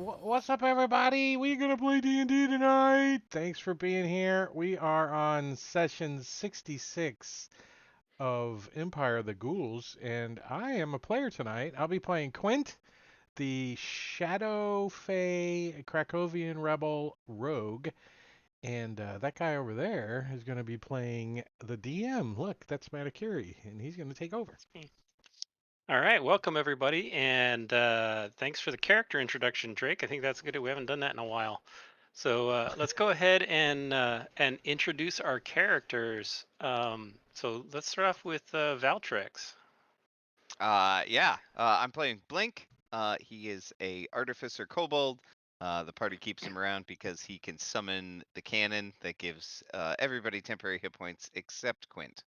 What's up, everybody? We're gonna play D&D tonight. Thanks for being here. We are on session 66 of Empire of the Ghouls, and I am a player tonight. I'll be playing Quint, the Shadow Fae Krakowian Rebel Rogue, and that guy over there is gonna be playing the DM. Look, that's Matakiri, and he's gonna take over. All right, welcome everybody, and thanks for the character introduction, Drake. I think that's good. We haven't done that in a while, so let's go ahead and introduce our characters. So let's start off with Valtrex. I'm playing Blink. He is a artificer kobold. The party keeps him around because he can summon the cannon that gives everybody temporary hit points except Quint.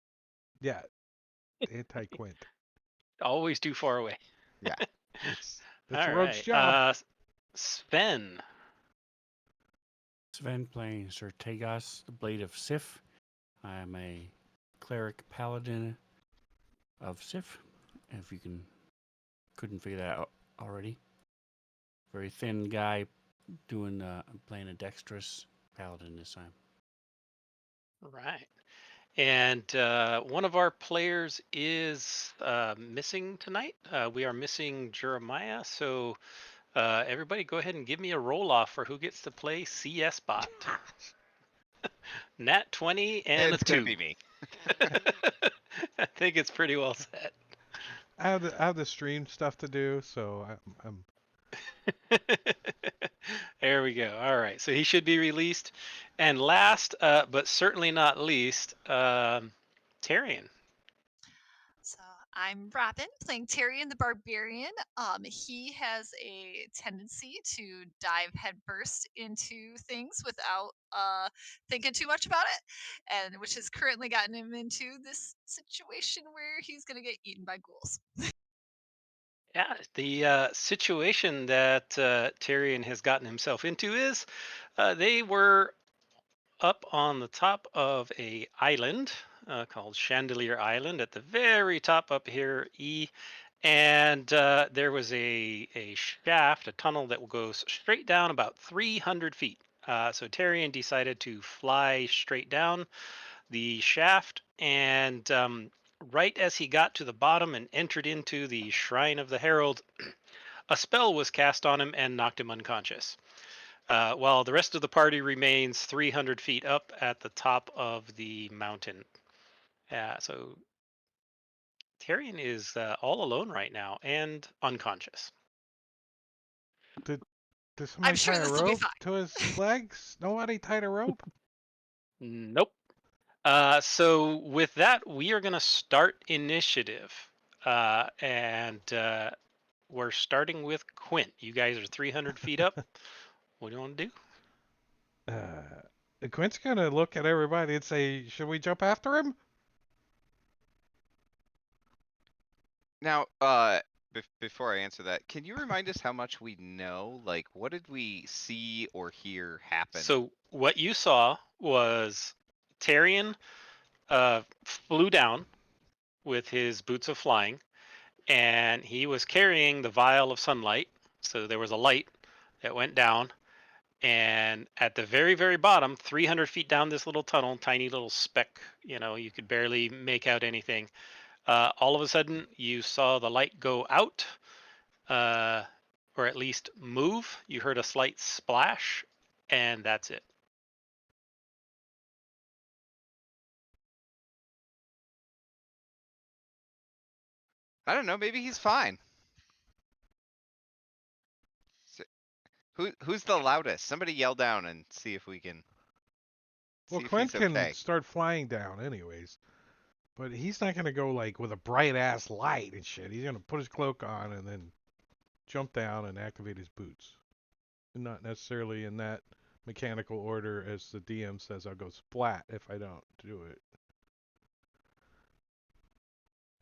Yeah, anti-Quint. Always too far away. Yeah. That's All Rogue's right, job. Sven. Sven playing Sir Tagas, the Blade of Sif. I am a cleric paladin of Sif, if you couldn't figure that out already. Very thin guy playing a dexterous paladin this time. Right. And one of our players is missing tonight. We are missing Jeremiah, so everybody go ahead and give me a roll off for who gets to play CS bot. Nat 20 and It's a gonna 2. be me. I think it's pretty well set. I have the stream stuff to do, so I'm There we go. All right, so he should be released. And last, but certainly not least, Tyrion. So I'm Robin, playing Tyrion the Barbarian. He has a tendency to dive headfirst into things without thinking too much about it, and which has currently gotten him into this situation where he's going to get eaten by ghouls. Yeah, the situation that Tyrion has gotten himself into is they were up on the top of a island called Chandelier Island at the very top up here, and there was a shaft, a tunnel that goes straight down about 300 feet. So Tyrion decided to fly straight down the shaft, and right as he got to the bottom and entered into the Shrine of the Herald, a spell was cast on him and knocked him unconscious. While the rest of the party remains 300 feet up at the top of the mountain. So Tyrion is all alone right now and unconscious. did did I'm somebody sure tie a this will be rope fine. to his legs? Nobody tied a rope? Nope. So with that, we are going to start initiative. And we're starting with Quint. You guys are 300 feet up. What do you want to do? Quint's gonna look at everybody and say, "Should we jump after him?" Now, before I answer that, can you remind us how much we know? Like, what did we see or hear happen? So what you saw was Tyrion flew down with his boots of flying, and he was carrying the vial of sunlight. So there was a light that went down, and at the very, very bottom, 300 feet down this little tunnel, tiny little speck, you could barely make out anything. All of a sudden, you saw the light go out, uh, or at least move. You heard a slight splash, and that's it. I don't know. Maybe he's fine. Who's the loudest? Somebody yell down and see if we can Well, see if Quint he's can okay. start flying down anyways, but he's not gonna go like with a bright ass light and shit. He's gonna put his cloak on and then jump down and activate his boots. And not necessarily in that mechanical order as the DM says. I'll go splat if I don't do it.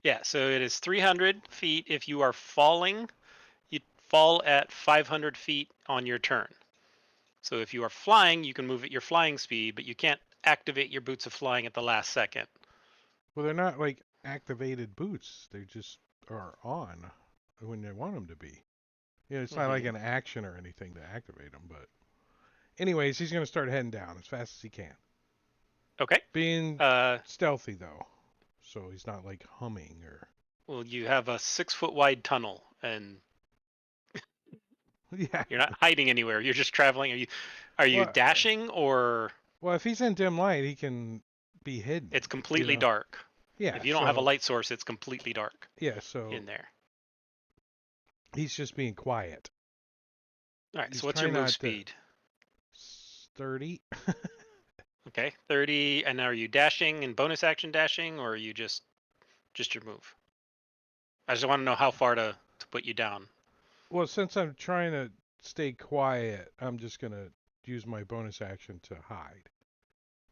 Yeah, so it is 300 feet. If you are falling, you fall at 500 feet on your turn. So if you are flying, you can move at your flying speed, but you can't activate your boots of flying at the last second. Well, they're not like activated boots. They just are on when they want them to be. You know, it's not like Mhm. an action or anything to activate him, but anyways, he's gonna start heading down as fast as he can. Okay. Being Uh, stealthy though, so he's not like humming or. well, you have a 6-foot wide tunnel, and Yeah. you're not hiding anywhere. You're just traveling. Are you Well, dashing, or well, if he's in dim light, he can be hidden. it's You completely know. dark? Yeah. If you don't have a So light source, it's completely dark yeah. So in there. he's just being quiet. All right. He's So what's your trying move not to. speed? 30. Okay, 30. And are you dashing and bonus action dashing, or are you just your move? I just want to know how far to put you down. Well, since I'm trying to stay quiet, I'm just gonna use my bonus action to hide.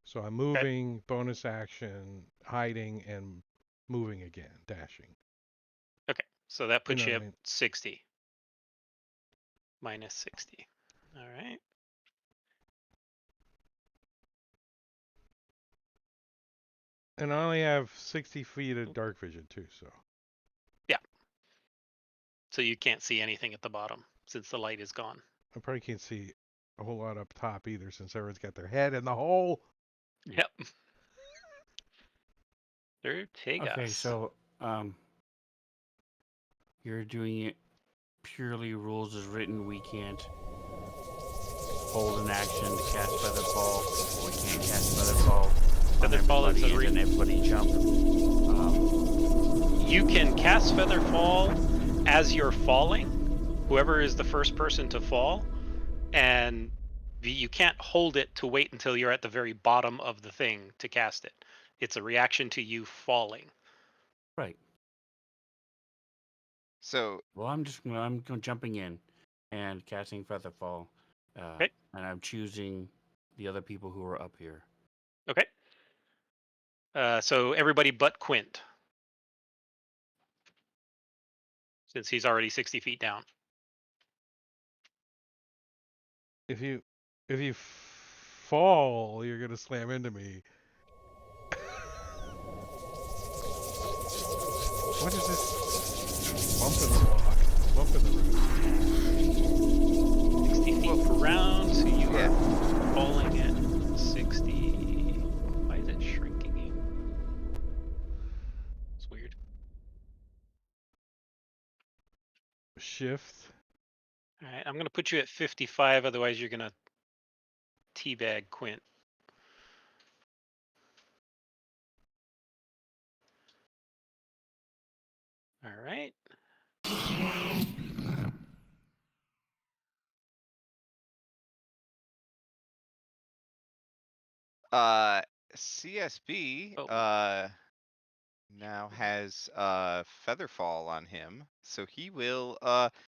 So I'm Okay. moving, bonus action, hiding, and moving again, dashing. Okay. So that You puts know you what I up mean? 60. Minus 60. All right. And I only have 60 feet of dark vision too, so Yeah. So you can't see anything at the bottom since the light is gone. I probably can't see a whole lot up top either, since everyone's got their head in the hole. Yep. Okay, Tertegas. so you're doing it purely rules as written. We can't hold an action to cast Featherfall. We can't cast Featherfall on Featherfall is everybody, and then everybody jump. You can cast Featherfall as you're falling, whoever is the first person to fall, and you can't hold it to wait until you're at the very bottom of the thing to cast it. It's a reaction to you falling. Right. So Well, I'm jumping in and casting Featherfall, Okay. and I'm choosing the other people who are up here. Okay. So everybody but Quint, since he's already 60 feet down. If you fall, you're gonna slam into me. What is this? Bump in the walk, bump in the road. 60 feet per round, so you yeah, are falling at 60. Why is it shrinking you? It's weird. Shift. All right, I'm going to put you at 55, otherwise you're going to teabag Quint. All right. CSB Oh, now has Featherfall on him, so he will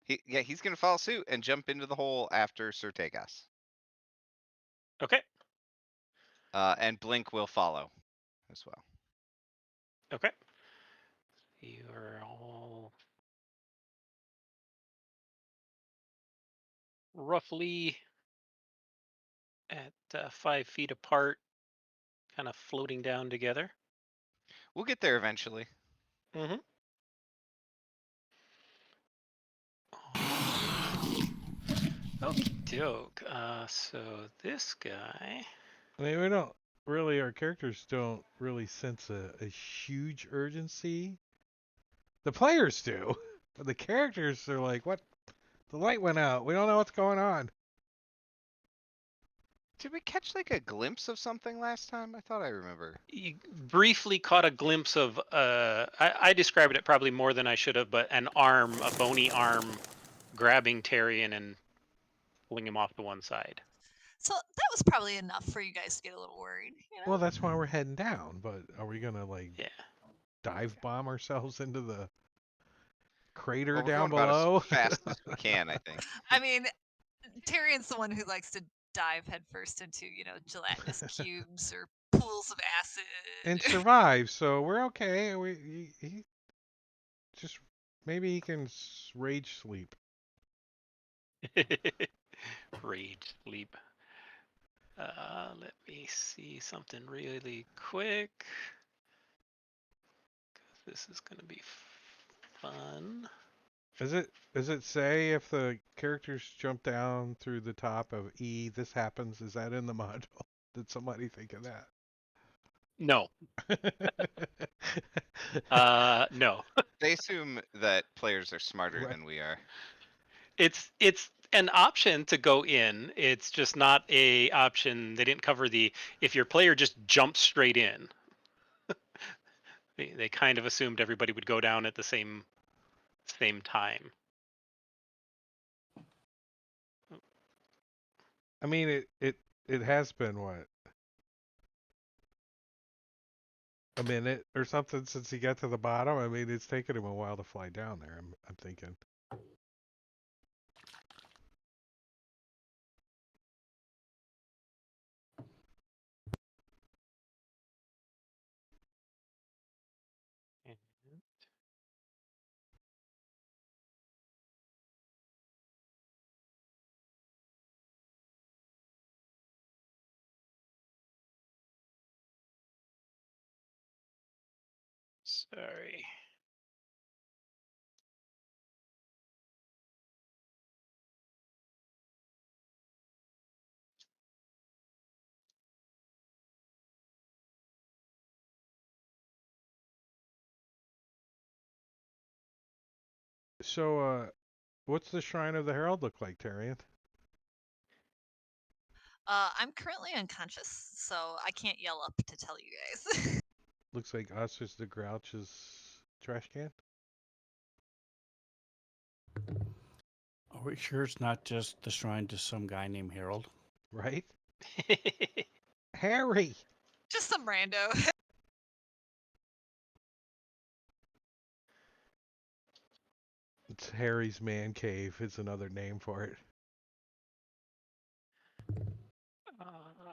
he's gonna follow suit and jump into the hole after Sir Tegas. okay. And Blink will follow as well. Okay. You are all roughly at 5 feet apart, kind of floating down together. We'll get there eventually. Mm-hmm. Okie doke. So this guy. I mean, we don't really, our characters don't really sense a huge urgency. The players do, but the characters are like, what? The light went out. We don't know what's going on. Did we catch like a glimpse of something last time? I thought I remember. You briefly caught a glimpse of I described it probably more than I should have, but an arm, a bony arm, grabbing Tyrion and pulling him off to one side. So that was probably enough for you guys to get a little worried, you know? Well, that's why we're heading down. But are we gonna like Yeah. dive bomb ourselves into the crater Well, we're down going about as below? fast as we can, I think. I mean, Tyrion's the one who likes to dive headfirst into, gelatinous cubes or pools of And acid. survive. So we're okay. He just maybe he can rage sleep. Rage sleep. Let me see something really quick. 'Cause this is gonna be fun. Does it say if the characters jump down through the top of E, this happens? Is that in the module? Did somebody think of No. that? No. They assume that players are smarter Right. than we are. It's an option to go in. It's just not a option. They didn't cover the if your player just jumps straight in. They kind of assumed everybody would go down at the same time. I mean, it has been what, a minute or something since he got to the bottom. I mean, it's taken him a while to fly down there. I'm thinking. Sorry. So, what's the Shrine of the Herald look like, Tarian? I'm currently unconscious, so I can't yell up to tell you guys. Looks like Oscar's the Grouch's trash can, Are we sure it's not just the shrine to some guy named Harold? right? Harry. Just some rando. It's Harry's man cave. Is another name for it. All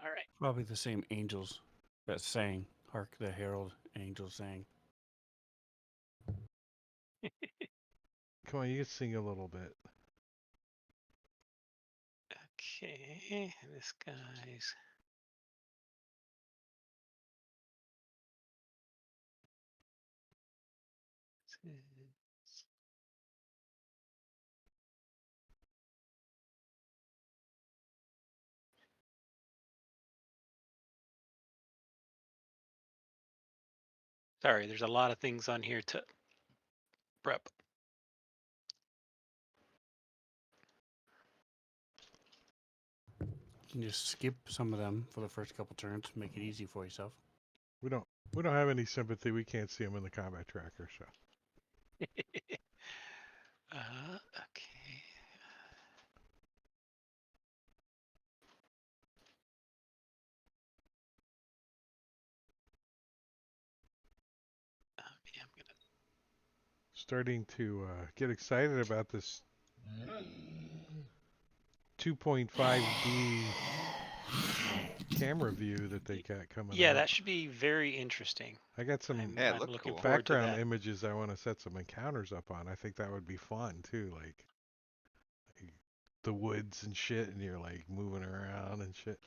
right. Probably the same angels that sang. Hark the Herald angels sang. Come on, you can sing a little bit. Okay. This guy's. Sorry, there's a lot of things on here to prep. You can just skip some of them for the first couple turns, make it easy for yourself. We don't have any sympathy. We can't see him in the combat tracker, so. Okay. Yeah, I'm gonna. Starting to get excited about this 2.5D camera view that they got coming Yeah, out. that should be very interesting. I got some Yeah, it I'm looked looking cool. forward to background that. images I want to set some encounters up on. I think that would be fun too, like the woods and shit, and you're like moving around and shit.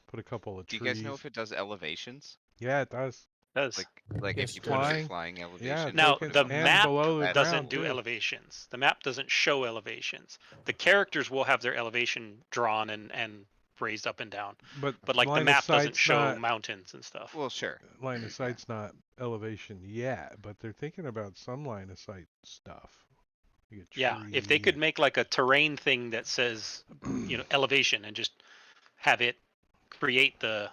Put a couple of Do you trees. guys know if it does elevations? Yeah, it does. Does. Like Yes, if you it put a does. flying Yeah, elevation? it's Now, like the and map below the That's doesn't ground do too. elevations. The map doesn't show elevations. The characters will have their elevation drawn and raised up and down. But But like the line of map doesn't sight's show not mountains and stuff. Well, sure. line of Yeah. sight's not elevation yet, but they're thinking about some line of sight stuff. You get Yeah, if they tree. could make like a terrain thing that says, elevation and just have it create the,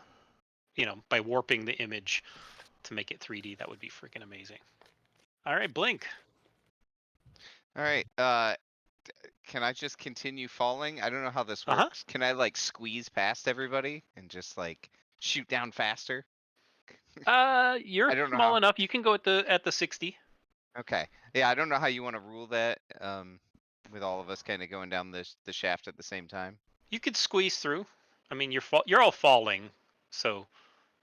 by warping the image to make it 3D, that would be freaking amazing. All right, Blink. All right. Can I just continue falling? I don't know how this Uh-huh. works. Can I like squeeze past everybody and just like shoot down faster? You're I don't know small how. enough. You can go at the 60. Okay. Yeah, I don't know how you want to rule that. With all of us kind of going down the shaft at the same time. You could squeeze through. I mean, you're all falling, so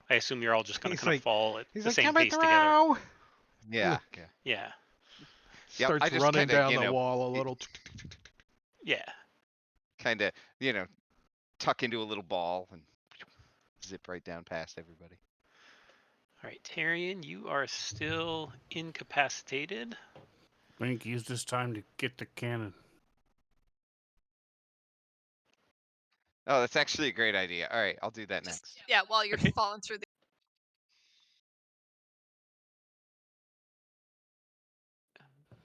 I assume you're all just gonna He's kind of like, fall at he's the like, same coming pace together. through. Yeah. Yeah. Yeah, Yep. Starts I just running kind of down the wall a little. yeah. kind of tuck into a little ball and zip right down past everybody. All right, Tyrion, you are still incapacitated. Link, use this time to get the cannon. Oh, that's actually a great idea. All right, I'll do that Just, next. yeah, while you're Okay. falling through the.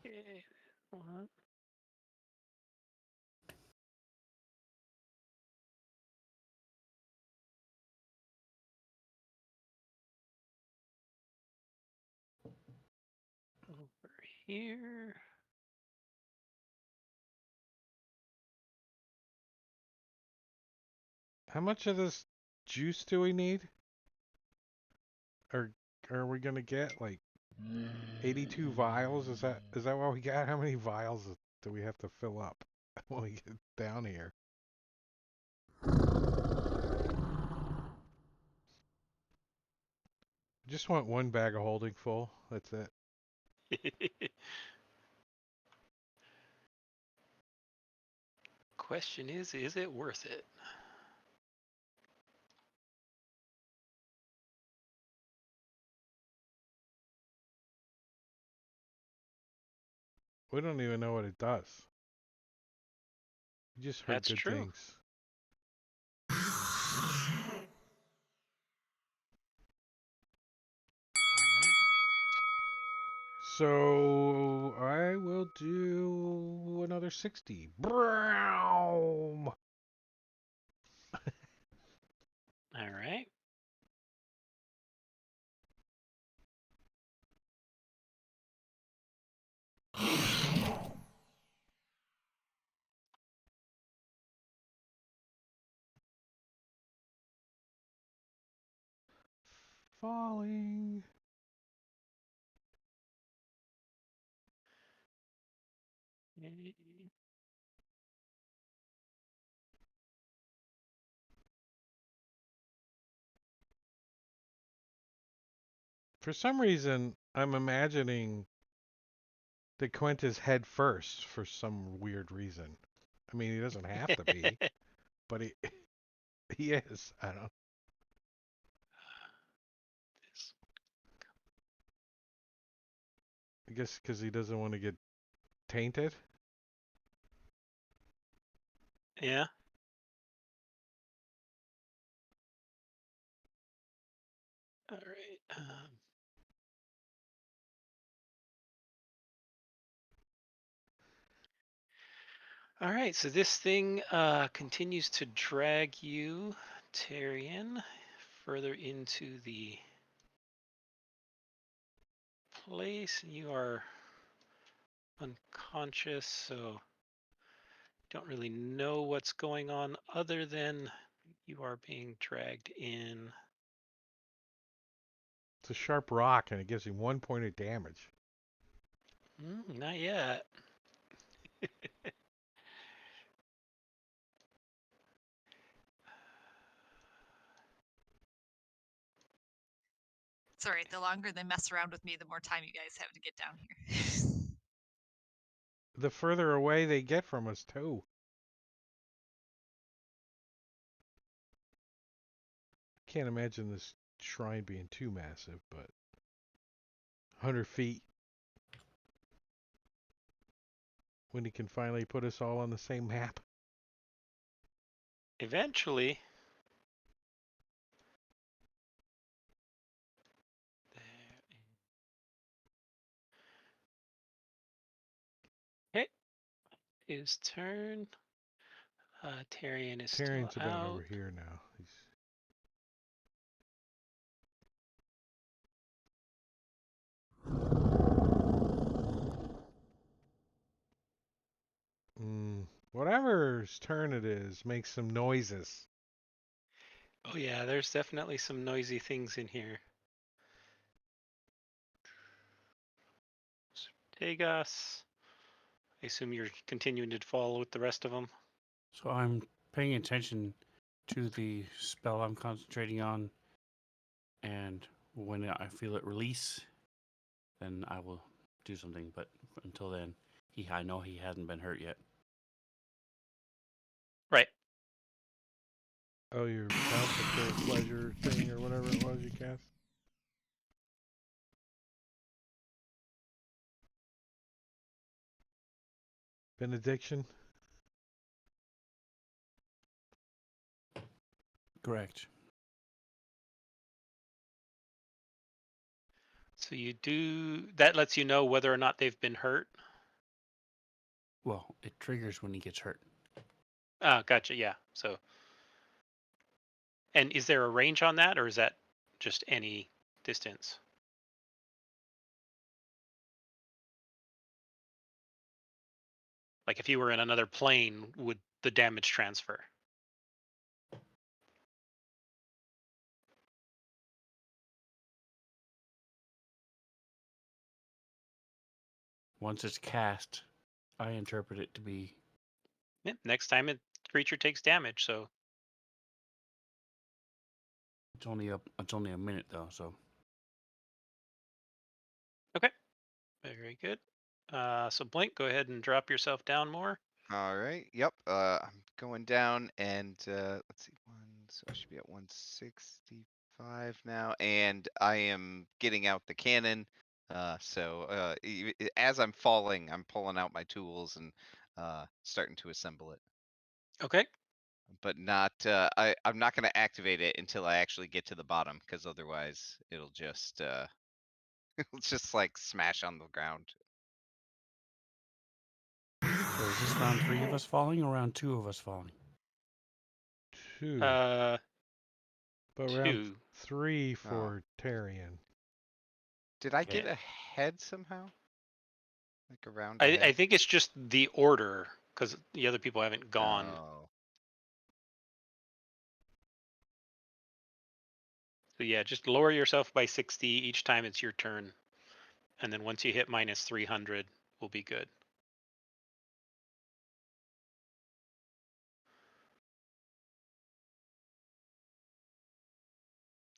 Okay. One. Over here. How much of this juice do we need? Or are we gonna get like 82 vials? Is that what we got? How many vials do we have to fill up when we get down here? Just want one bag of holding full. That's it. Question is it worth it? We don't even know what it does. We just heard That's good true. things. So I will do another 60. Brown. All right. Falling. For some reason, I'm imagining that Quint is head first for some weird reason. I mean, he doesn't have to be, but he he is. I don't. I guess because he doesn't want to get tainted. Yeah. All right. All right. So this thing continues to drag you, Tyrion, further into the place. You are unconscious, so don't really know what's going on other than you are being dragged in. It's a sharp rock, and it gives him 1 point of damage. Not yet. It's all right. The longer they mess around with me, the more time you guys have to get down here. The further away they get from us, too. Can't imagine this shrine being too massive, but 100 feet. When he can finally put us all on the same map. Eventually. Okay. His turn. Tyrion is still Tyrion's about over out. here now. He's whatever's turn it is makes some noises. Oh yeah, there's definitely some noisy things in here. Tegas. I assume you're continuing to follow with the rest of them. So I'm paying attention to the spell I'm concentrating on, and when I feel it release, then I will do something. But until then, I know he hasn't been hurt yet. Right. Oh, your bounce for pleasure thing or whatever it was you cast. benediction. Correct. So you do that lets you know whether or not they've been hurt. Well, it triggers when he gets hurt. Ah, gotcha. Yeah. So, and is there a range on that, or is that just any distance? Like if you were in another plane, would the damage transfer? Once it's cast, I interpret it to be. Yeah, next time a creature takes damage, so It's only a minute though, so very good. So Blink, go ahead and drop yourself down more. All right. Yep. I'm going down, and let's see, so I should be at 165 now, and I am getting out the cannon. As I'm falling, I'm pulling out my tools and starting to assemble it. Okay. But not. I'm not going to activate it until I actually get to the bottom, because otherwise it'll just it'll just like smash on the ground. So is this round 3 of us falling or round 2 of us falling? 2. Uh, But round 2. 3 for Tarian. Did I get Yeah. ahead somehow? Like around I ahead? think it's just the order because the other people haven't gone. Oh. So yeah, just lower yourself by 60 each time it's your turn, and then once you hit minus 300, we'll be good.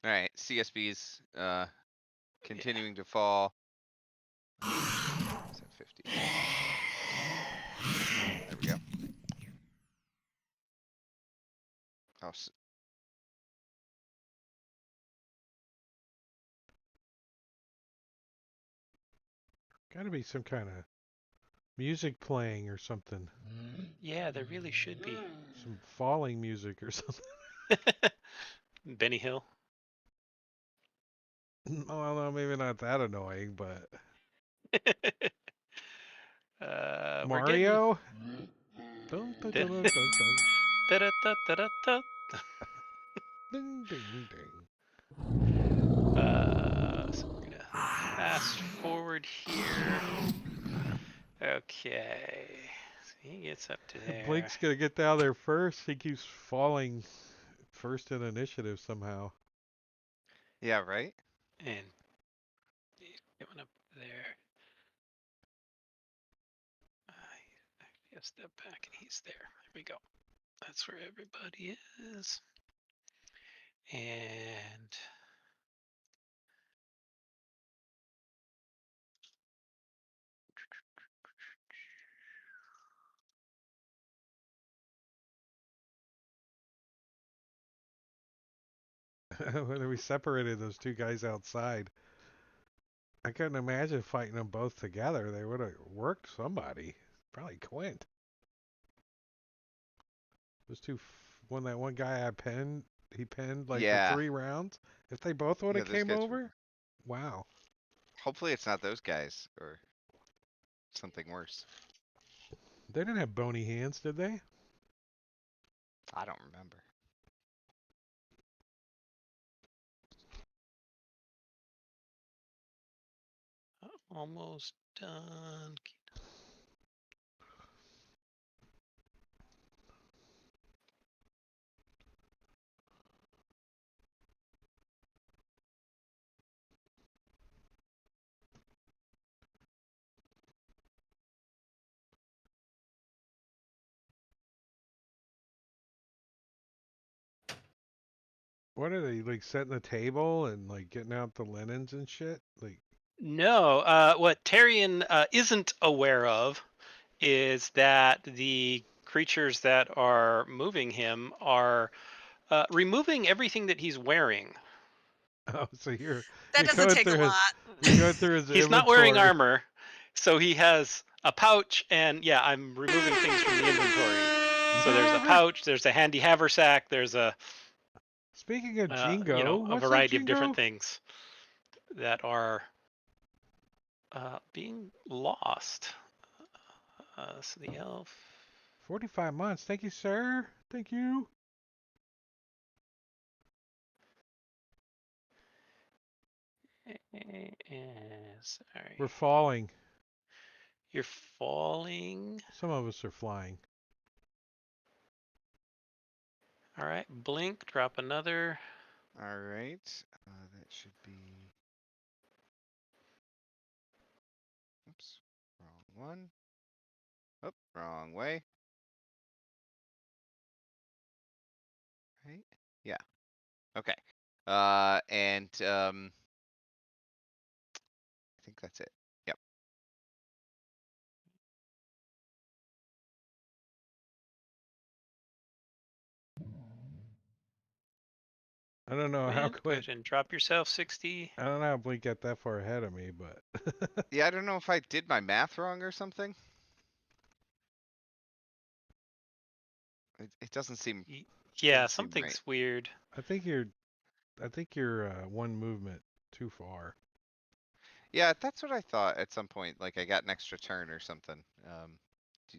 All right, CSB's continuing to fall. It's at 50. There we go. Oh, Gotta be some kind of music playing or something. Yeah, there really should be. Some falling music or something. Benny Hill. Well, no, maybe not that annoying, but We're getting. Mario? Dun, dun, dun, dun, dun, dun. Da-da-da-da-da-da. Ding, ding, ding. So we're gonna fast forward here. Okay, so he gets up to there. Blink's gonna get down there first. He keeps falling first in initiative somehow. yeah, right? And he's going up there. A step back and he's there. There we go. That's where everybody is. And When we separated those two guys outside, I couldn't imagine fighting them both together. They would have worked somebody. Probably Quint. Those two, when that one guy he penned like Yeah. for 3 rounds. If they both would Yeah, have those came guys over, wow. Hopefully it's not those guys or something worse. They didn't have bony hands, did they? I don't remember. almost done. What are they like setting the table and like getting out the linens and shit? Like No, what Tarian isn't aware of is that the creatures that are moving him are removing everything that he's wearing. oh, so you're That you're doesn't going take a through his lot. you're going through his He's not wearing inventory. armor, so he has a pouch, and yeah, I'm removing things from the inventory. So there's a pouch, there's a handy haversack, there's a Speaking of a Jingo, what's up, variety of different Jingo? things that are being lost. So the elf 45 months. Thank you, sir. Thank you. sorry, We're falling. you're falling. Some of us are flying. All right, blink, drop another. All right. That should be. Oops. Wrong one. Oh, wrong way. Right? Yeah. Okay. And I think that's it. Yep. I don't know how Quint, go quick. ahead and drop yourself 60. I don't know how Blink got that far ahead of me, but Yeah, I don't know if I did my math wrong or something. It doesn't seem Yeah, right. something's weird. I think you're one movement too far. Yeah, that's what I thought at some point. Like I got an extra turn or something. Do, do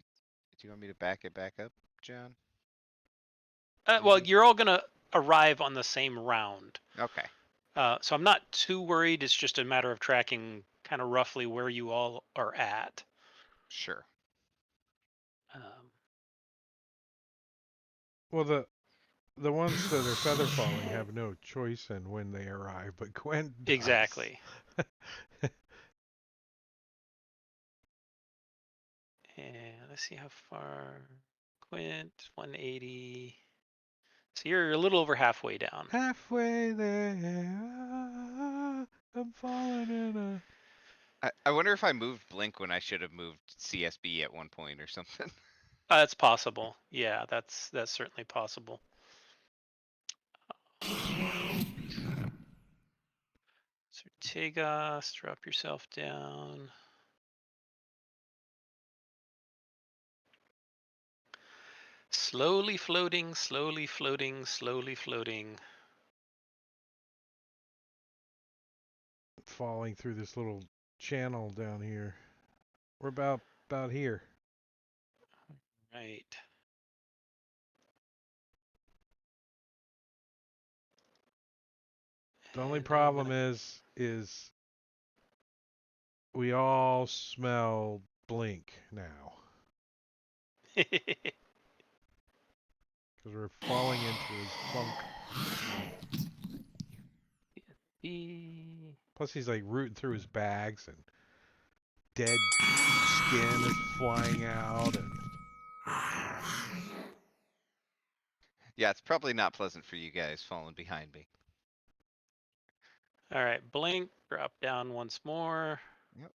you want me to back it back up, John? Well, Maybe? you're all gonna arrive on the same round. Okay, So I'm not too worried. It's just a matter of tracking kind of roughly where you all are at. sure. Um, Well, the ones that are feather falling have no choice in when they arrive, but Gwen does. exactly. And let's see how far. Quint, 180. So you're a little over halfway down. Halfway there, I'm falling in a. I wonder if I moved Blink when I should have moved CSB at one point or something. That's possible. Yeah, that's certainly possible. Sortegos, drop yourself down. Slowly floating, slowly floating, slowly floating. Falling through this little channel down here. We're about here. Right. The only And I'm problem gonna. is we all smell Blink now because we're falling into his funk. Be Plus, he's like rooting through his bags and dead skin is flying out and Yeah, it's probably not pleasant for you guys falling behind me. All right, blink, drop down once more. Yep.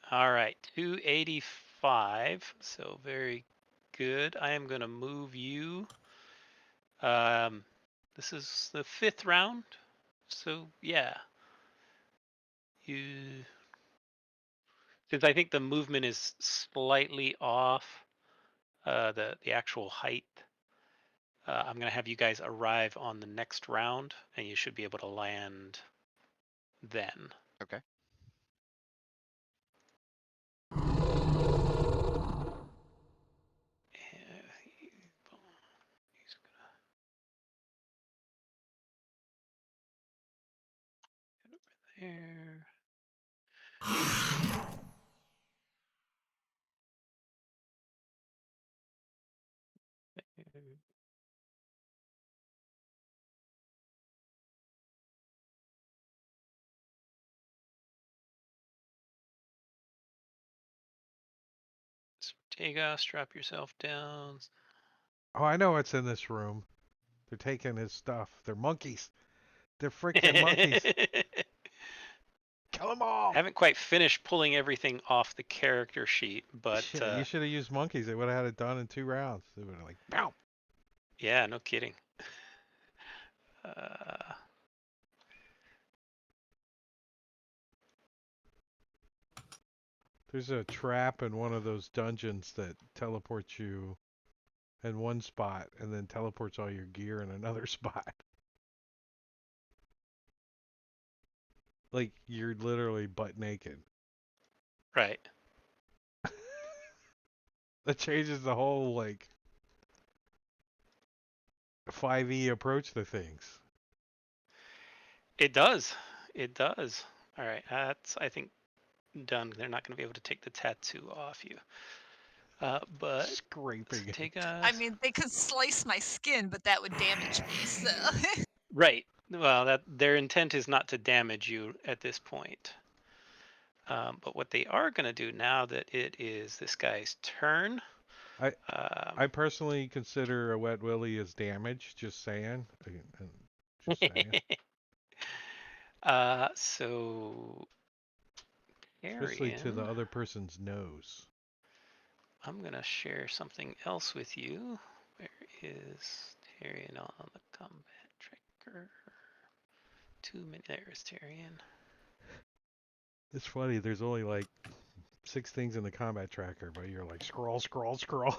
All right, 285. So very good. I am going to move you. This is the 5th round. So yeah, you. Since I think the movement is slightly off, the actual height. I'm going to have you guys arrive on the next round, and you should be able to land then. Okay. He's gonna get over there. Tagos, drop yourself down. oh, I know what's in this room. They're taking his stuff. They're monkeys. They're freaking monkeys. Kill them all. Haven't quite finished pulling everything off the character sheet, but Shit, you should have used monkeys. They would have had it done in 2 rounds. They would have like, pow. yeah, no kidding. Uh, There's a trap in one of those dungeons that teleports you in one spot and then teleports all your gear in another spot. Like you're literally butt naked. Right. That changes the whole like 5e approach to things. It does. It does. All right. That's, I think, done. They're not going to be able to take the tattoo off you. But Scraping it. take a. I mean, they could slice my skin, but that would damage me. So Right. Well, that their intent is not to damage you at this point. But what they are going to do now that it is this guy's turn. I Um, I personally consider a wet willy as damage. Just saying. Just saying. so Especially to the Arian, other person's nose. I'm going to share something else with you. Where is Tyrion on the combat tracker? Too many. There's Tyrion. It's funny. There's only like 6 things in the combat tracker, but you're like scroll, scroll, scroll.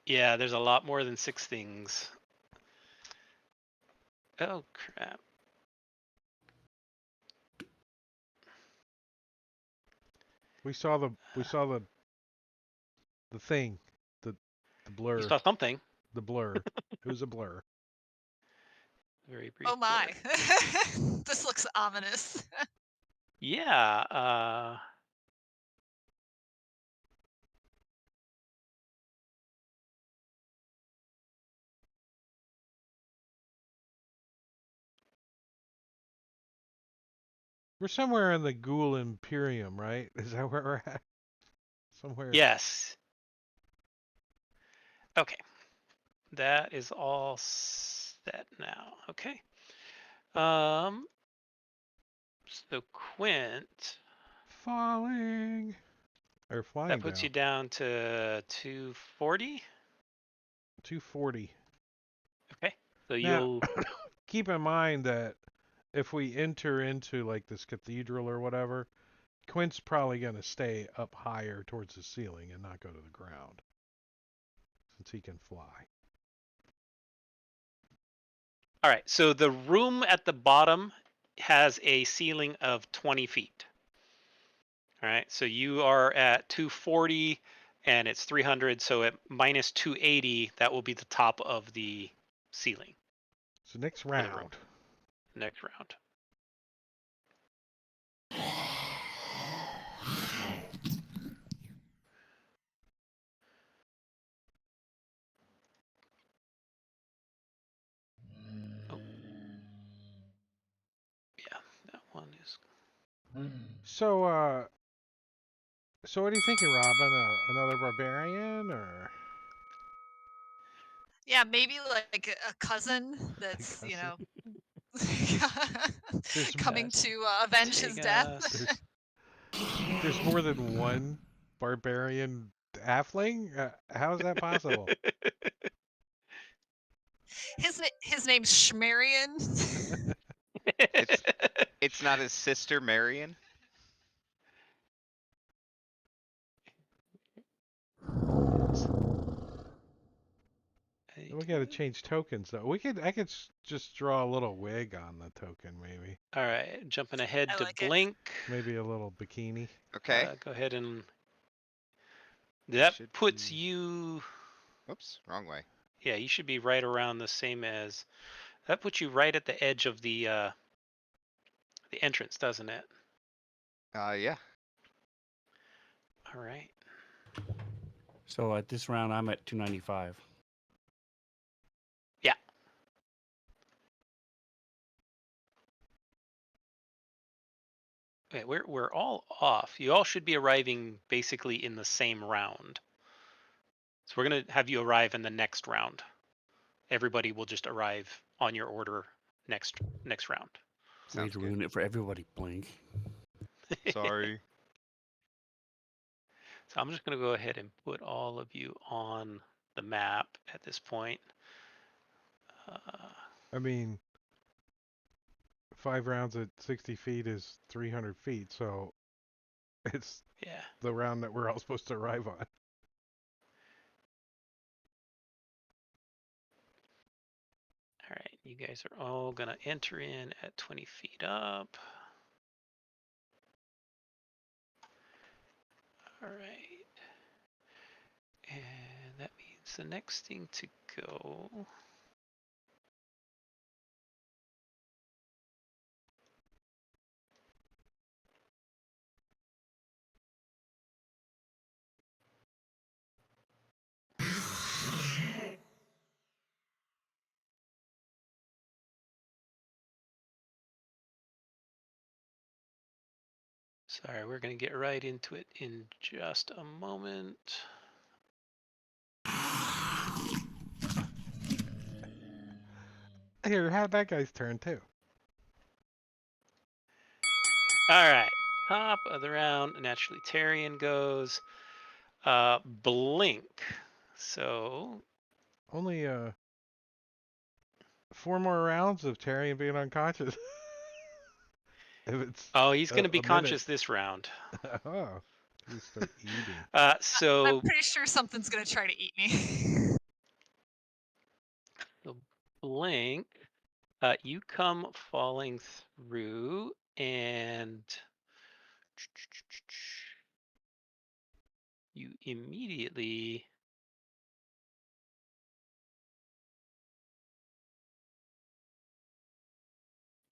Yeah, there's a lot more than 6 things. Oh crap. We saw the thing, the You blur, saw something. the blur. It was a blur. Very brief oh blur. my, this looks ominous. Yeah. We're somewhere in the Ghoul Imperium, right? Is that where we're at? Somewhere. Yes. Okay. That is all set now. Okay. Um. So Quint, Falling. Or flying that puts down. you down to 240. 240. Okay. So Now, you'll. keep in mind that if we enter into like this cathedral or whatever, Quint's probably going to stay up higher towards the ceiling and not go to the ground. Since he can fly. All right. So the room at the bottom has a ceiling of 20 feet. All right. So you are at 240 and it's 300. So at minus 280, that will be the top of the ceiling So next for the room. round. Next round. Oh, yeah. That one is. So, so what are you thinking, Robin? Another barbarian or Yeah, maybe like a cousin a that's cousin? There's coming Yes. to avenge his death. Tegas. there's more than one barbarian halfling. How is that possible? His name's Schmarian. It's not his sister Marion. We got to change tokens though. I could just draw a little wig on the token, maybe. All right, jumping ahead I to like it. Blink. Maybe a little bikini. Okay. Go ahead and He that should puts be- you. Oops, wrong way. Yeah, you should be right around the same as. That puts you right at the edge of the entrance, doesn't it? Yeah. All right. So at this round, I'm at 295. Yeah. Okay, we're all off. You all should be arriving basically in the same round. So we're gonna have you arrive in the next round. Everybody will just arrive on your order next round. Way Sounds to good. ruin it for everybody, Blink. Sorry. So I'm just gonna go ahead and put all of you on the map at this point. I mean, 5 rounds at 60 feet is 300 feet. So It's Yeah. the round that we're all supposed to arrive on. All right. You guys are all going to enter in at 20 feet up. All right. And that means the next thing to go. Sorry, we're going to get right into it in just a moment. Here, have that guy's turn too. All right. Top of the round, naturally Tarian goes. Blink. So, Only 4 more rounds of Terry being unconscious. If it's oh, he's going to be a minute. conscious this round. Oh, you start eating. I'm So pretty sure something's gonna try to eat me. the blink, you come falling through, and you immediately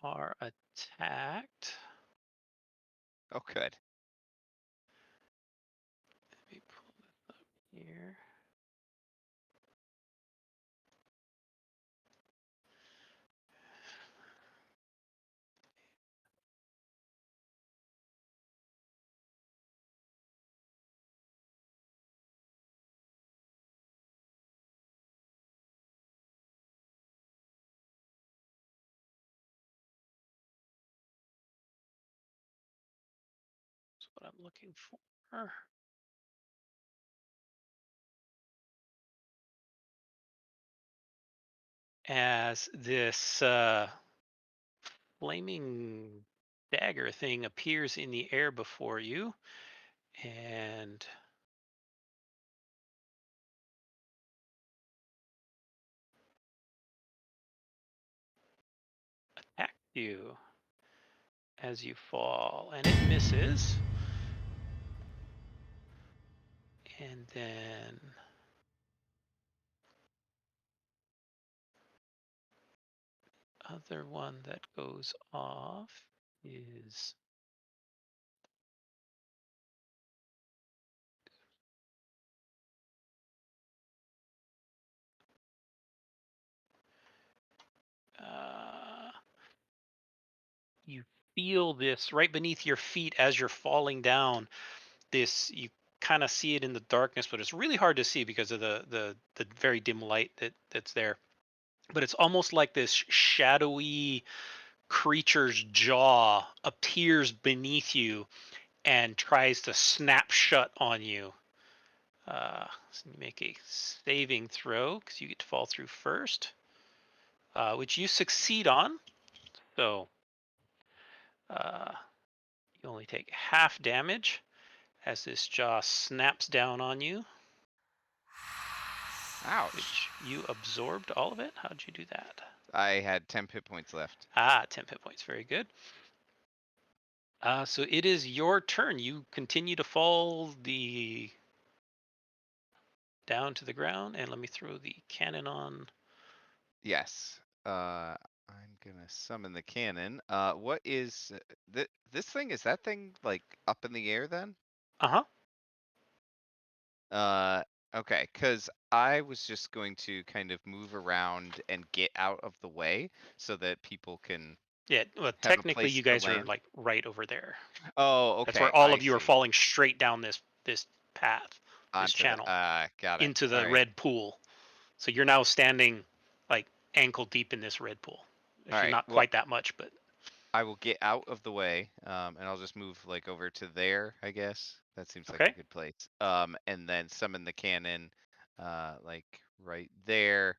are attacked. Oh, good. Let me pull this up here. That's what I'm looking for. As this flaming dagger thing appears in the air before you and attacks you as you fall, and it misses. And then other one that goes off is you feel this right beneath your feet as you're falling down. This you kind of see it in the darkness, but it's really hard to see because of the very dim light that's there. But it's almost like this shadowy creature's jaw appears beneath you and tries to snap shut on you. So you make a saving throw because you get to fall through first, which you succeed on. So uh, you only take half damage as this jaw snaps down on you, Ouch. which you absorbed all of it. How'd you do that? I had 10 hit points left. 10 hit points. Very good. So it is your turn. You continue to fall down to the ground, and let me throw the cannon on. Yes. I'm gonna summon the cannon. What is this thing? Is that thing like up in the air then? Uh-huh. Okay, because I was just going to kind of move around and get out of the way so that people can Yeah, well, have a technically place you to guys are land. like right over there. Oh, That's where okay, all I of you are see. falling straight down this path, this Onto the channel got it. into All the right. red pool. So you're now standing like ankle deep in this red pool. All Actually, right. not Well, quite that much, but I will get out of the way, and I'll just move like over to there, I guess. That seems like a okay. good place. And then summon the cannon, like right there.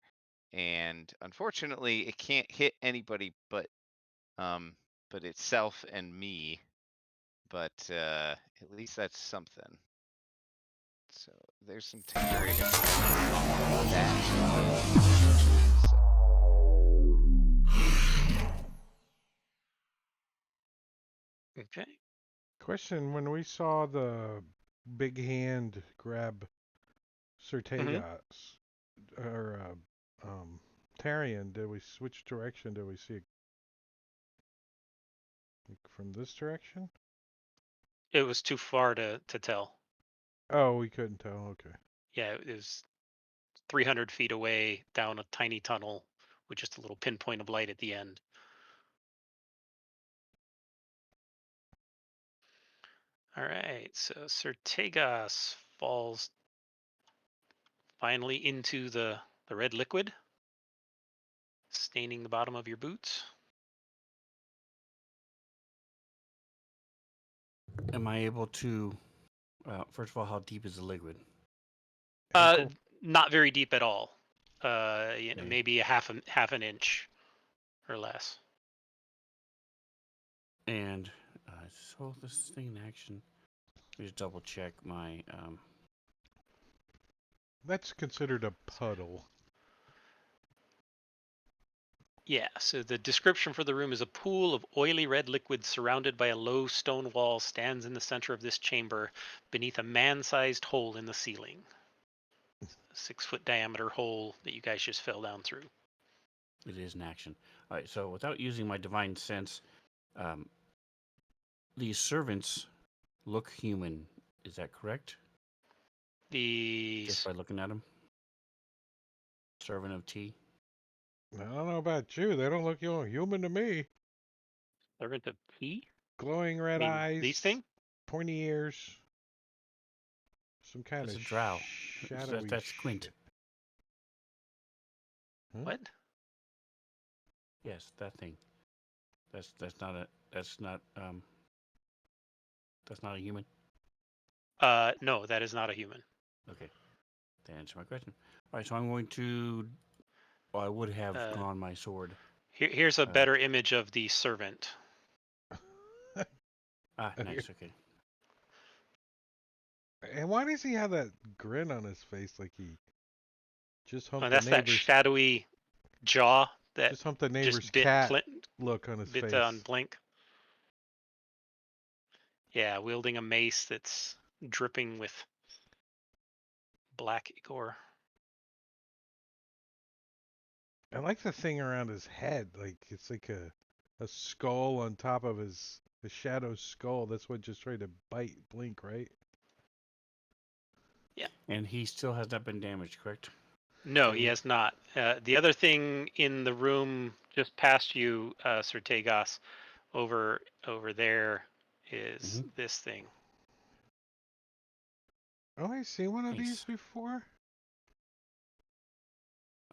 And unfortunately, it can't hit anybody but itself and me. but at least that's something. So there's some temporary hit points. So, Okay. Question: when we saw the big hand grab Sertegas or Tarian, did we switch direction? Did we see it from this direction? It was too far to tell. Oh, we couldn't tell. Okay. Yeah, it was 300 feet away down a tiny tunnel with just a little pinpoint of light at the end. All right, so Sertegas falls finally into the red liquid, staining the bottom of your boots. Am I able to? First of all, how deep is the liquid? Uh, not very deep at all. Okay. Maybe a half an inch or less. And so this thing in action. Let me just double check my. That's considered a puddle. Yeah, so the description for the room is: a pool of oily red liquid surrounded by a low stone wall stands in the center of this chamber beneath a man-sized hole in the ceiling. A 6-foot diameter hole that you guys just fell down through. It is in action. All right. So without using my divine sense, these servants look human. Is that correct? Just by looking at them. Servant of tea. I don't know about you. They don't look human to me. Servant of tea? Glowing red mean, eyes. these things? Pointy ears. Some kind That's of a drow. shadowy That's Quint. shit. Huh? What? Yes, that thing. That's not a human. No, that is not a human. Okay. To answer my question. All right, so I'm going to. Well, I would have drawn my sword. Here's a better image of the servant. Nice. Okay. And why does he have that grin on his face like he just humped the That's that neighbor's shadowy jaw that just humped the neighbor's bit cat look on his bit face. on Blink. Yeah, wielding a mace that's dripping with black ichor. I like the thing around his head. Like it's like a skull on top of his shadow skull. That's what just tried to bite Blink, right? Yeah. And he still has not been damaged, correct? No, he has not. The other thing in the room just past you, Sertegas, over there is this thing. Oh, I seen one of Nice. these before.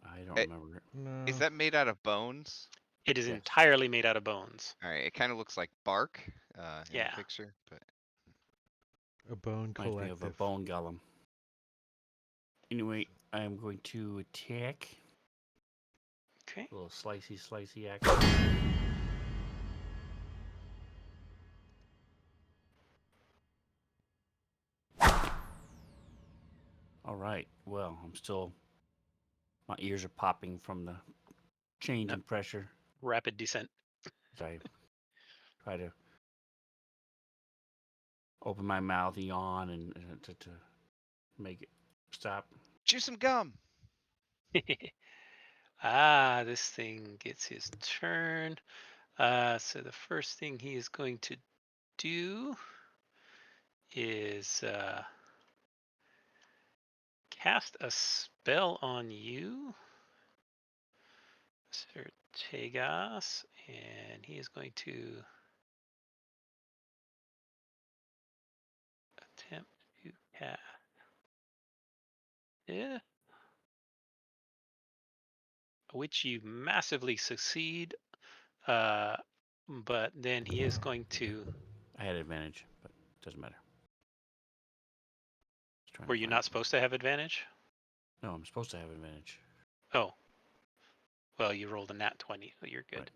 I don't remember it. No. is that made out of bones? It is Yes. entirely made out of bones. All right, it kind of looks like bark in Yeah. the picture, but A bone Reminds me of a collective. bone golem. Anyway, I am going to attack. Okay. A little slicey action. All right. Well, I'm still. My ears are popping from the change in pressure. Rapid descent. As I try to open my mouth, yawn, and to make it stop. chew some gum. This thing gets his turn. So the first thing he is going to do is cast a spell on you, Sertegas, and he is going to attempt to cast it, which you massively succeed. But then he is going to. I had advantage, but it doesn't matter. Were you not supposed to have advantage? No, I'm supposed to have advantage. Oh. Well, you rolled a nat 20, so you're good.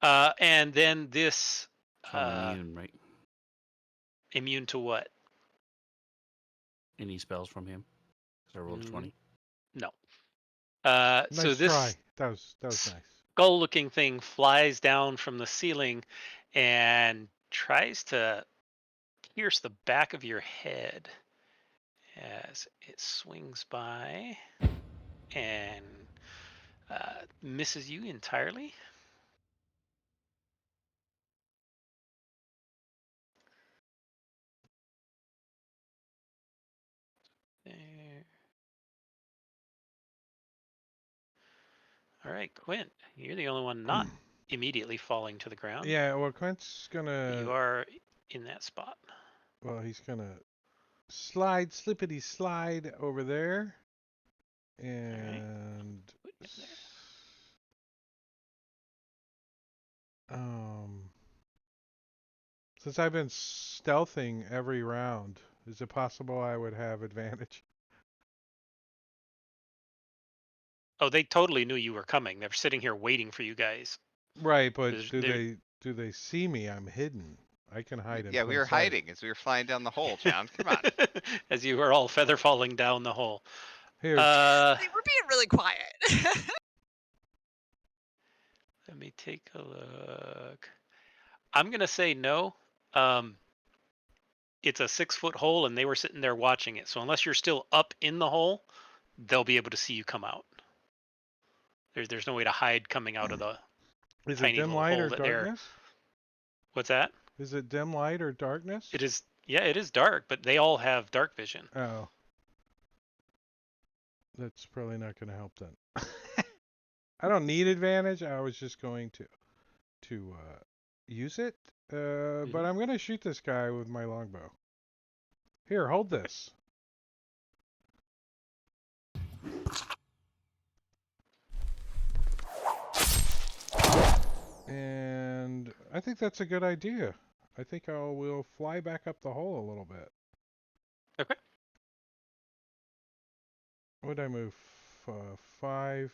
Right. And then this. So I'm immune, right? Immune to what? Any spells from him? So I rolled Mm, 20. No. So Nice this try. That was nice. skull-looking thing flies down from the ceiling and tries to pierce the back of your head as it swings by and misses you entirely. There. All right, Quint, you're the only one not immediately falling to the ground. Yeah, well, Quint's But gonna. you are in that spot. Well, he's gonna slide, slippity slide over there, right. and Put it there. since I've been stealthing every round, is it possible I would have advantage? Oh, they totally knew you were coming. They're sitting here waiting for you guys. Right, but There- do they see me? I'm hidden. I can hide in Yeah, we plain were sight. hiding as we were flying down the hole, John. Come on. As you were all feather falling down the hole. Here, They were being really quiet. Let me take a look. I'm gonna say no. It's a 6-foot hole, and they were sitting there watching it. So unless you're still up in the hole, they'll be able to see you come out. There's no way to hide coming out of the is it tiny dim little light hole or that they're. darkness? What's that? Is it dim light or darkness? It is. Yeah, it is dark, but they all have dark vision. Oh. That's probably not going to help then. I don't need advantage. I was just going to use it. But I'm going to shoot this guy with my longbow. Here, hold this. And I think that's a good idea. I think I will fly back up the hole a little bit. Okay. Would I move 5,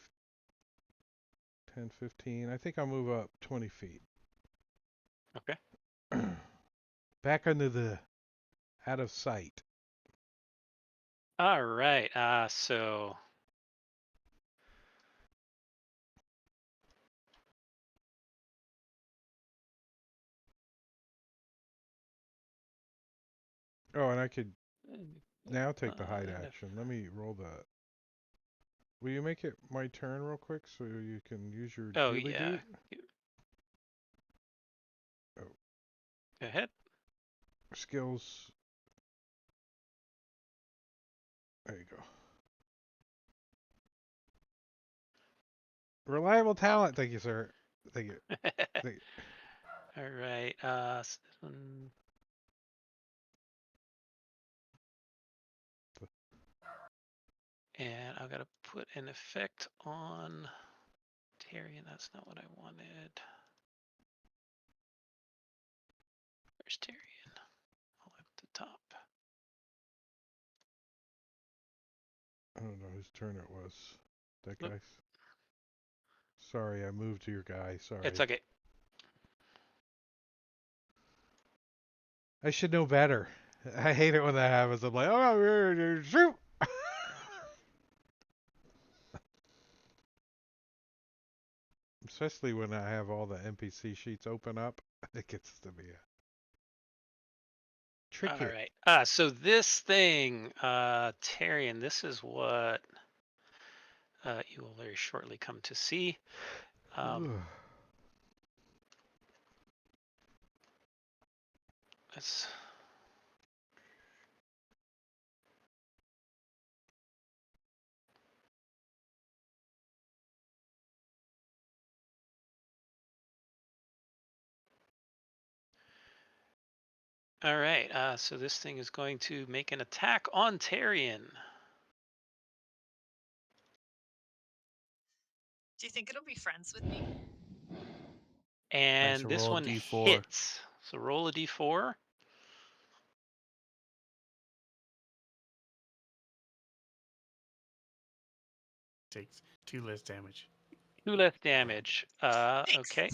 10, 15? I think I'll move up 20 feet. Okay. Back under the out of sight. All right. So Oh, and I could now take the hide and action. Let me roll that. Will you make it my turn real quick so you can use your Oh doobly yeah. doot? Oh. Go ahead. Skills. There you go. Reliable talent. Thank you, sir. Thank you. Thank you. All right. So this one. And I've got to put an effect on Tyrion. That's not what I wanted. Where's Tyrion? Oh, at the top. I don't know whose turn it was. That Nope. guy's. Sorry, I moved to your guy. Sorry. It's okay. I should know better. I hate it when that happens. I'm like, oh, shoot! Especially when I have all the NPC sheets open up, it gets to be a tricky. All right. So this thing, Tyrion, this is what you will very shortly come to see. Let's. All right. So this thing is going to make an attack on Tyrion. Do you think it'll be friends with me? And so this roll a one d4. hits. So roll a d4. Takes 2 less damage. 2 less damage. Thanks. Okay.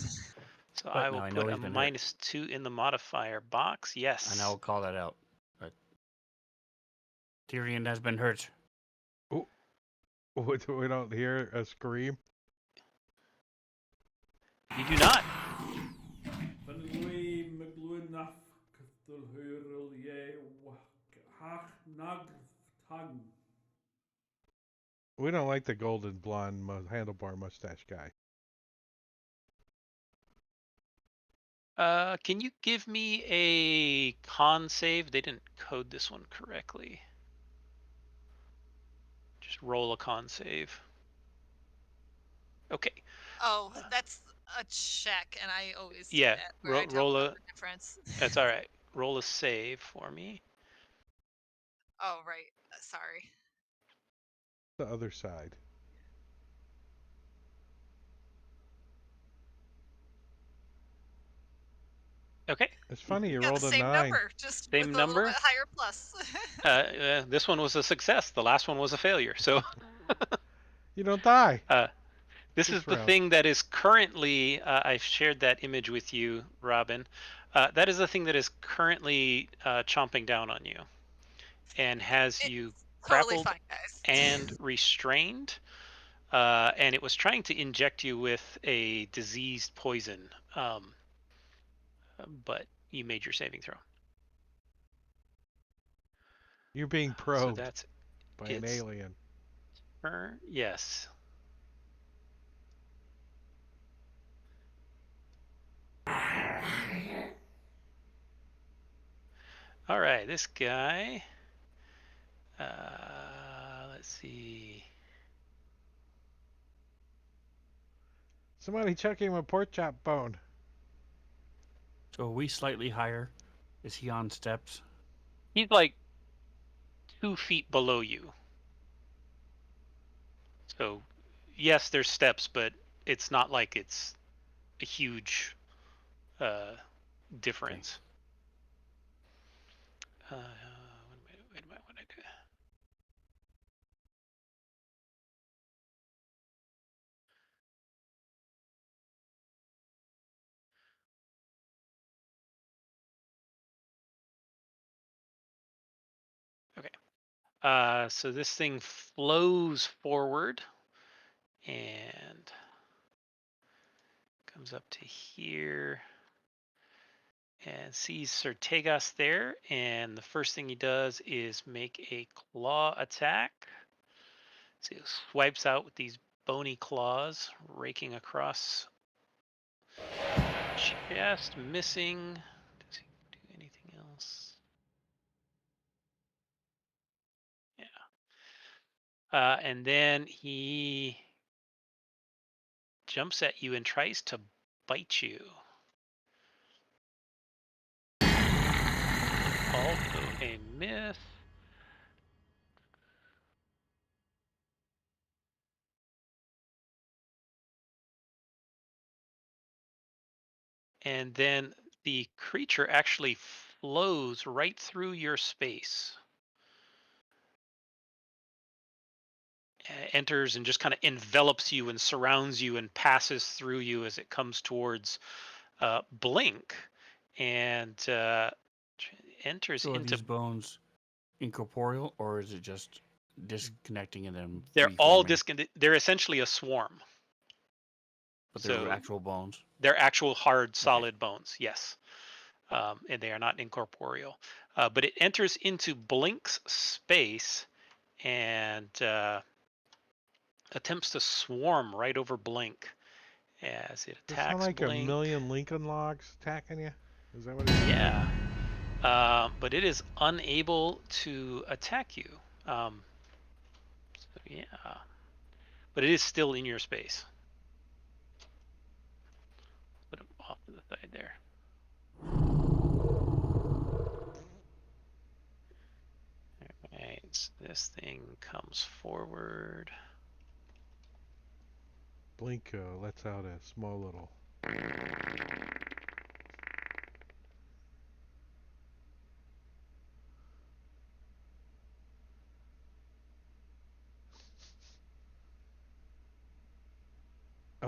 So But I now will I know put a he's been hurt. -2 in the modifier box. Yes. And I will call that out. But Tyrion has been hurt. Oh, we don't hear a scream. You do not. We don't like the golden blonde handlebar mustache guy. Can you give me a con save? They didn't code this one correctly. Just roll a con save. Okay. Oh, that's a check, and I always do Yeah, that where I don't roll know a. the difference. That's all right. Roll a save for me. Oh, right. Sorry. The other side. Okay. It's funny you Yeah, the rolled a same 9. number, just with Same a little bit number. higher plus. This one was a success. The last one was a failure. So You don't die. this is This the round. thing that is currently. I've shared that image with you, Robin. That is the thing that is currently chomping down on you and has you It's totally grappled fine, guys. and restrained. And it was trying to inject you with a diseased poison, but you made your saving throw. You're being So probed that's by an its alien. turn. Yes. All right, this guy. Let's see. Somebody chuck him a pork chop bone. So are we slightly higher? Is he on steps? He's like 2 feet below you. So, yes, there's steps, but it's not like it's a huge uh, difference. Wait a minute, what did I do? Okay. So this thing flows forward and comes up to here and sees Sertegas there. And the first thing he does is make a claw attack. So he swipes out with these bony claws, raking across chest, missing. Does he do anything else? Yeah. And then he jumps at you and tries to bite you. Also a miss. And then the creature actually flows right through your space. Enters and just kind of envelops you and surrounds you and passes through you as it comes towards Blink and enters So are into. these bones incorporeal, or is it just disconnecting and then They're all reforming? They're essentially a swarm. But they're So actual bones. they're actual hard, Okay. solid bones. Yes, and they are not incorporeal. But it enters into Blink's space and attempts to swarm right over Blink as it Does it sound attacks like a Blink. million Lincoln logs attacking you? Is that what it is? Yeah. But it is unable to attack you. So yeah. But it is still in your space. Put him off to the side there. Alright, so this thing comes forward. Blink lets out a small little.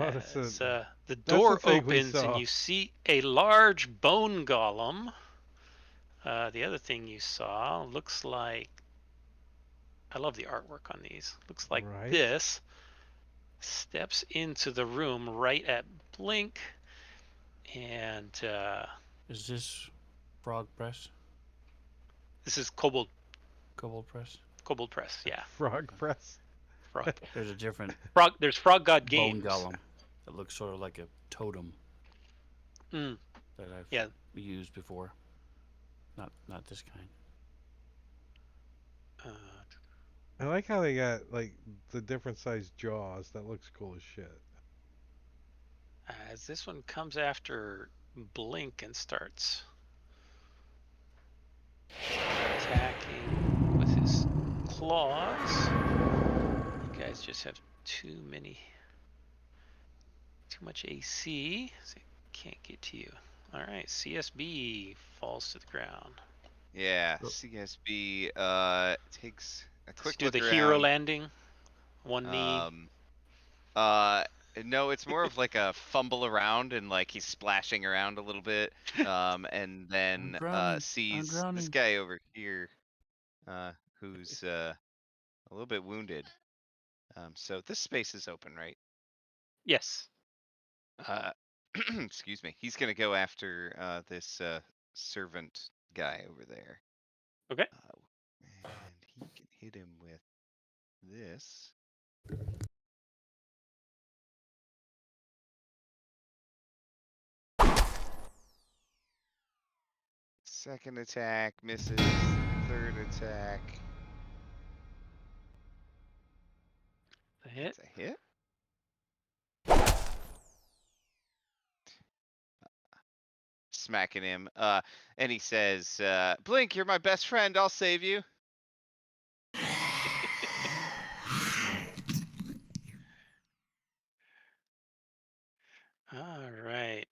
Oh, that's As a, the that's the door thing we opens and saw. you see a large bone golem. The other thing you saw looks like, I love the artwork on these. Looks like Right. this. Steps into the room right at Blink, and Is this Frog Press? this is Kobold Kobold Press? Press. Yeah, Frog press. Frog. There's a different Frog. There's Frog God bone Games. golem that looks sort of like a totem Mm, that I've yeah. used before. Not this kind. I like how they got like the different sized jaws. That looks cool as shit. As this one comes after Blink and starts attacking with his claws. You guys just have too much AC, so it can't get to you. All right, CSB falls to the ground. Yeah, Oh. CSB takes a quick Do look the around. hero landing, one knee. No, it's more of like a fumble around and like he's splashing around a little bit. And then drowning. I'm sees this drowning. guy over here, who's a little bit wounded. So this space is open, right? Yes. Excuse me. He's gonna go after this servant guy over there. Okay. And he can hit him with this. Second attack misses. Third attack. A hit. It's a hit. Smacking him. And he says, Blink, you're my best friend. I'll save you. All right.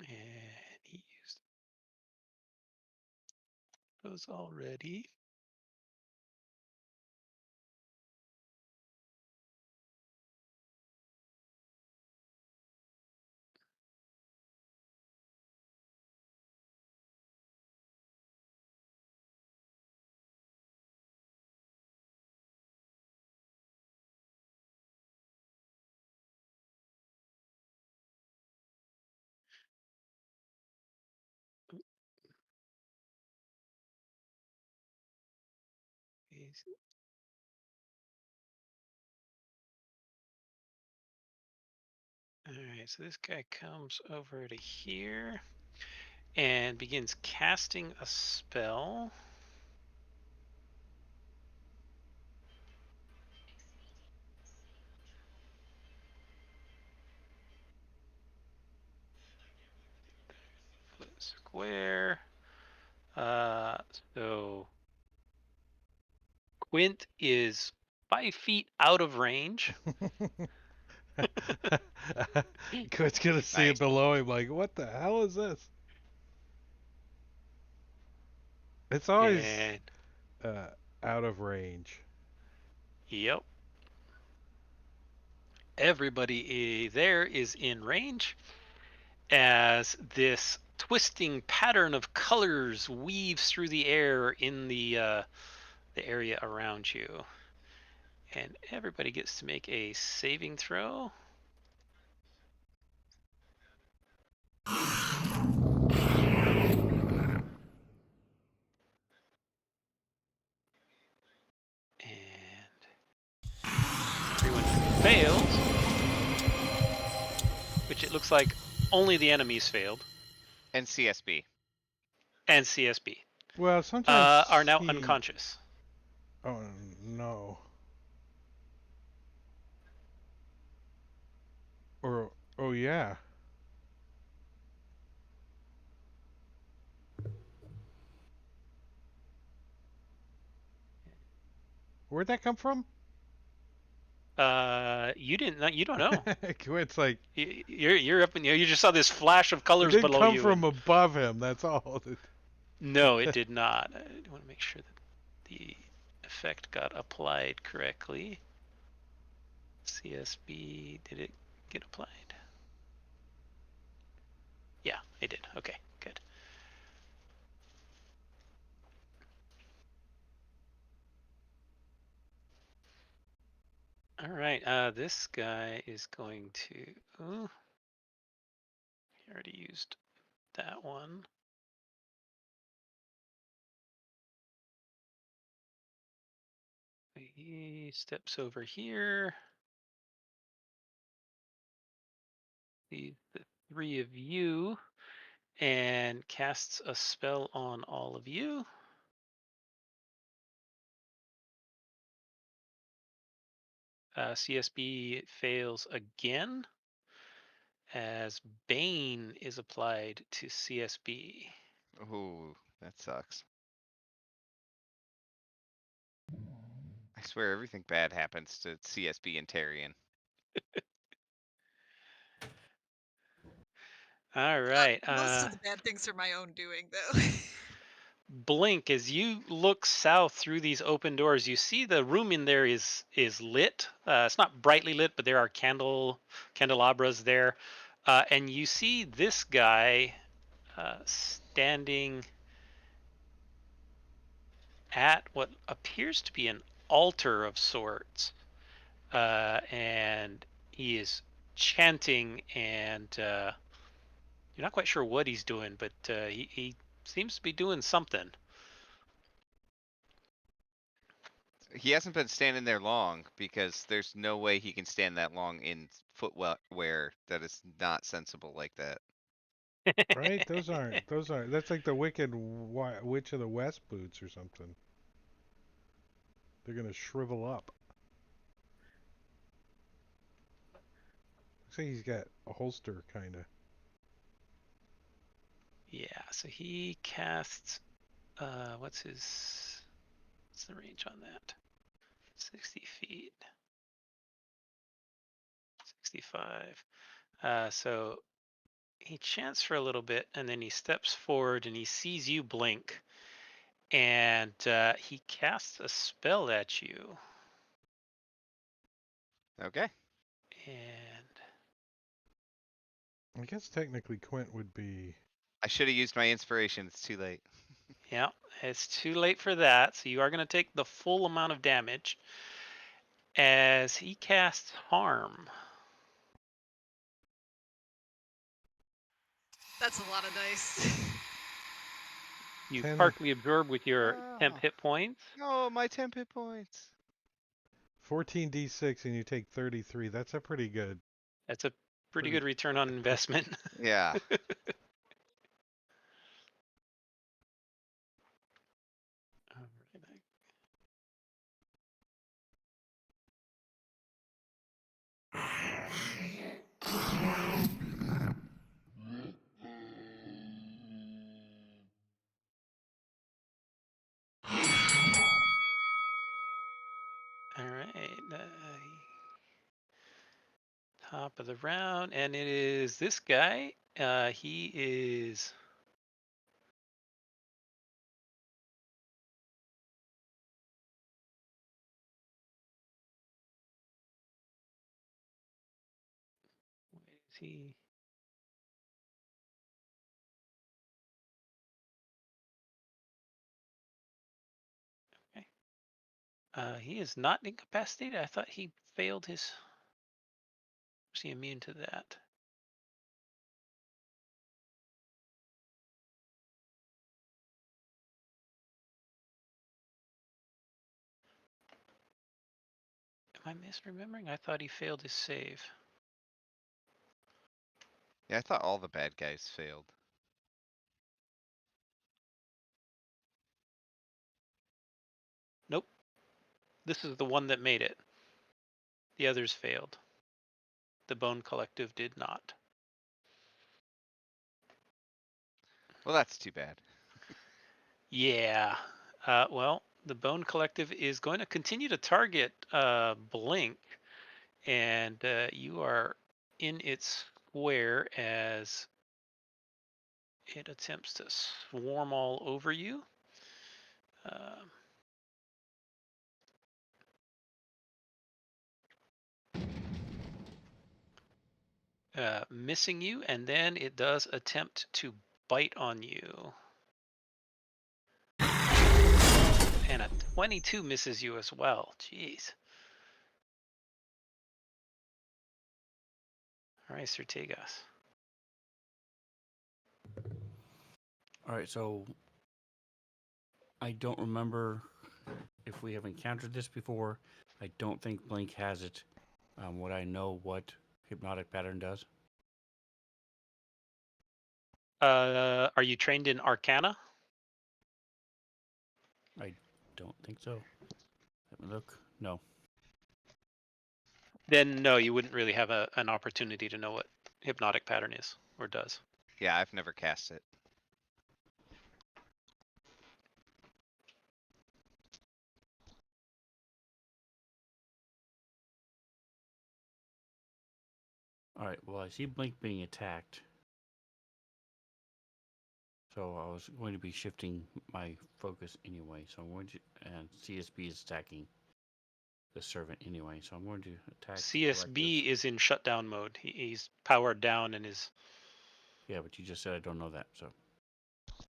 And he used those already. All right, so this guy comes over to here and begins casting a spell. Flip square. So Quint is 5 feet out of range. Quit's gonna see Nice. it below him, like, what the hell is this? It's always And out of range. yep. Everybody there is in range as this twisting pattern of colors weaves through the air in the area around you. And everybody gets to make a saving throw. And everyone fails, which it looks like only the enemies failed. And CSB. And CSB Well, sometimes are now unconscious. Oh no. Or oh yeah. Where'd that come from? You didn't. You don't know. Quit's like, You're up in. You just saw this flash of it colors didn't below come you. from above him. That's all. No, it did not. I want to make sure that the effect got applied correctly. CSB, did it get applied? Yeah, it did. Okay, good. All right, this guy is going to. Oh, he already used that one. He steps over here. The three of you, and casts a spell on all of you. CSB fails again, as Bane is applied to CSB. Ooh, that sucks. I swear everything bad happens to CSB and Tyrion. All right. Most of the bad things are my own doing, though. Blink, as you look south through these open doors, you see the room in there is lit. It's not brightly lit, but there are candelabras there, and you see this guy standing at what appears to be an altar of sorts, and he is chanting, and you're not quite sure what he's doing, but he seems to be doing something. He hasn't been standing there long because there's no way he can stand that long in footwear that is not sensible like that. Right? Those aren't. That's like the Wicked Witch of the West boots or something. They're gonna shrivel up. Looks like he's got a holster, kind of. Yeah, so he casts, what's the range on that? 60 feet, 65. So he chants for a little bit, and then he steps forward and he sees you blink, and he casts a spell at you. Okay. And I guess technically Quint would be. I should have used my inspiration. It's too late. yeah, it's too late for that. So you are going to take the full amount of damage as he casts harm. That's a lot of dice. You 10, partly absorb with your temp Oh, hit points. no, my temp hit points. 14d6, and you take 33. That's a pretty good. That's a pretty Pretty. good return on investment. Yeah. All right. Top of the round, and it is this guy. He is. Where is he? Okay. He is not incapacitated. I thought he failed his. Was he immune to that? Am I misremembering? I thought he failed his save. Yeah, I thought all the bad guys failed. Nope. This is the one that made it. The others failed. The Bone Collective did not. Well, that's too bad. Yeah. Well, the Bone Collective is going to continue to target Blink, and you are in its square as it attempts to swarm all over you. missing you, and then it does attempt to bite on you. And a 22 misses you as well. Jeez. All right, Sir Tegas. All right, so I don't remember if we have encountered this before. I don't think Blink has it. Would I know what hypnotic pattern does? Are you trained in Arcana? I don't think so. Let me look. No. Then no, you wouldn't really have an opportunity to know what hypnotic pattern is or does. Yeah, I've never cast it. All right, well, I see Blink being attacked. So I was going to be shifting my focus anyway. So I'm going to, and CSB is attacking the servant anyway. So I'm going to attack. CSB is in shutdown mode. He's powered down and is. Yeah, but you just said I don't know that. So.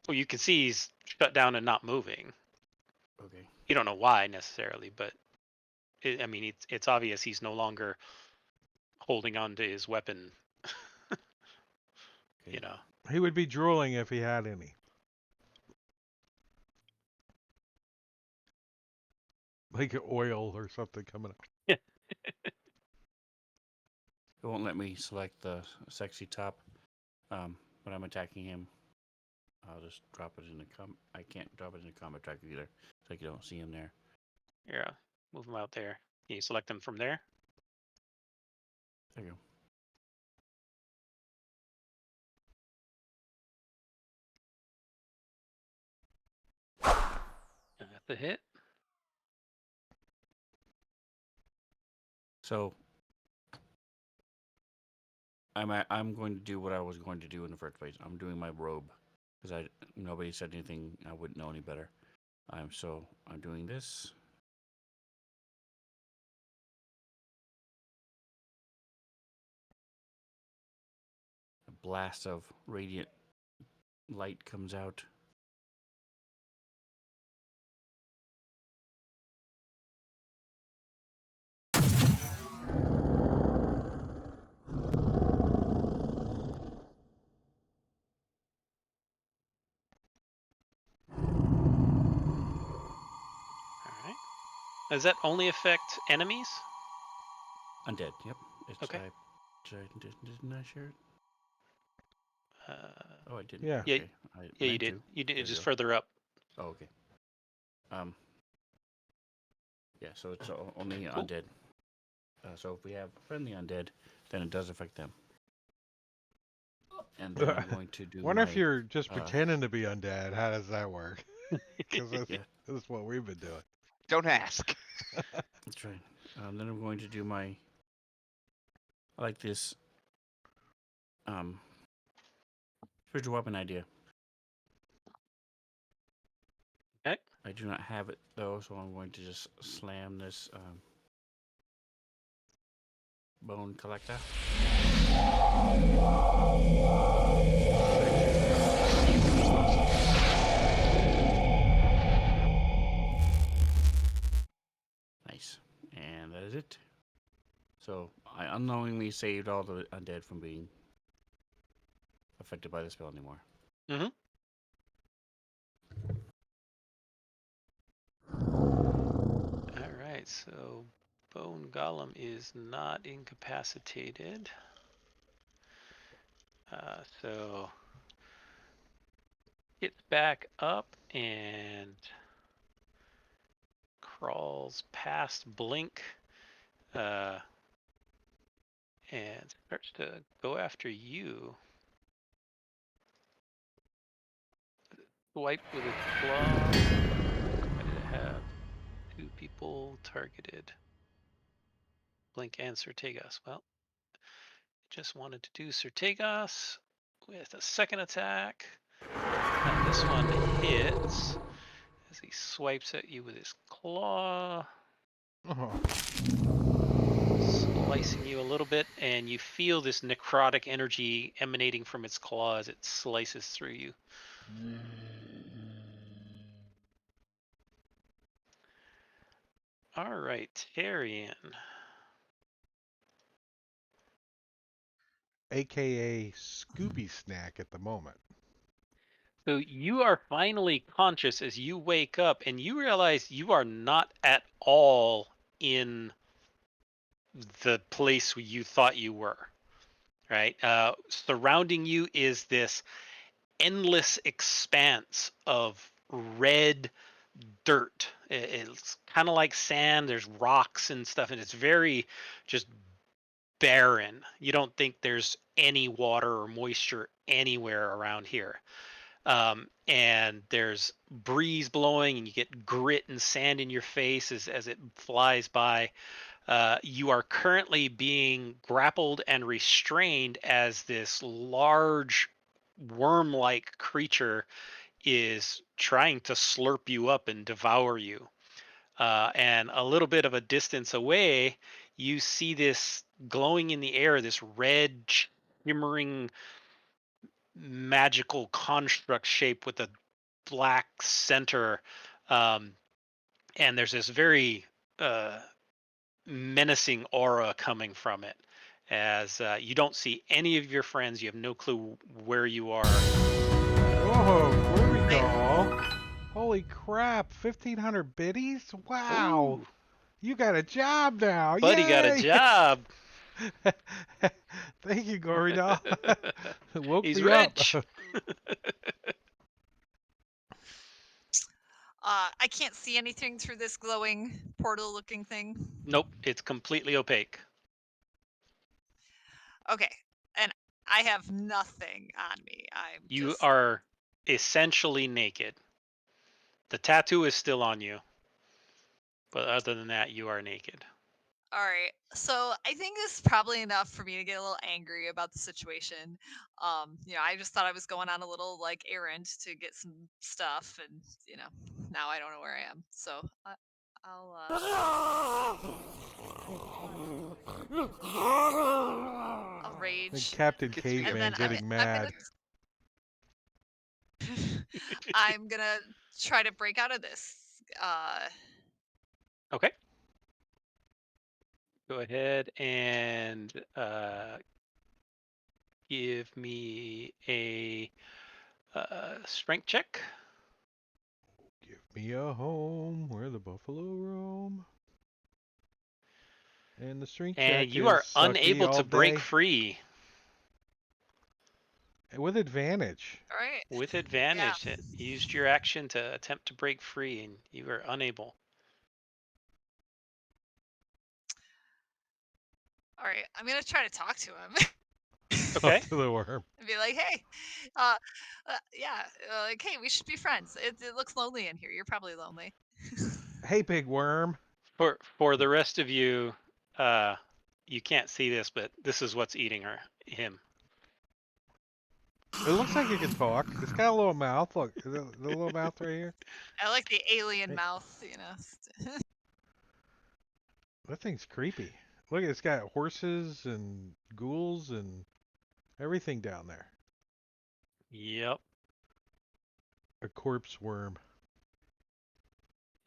Well, you can see he's shut down and not moving. Okay. You don't know why necessarily, but I mean, it's obvious he's no longer holding on to his weapon. Okay. You know. He would be drooling if he had any. Like oil or something coming up. Yeah. It won't let me select the sexy top, but I'm attacking him. I'll just drop it in the I can't drop it in the combat tracker either, so you don't see him there. Yeah, move him out there. Can you select them from there? There you go. That's a hit. So I'm going to do what I was going to do in the first place. I'm doing my robe because nobody said anything. I wouldn't know any better. I'm doing this. A blast of radiant light comes out. All right. Does that only affect enemies? Undead. Yep. It's Okay. didn't I share it? Oh, I didn't. Yeah. Yeah, Okay. yeah, you did. You did There it just you go. further up. Oh, okay. Yeah, so it's only Cool. undead. So if we have friendly undead, then it does affect them. And then I'm going to do. Wonder if you're just pretending to be undead. How does that work? Because Yeah. that's what we've been doing. Don't ask. That's right. Then I'm going to do my. I like this. Spiritual weapon idea. Okay. I do not have it though, so I'm going to just slam this bone collector. Nice. And that is it. So I unknowingly saved all the undead from being affected by the spell anymore. Mm-hmm. All right, so Bone Golem is not incapacitated. So gets back up and crawls past Blink and starts to go after you. Swipe with its claw. Why did it have two people targeted? Blink and Sertegos. Well, just wanted to do Sertegos with a second attack. And this one hits as he swipes at you with his claw. Oh. slicing you a little bit, and you feel this necrotic energy emanating from its claws. It slices through you. All right, Tyrion. AKA Scooby Snack at the moment. So you are finally conscious as you wake up, and you realize you are not at all in the place where you thought you were. Right? Surrounding you is this endless expanse of red dirt. It's kind of like sand. There's rocks and stuff, and it's very just barren. You don't think there's any water or moisture anywhere around here. And there's breeze blowing, and you get grit and sand in your face as it flies by. You are currently being grappled and restrained as this large worm-like creature is trying to slurp you up and devour you. And a little bit of a distance away, you see this glowing in the air, this red, shimmering, magical construct shape with a black center. Um, and there's this very menacing aura coming from it. As you don't see any of your friends, you have no clue where you are. Whoa, where we go? Holy crap, 1,500 biddies? Wow, Ooh, you got a job now. buddy got a Yay! job. Thank you, Gory Doll. Woke He's me up. rich. I can't see anything through this glowing portal-looking thing. Nope, it's completely opaque. Okay, and I have nothing on me. I'm You just are essentially naked. The tattoo is still on you, but other than that, you are naked. all right. So I think this is probably enough for me to get a little angry about the situation. I just thought I was going on a little like errand to get some stuff, and now I don't know where I am. So I'll I'll The rage, Captain Gets me and Caveman then every time. getting mad. I'm gonna try to break out of this. Okay. Go ahead and give me a strength check. Give me a home where the buffalo roam. And the strength And check you is are sucky unable all to break day. free With advantage. All right. with Yeah. advantage. It used your action to attempt to break free, and you are unable. All right. I'm gonna try to talk to him. Okay. Talk to the worm. And be like, hey, yeah, like, hey, we should be friends. It looks lonely in here. You're probably lonely. Hey, big worm. For the rest of you, you can't see this, but this is what's eating him. It looks like it can talk. It's got a little mouth. Look, the little mouth right here. I like the alien Hey. mouth, That thing's creepy. Look, it's got horses and ghouls and everything down there. Yep. A corpse worm.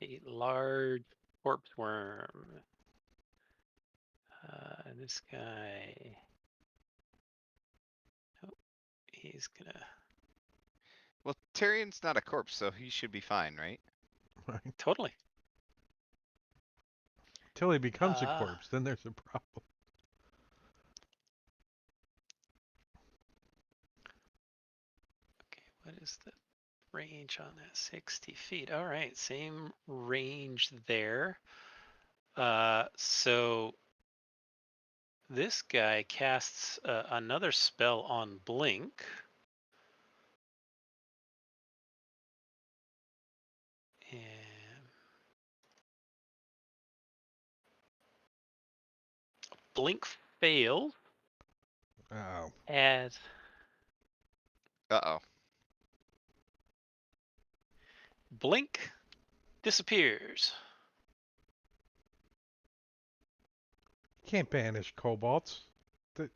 A large corpse worm. This guy. Oh, he's gonna. Well, Tyrion's not a corpse, so he should be fine, right? Right? Totally. Till he becomes a corpse, then there's a problem. Okay, what is the range on that? 60 feet. All right, same range there. So this guy casts another spell on Blink. And Blink failed Oh. as Uh-oh. Blink disappears. Can't banish kobolds. Th-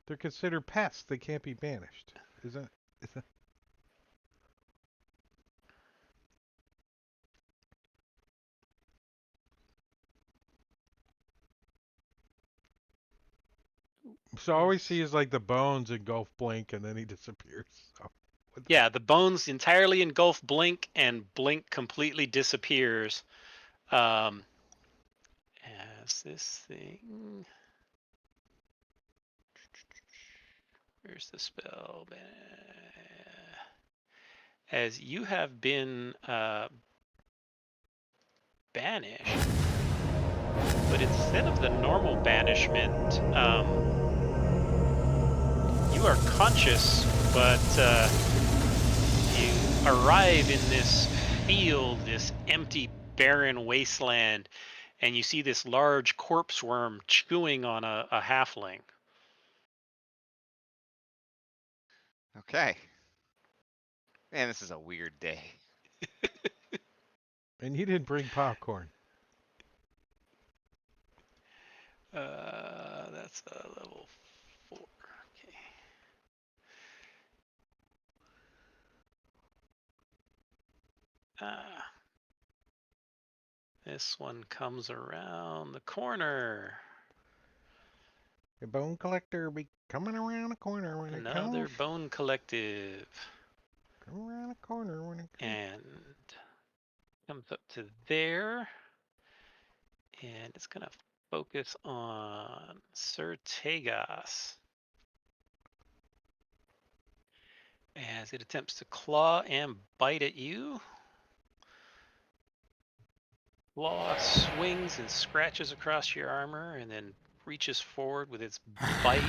They're considered pests. They can't be banished. Isn't? So all we see is like the bones engulf Blink, and then he disappears. So, Yeah, the bones entirely engulf Blink, and Blink completely disappears. As this thing. Where's the spell? As you have been banished, but instead of the normal banishment, you are conscious, but you arrive in this field, this empty, barren wasteland, and you see this large corpse worm chewing on a halfling. Okay. Man, this is a weird day. and he didn't bring popcorn. That's a level 4. Okay. This one comes around the corner. The bone collector be coming around the corner when it Another comes. bone collective. Come around the corner when it comes. And comes up to there. And it's going to focus on Sir Tegas. As it attempts to claw and bite at you. Claw swings and scratches across your armor and then reaches forward with its bite.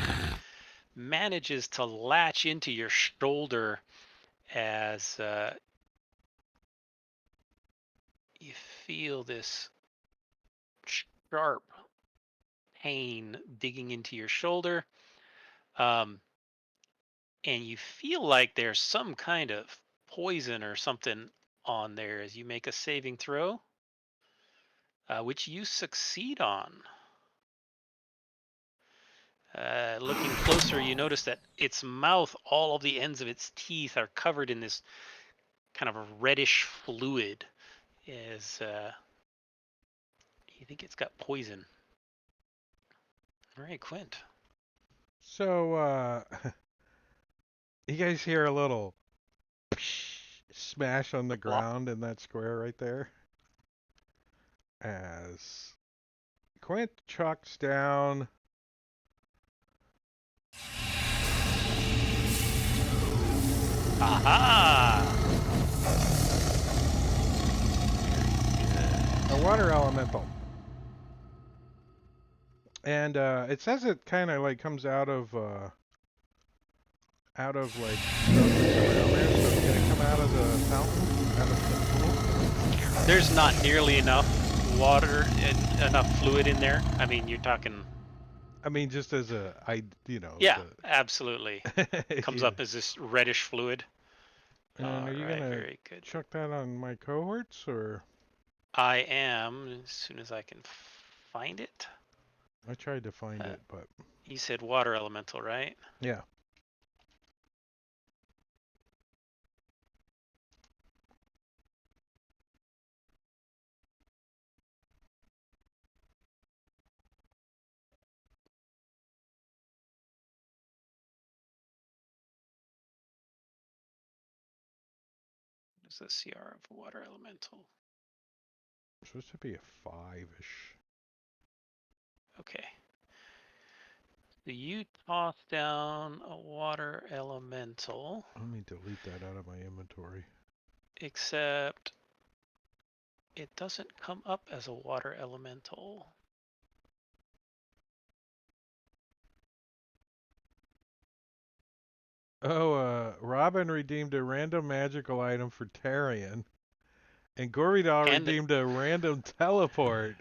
Manages to latch into your shoulder as you feel this sharp pain digging into your shoulder. And you feel like there's some kind of poison or something on there as you make a saving throw, which you succeed on. Looking closer, you notice that its mouth, all of the ends of its teeth are covered in this kind of a reddish fluid. As you think it's got poison. All right, Quint. So, you guys hear a little smash on the Plop. ground in that square right there? As Quint chucks down Aha! a water elemental. And it says it kind of like comes out of like stuff that's around there. So can it come out of the fountain, out of the pool? There's not nearly enough water and enough fluid in there. I mean, you're talking. I mean, just as Yeah, absolutely. the, Comes yeah. up as this reddish fluid. And are you Alright, gonna very good. chuck that on my cohorts or? I am, as soon as I can find it. I tried to find it, but You said water elemental, right? yeah. What's the CR of water elemental? It's supposed to be a 5-ish. Okay. So you toss down a water elemental, Let me delete that out of my inventory. except it doesn't come up as a water elemental. Oh, Robin redeemed a random magical item for Tarion. And Goridal And redeemed a random teleport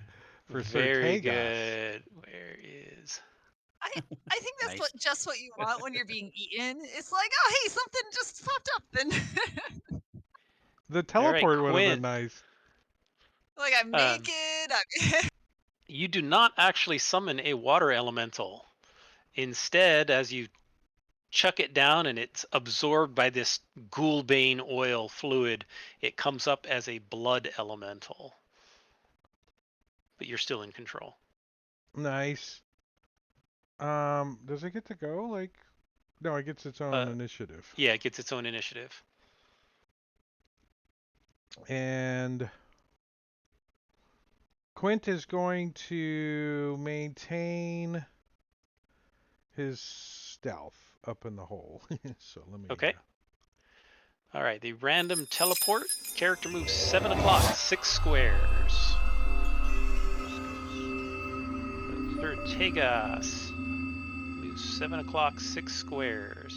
for Sir very Tegas. good. Where is? I think that's Nice. just what you want when you're being eaten. It's like, oh, hey, something just popped up, and The All right, teleport would have been Quint. nice. like I'm naked. You do not actually summon a water elemental. Instead, as you chuck it down and it's absorbed by this ghoulbane oil fluid, it comes up as a blood elemental. But you're still in control. Nice. Does it get to go? Like, no, it gets its own initiative. Yeah, it gets its own initiative. And Quint is going to maintain his stealth up in the hole. So let me. Okay. All right, the random teleport character moves 7 o'clock, 6 squares. Tegas moves 7 o'clock, 6 squares.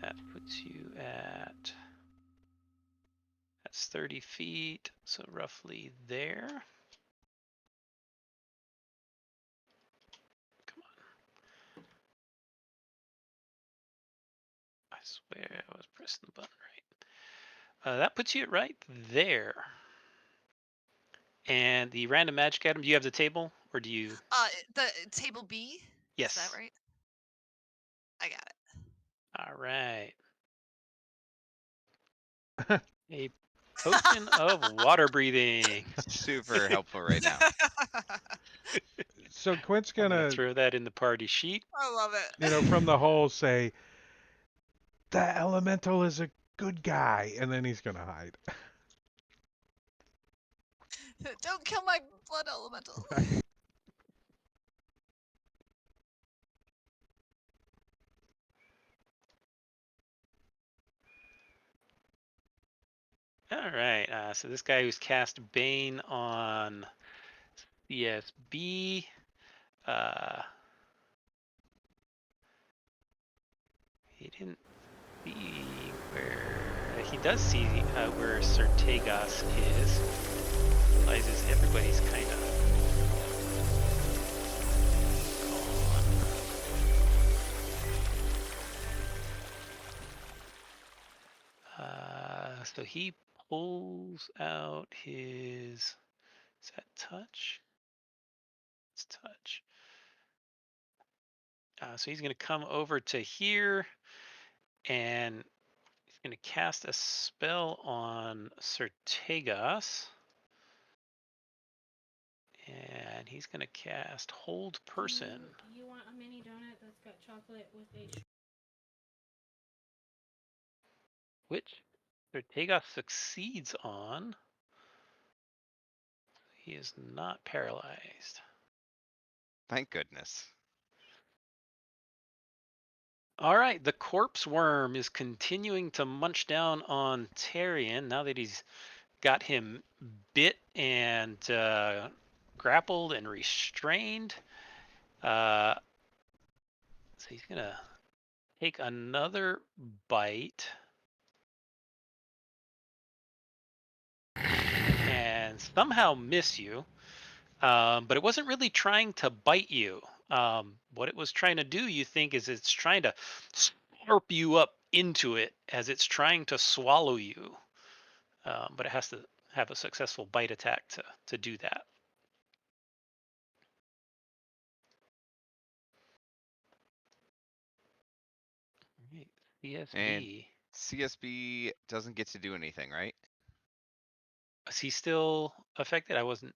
That puts you at, that's 30 feet, so roughly there. Come on. I swear I was pressing the button right. That puts you right there. And the random magic item, do you have the table or do you? The table B. Yes. Is that right? I got it. All right. A potion of water breathing. Super helpful right now. So Quint's I'm gonna gonna, throw that in the party sheet. I love it. you know, from the hole say, "The elemental is a good guy," and then he's gonna hide. Don't kill my blood elemental. All right. So this guy who's cast Bane on CSB. He didn't see where he does see where Sertegas is. Realizes everybody's kind of gone. So he pulls out his. Is that touch? It's touch. So he's going to come over to here and he's going to cast a spell on Sertegas. And he's going to cast Hold Person. You want a mini donut that's got chocolate with a... Which Sertegas succeeds on. He is not paralyzed. Thank goodness. All right, the corpse worm is continuing to munch down on Tyrion now that he's got him bit and grappled and restrained. So he's gonna take another bite and somehow miss you, but it wasn't really trying to bite you. What it was trying to do, you think, is it's trying to slurp you up into it as it's trying to swallow you. But it has to have a successful bite attack to do that. Right. CSB. And CSB doesn't get to do anything, right? Is he still affected? I wasn't.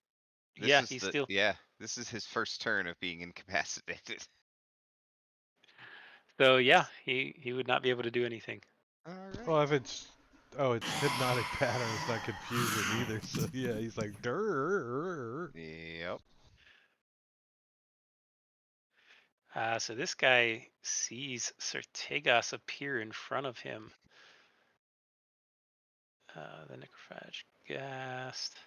This Yeah, is he's the- still. Yeah, this is his first turn of being incapacitated. So yeah, he would not be able to do anything. All right. Well, if it's hypnotic pattern, it's not confusing either. So yeah, he's like, "Durr." Yep. So this guy sees Sertegas appear in front of him. The necrophage ghast.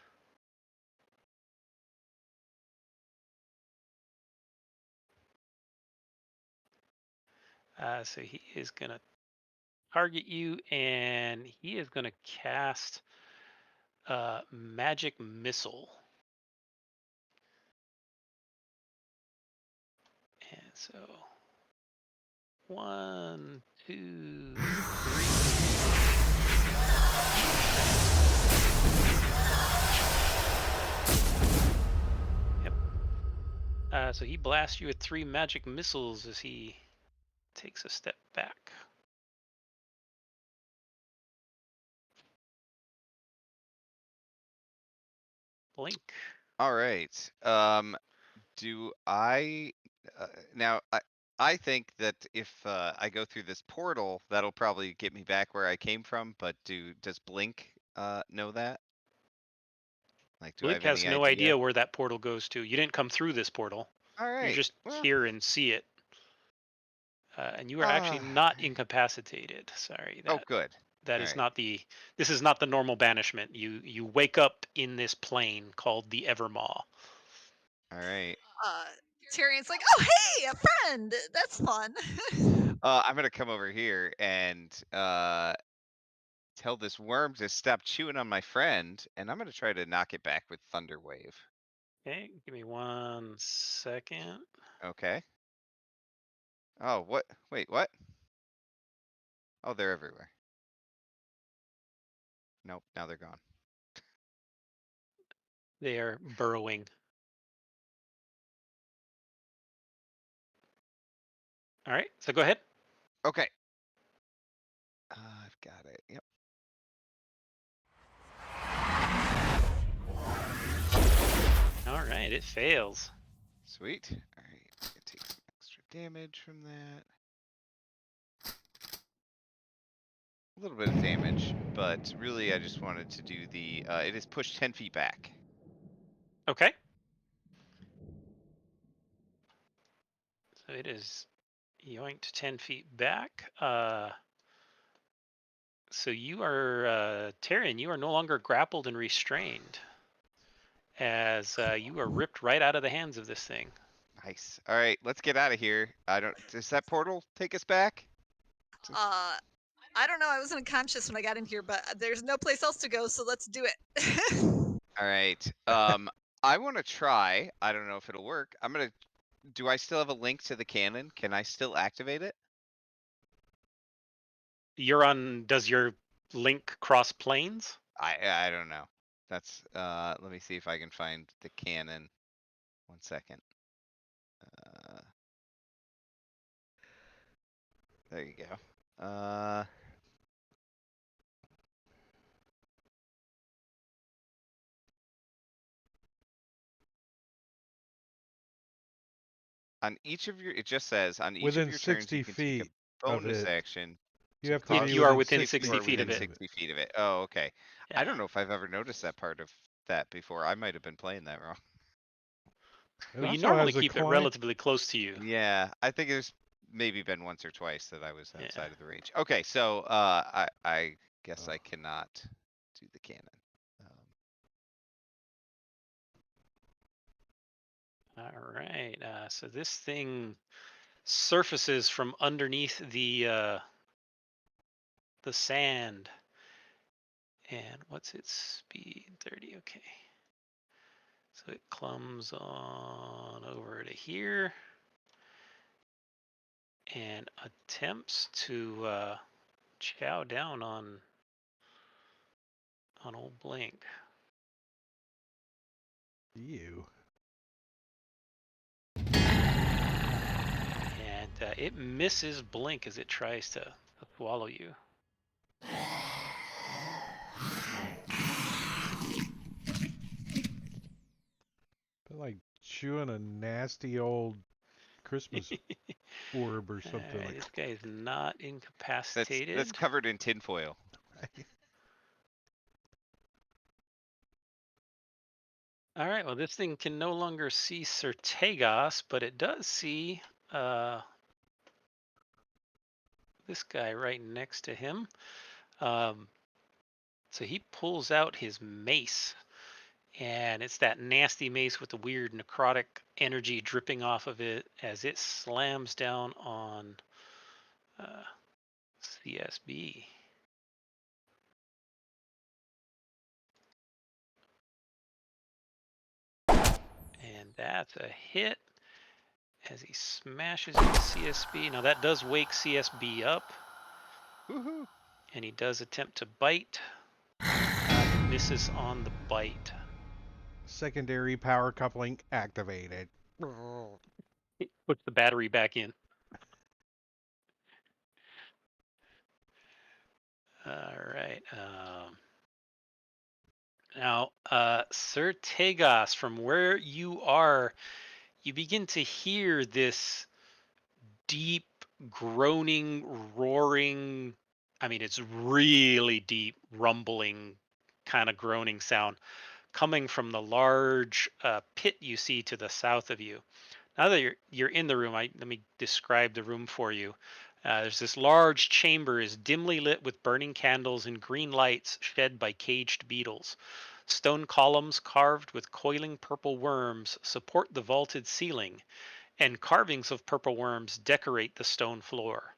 So he is gonna target you, and he is gonna cast magic missile. And so 1, 2, 3. So he blasts you with 3 magic missiles as he takes a step back. Blink. All right. Do I now? I think that if I go through this portal, that'll probably get me back where I came from. But does Blink know that? Like, do I Blink have has any no idea? idea where that portal goes to. You didn't come through this portal. All You're right. just Well, here and see it. And you are actually ah, not incapacitated. Sorry, oh, good. that All is right. not the. This is not the normal banishment. You wake up in this plane called the Evermaw. All right. Tyrion's like, oh hey, a friend. That's fun. I'm gonna come over here and tell this worm to stop chewing on my friend, and I'm gonna try to knock it back with Thunder Wave. Okay, give me 1 second. Okay. Oh, what? Wait, what? Oh, they're everywhere. Nope, now they're gone. They are burrowing. All right, so go ahead. Okay. I've got it. Yep. All right, it fails. Sweet. All right. Gonna take some extra damage from that. A little bit of damage, but really I just wanted to do the, it is pushed 10 feet back. Okay. So it is yoinked 10 feet back. So you are, Tyrion, you are no longer grappled and restrained as you are ripped right out of the hands of this thing. Nice. All right, let's get out of here. Does that portal take us back? I don't know. I was unconscious when I got in here, but there's no place else to go, so let's do it. All right. I want to try. I don't know if it'll work. Do I still have a link to the cannon? Can I still activate it? Does your link cross planes? I don't know. That's, let me see if I can find the cannon. 1 second. There you go. On each of your, it just says on each Within of your turns, 60 you can take feet a of bonus it. action. You to have to If cause be you are within within 60 you are 60 feet of within it. 60 feet of it. Oh, okay. I Yeah. don't know if I've ever noticed that part of that before. I might have been playing that wrong. It Well, you also normally has a keep it climb. relatively close to you. Yeah, I think there's maybe been once or twice that I was Yeah. outside of the range. Okay, so I guess Oh. I cannot do the cannon. All right. So this thing surfaces from underneath the sand. And what's its speed? 30. Okay. So it clumbs on over to here and attempts to chow down on old Blink. You. And it misses Blink as it tries to swallow you. They're like chewing a nasty old Christmas orb or something Right, like this guy is not incapacitated. That's covered in tinfoil. that. All right, well, this thing can no longer see Sertegos, but it does see this guy right next to him. So he pulls out his mace, and it's that nasty mace with the weird necrotic energy dripping off of it as it slams down on CSB. And that's a hit as he smashes into CSB. Now that does wake CSB up. Woohoo! And he does attempt to bite. Misses on the bite. Secondary power coupling activated. Puts the battery back in. All right. Now, Sir Tegas, from where you are, you begin to hear this deep, groaning, roaring. I mean, it's really deep, rumbling, kind of groaning sound coming from the large pit you see to the south of you. Now that you're in the room, let me describe the room for you. There's this large chamber is dimly lit with burning candles and green lights shed by caged beetles. Stone columns carved with coiling purple worms support the vaulted ceiling, and carvings of purple worms decorate the stone floor.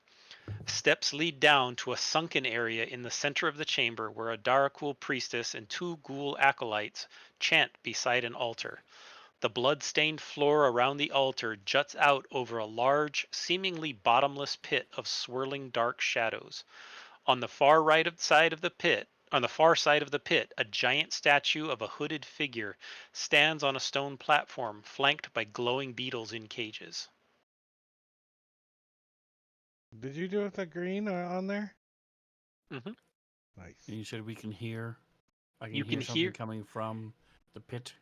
Steps lead down to a sunken area in the center of the chamber where a Darakul priestess and two ghoul acolytes chant beside an altar. The blood-stained floor around the altar juts out over a large, seemingly bottomless pit of swirling dark shadows. On the far side of the pit, a giant statue of a hooded figure stands on a stone platform flanked by glowing beetles in cages. Did you do it with the green on there? Hmm. Nice. And you said we can hear. I can You hear can something hear coming from the pit.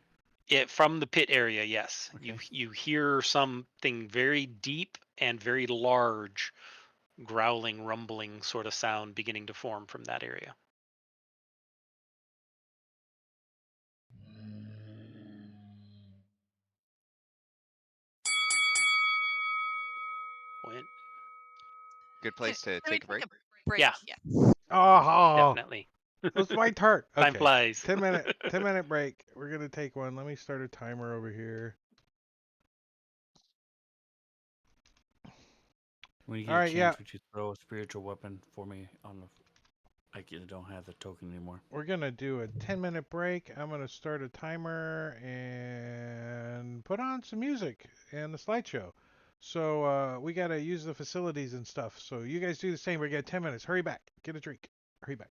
it from the pit area, yes. Okay. You hear something very deep and very large, growling, rumbling sort of sound beginning to form from that area. When, Good Can, place to can we take a take break. a break? yeah, Yeah. Oh, definitely. it's my turn. Time Okay. flies. 10-minute break. We're gonna take one. Let me start a timer over here. When you All get a right, yeah. chance, would you throw a spiritual weapon for me on the? I don't have the token anymore. We're gonna do a 10-minute break. I'm gonna start a timer and put on some music and the slideshow. So we gotta use the facilities and stuff. So you guys do the same. We got 10 minutes. Hurry back. Get a drink. Hurry back.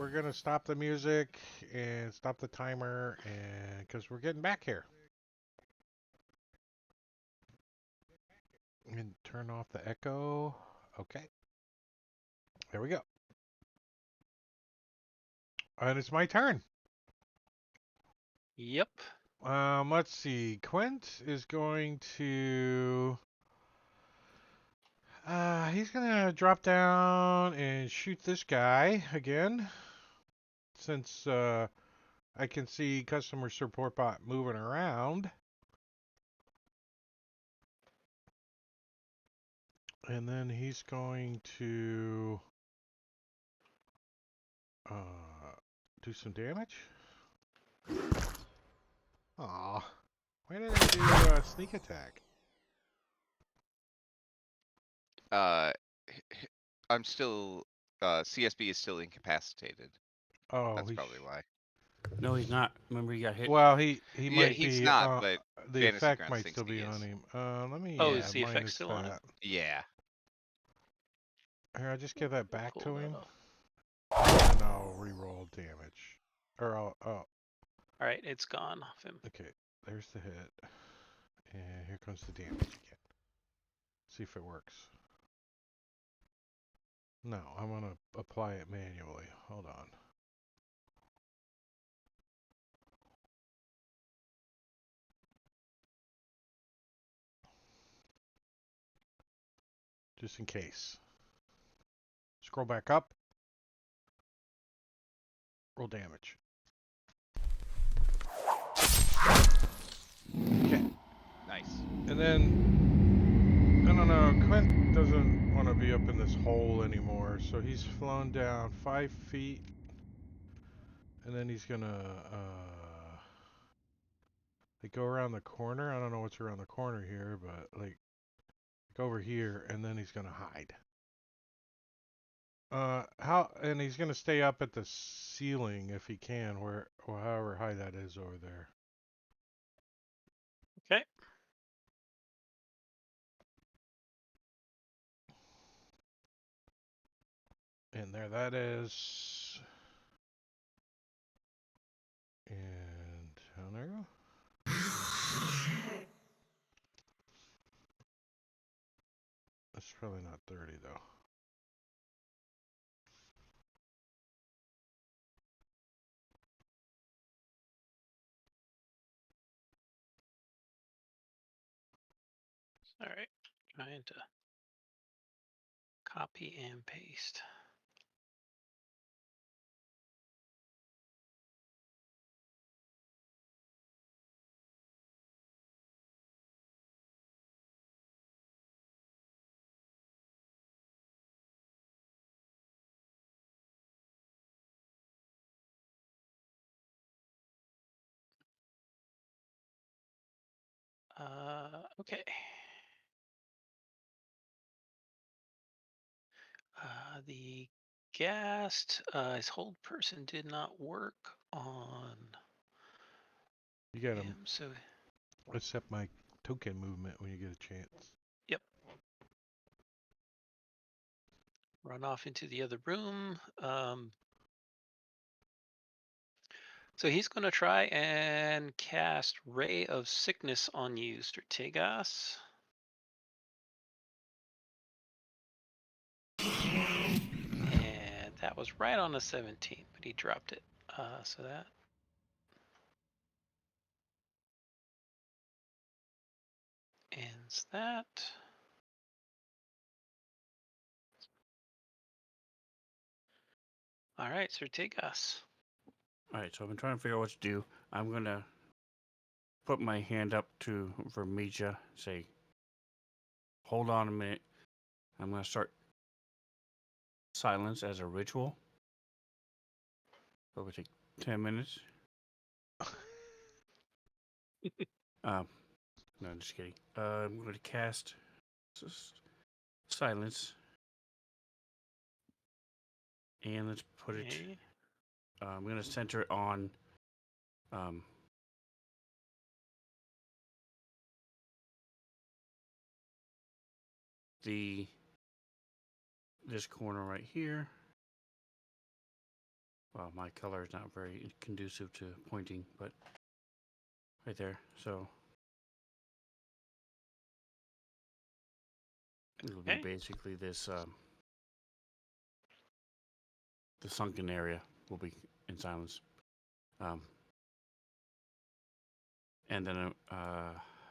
we're gonna stop the music and stop the timer, and because we're getting back here, and turn off the echo. Okay, there we go. And it's my turn. Yep. Let's see. Quint is going to. He's gonna drop down and shoot this guy again, since I can see customer support bot moving around. And then he's going to do some damage. Aw, why didn't I do sneak attack? I'm still CSB is still incapacitated. Oh, That's probably why. No, he's not. Remember, he got hit. well, he Yeah, might he's be. not, but The Fantasy effect Grounds might thinks still he be on is. him. Let me Oh, is the effect minus still on him? that. Yeah. Here, I'll just give that back Pull to that him, off. and I'll re-roll damage. Or I'll. Oh, All right, it's gone off him. okay. There's the hit, and here comes the damage again. See if it works. No, I'm gonna apply it manually. Hold on. Just in case. Scroll back up. Roll damage. Okay. Nice. And then, I don't know, Quint doesn't want to be up in this hole anymore, so he's flown down 5 feet. And then he's gonna, like, go around the corner. I don't know what's around the corner here, but, like, go over here, and then he's gonna hide. And he's gonna stay up at the ceiling if he can, or however high that is over there. Okay. And there that is. And down there go. That's probably not 30 though. All right. Trying to copy and paste. Okay. The ghast, his hold person did not work on You got to him, so accept my token movement when you get a chance. yep. Run off into the other room. So he's going to try and cast Ray of Sickness on you, Strategos. And that was right on the 17, but he dropped it. So that ends that. All right, Strategos. All right, so I've been trying to figure out what to do. I'm gonna put my hand up to Vermeja, say, hold on a minute. I'm gonna start silence as a ritual. It will take 10 minutes. No, I'm just kidding. I'm going to cast silence. And let's put it. Okay. I'm going to center it on this corner right here. Well, my color is not very conducive to pointing, but right there. So it'll be Okay. basically this. The sunken area will be in silence. And then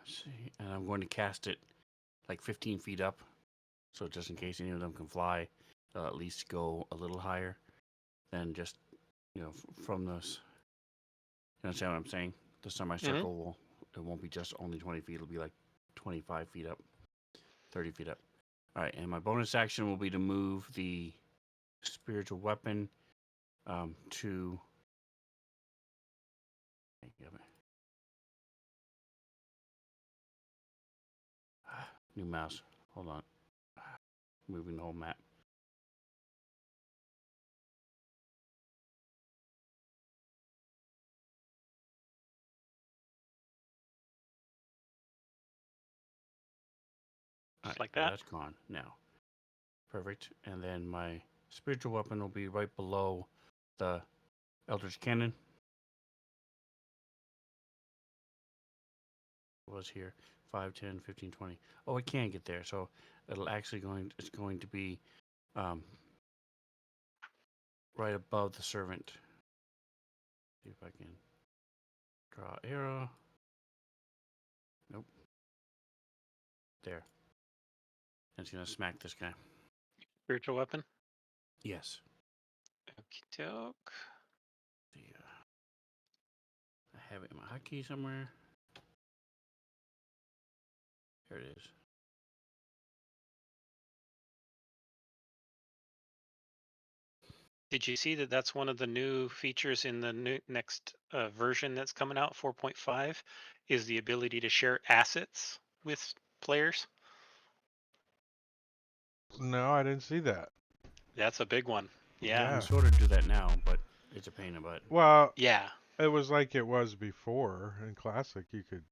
see, and I'm going to cast it like 15 feet up, so just in case any of them can fly, they'll at least go a little higher than just from this. You understand what I'm saying? The semicircle will it won't be just only 20 feet. It'll be like 25 feet up, 30 feet up. All right, and my bonus action will be to move the spiritual weapon to. New mouse. Hold on. Moving the whole map. Just Right, like that. That's gone now. Perfect. And then my spiritual weapon will be right below the Eldritch Cannon. It was here 5, 10, 15, 20. Oh, I can't get there. So it's going to be right above the servant. See if I can draw an arrow. Nope. There. And it's going to smack this guy. Spiritual weapon. Yes. Okie doke. See, I have it in my hotkey somewhere. Here it is. Did you see that that's one of the new features in the next version that's coming out, 4.5, is the ability to share assets with players? No, I didn't see that. That's a big one. Yeah. Yeah. You sort of do that now, but it's a pain in the butt. Well, Yeah. it was like it was before in Classic. You could,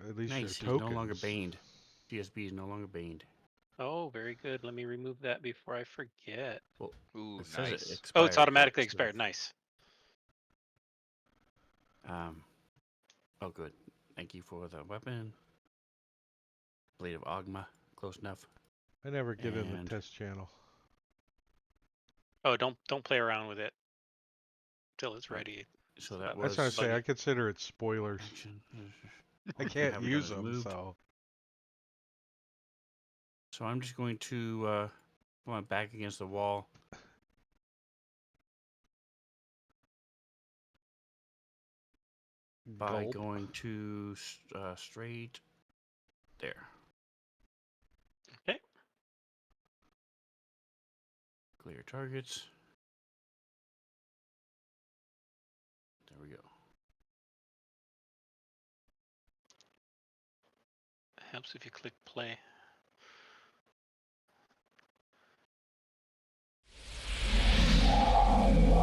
at least Nice. your He's tokens. no longer baned. GSB is no longer baned. Oh, very good. Let me remove that before I forget. Well, Ooh, it says it nice. expired. Oh, it's automatically instead of- expired. Nice. Oh, good. Thank you for the weapon. Blade of Ogma. Close enough. I never get in the And- test channel. Oh, don't play around with it till it's Right. ready. So that that That's was what I say. I buggy. consider it spoilers. action. I Have can't it done use as them, moved. so. So I'm just going to put my back against the wall. By Gulp. going to straight there. Okay. Clear targets. There we go. Helps if you click play.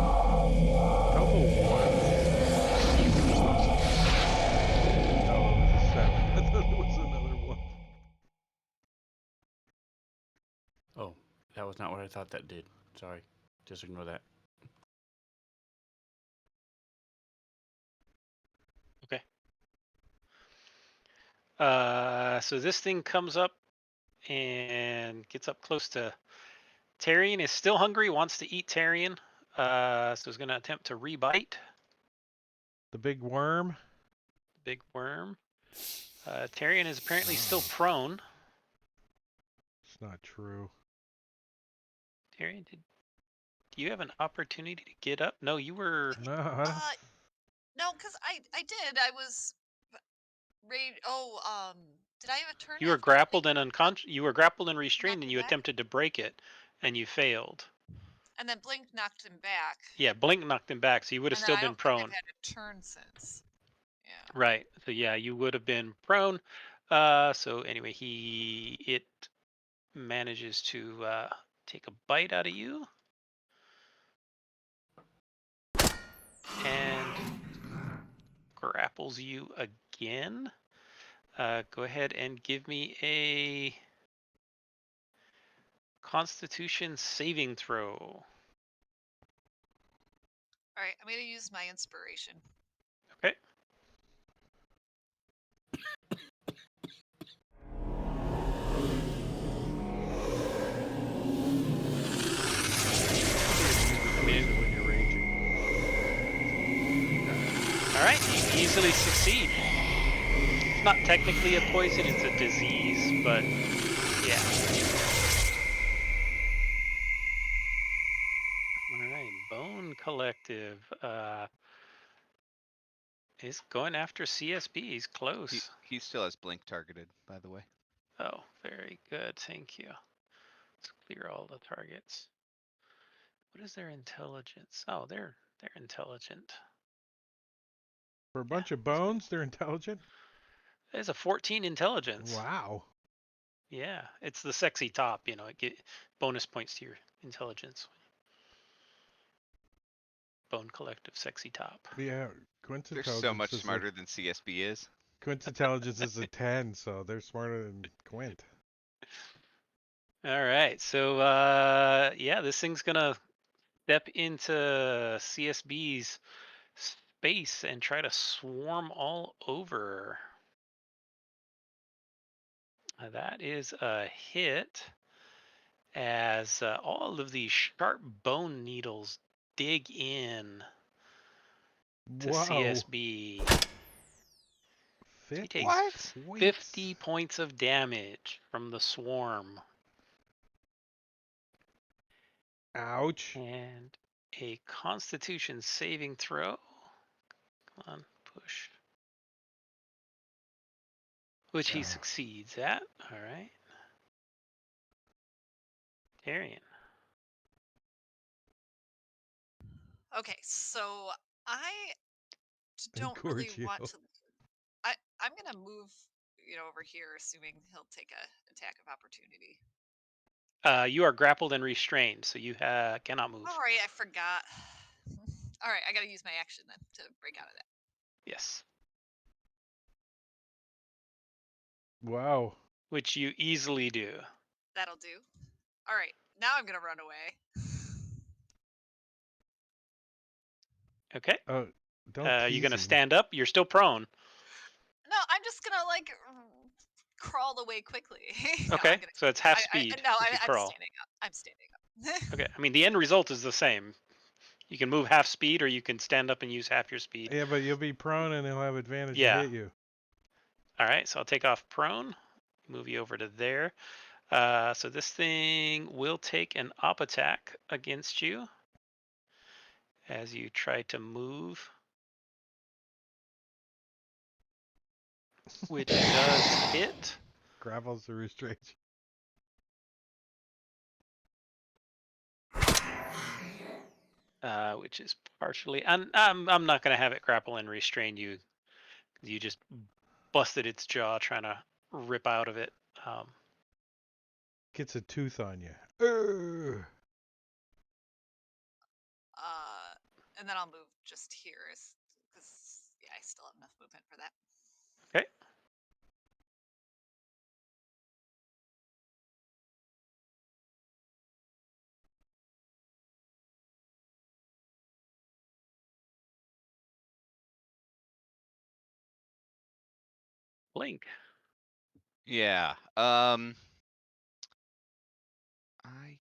Double one. Oh, it was a 7. I thought it was another one. Oh, that was not what I thought that did. Sorry. Just ignore that. Okay. So this thing comes up and gets up close to Tyrion. Is still hungry, wants to eat Tyrion. So he's going to attempt to rebite The big worm. the big worm. Tyrion is apparently still prone. It's not true. Tyrion, do you have an opportunity to get up? No, you were. No, I don't. No, because I did. I was ready. Oh, did I have a turn? You were after grappled Blink? and unconscious. You were grappled and restrained, Knocked and him you back? attempted to break it, and you failed. And then Blink knocked him back. Yeah, Blink knocked him back, so you would have And then still I been don't think prone. I've had a turn since. Yeah. Right. So yeah, you would have been prone. So anyway, it manages to take a bite out of you, and grapples you again. Go ahead and give me a Constitution saving throw. All right, I'm gonna use my inspiration. Okay. When you're raging. All right, you easily succeed. It's not technically a poison; it's a disease, but yeah. All right, Bone Collective is going after CSB. He's close. He still has blink targeted, by the way. Oh, very good. Thank you. Let's clear all the targets. What is their intelligence? Oh, they're intelligent. For a bunch of bones, they're intelligent. There's a 14 intelligence. Wow. Yeah, it's the sexy top. You know, it get bonus points to your intelligence. Bone Collective sexy top. Yeah, Quint's They're so intelligence much is smarter than CSB is. Quint's intelligence is a 10, so they're smarter than Quint. All right, so yeah, this thing's gonna step into CSB's space and try to swarm all over. That is a hit, as all of these sharp bone needles dig in to Whoa. CSB. He takes What? 50 points of damage from the swarm. Ouch. And a Constitution saving throw. Come on, push. Which he succeeds at. All right. Darian. Okay, so I don't really Gorgio. want to. I'm gonna move, over here, assuming he'll take a attack of opportunity. You are grappled and restrained, so you cannot move. All right, I forgot. All right, I gotta use my action then to break out of that. Yes. Wow. Which you easily do. That'll do. All right, now I'm gonna run away. Okay. Oh, don't tease you gonna him. stand up? You're still prone. No, I'm just gonna crawl away quickly. No, Okay. I'm gonna, So it's half speed no, if you I'm crawl. standing up. I'm standing up. Okay. I mean, the end result is the same. You can move half speed, or you can stand up and use half your speed. Yeah, but you'll be prone and he'll have advantage Yeah. to hit you. All right. So I'll take off prone. Move you over to there. So this thing will take an op attack against you as you try to move, which does hit. Grapples the restraint. Which is partially. I'm not going to have it grapple and restrain you. You just busted its jaw trying to rip out of it. Gets a tooth on you. And then I'll move just here, because I still have enough movement for that. Okay. Blink. Yeah. I can't.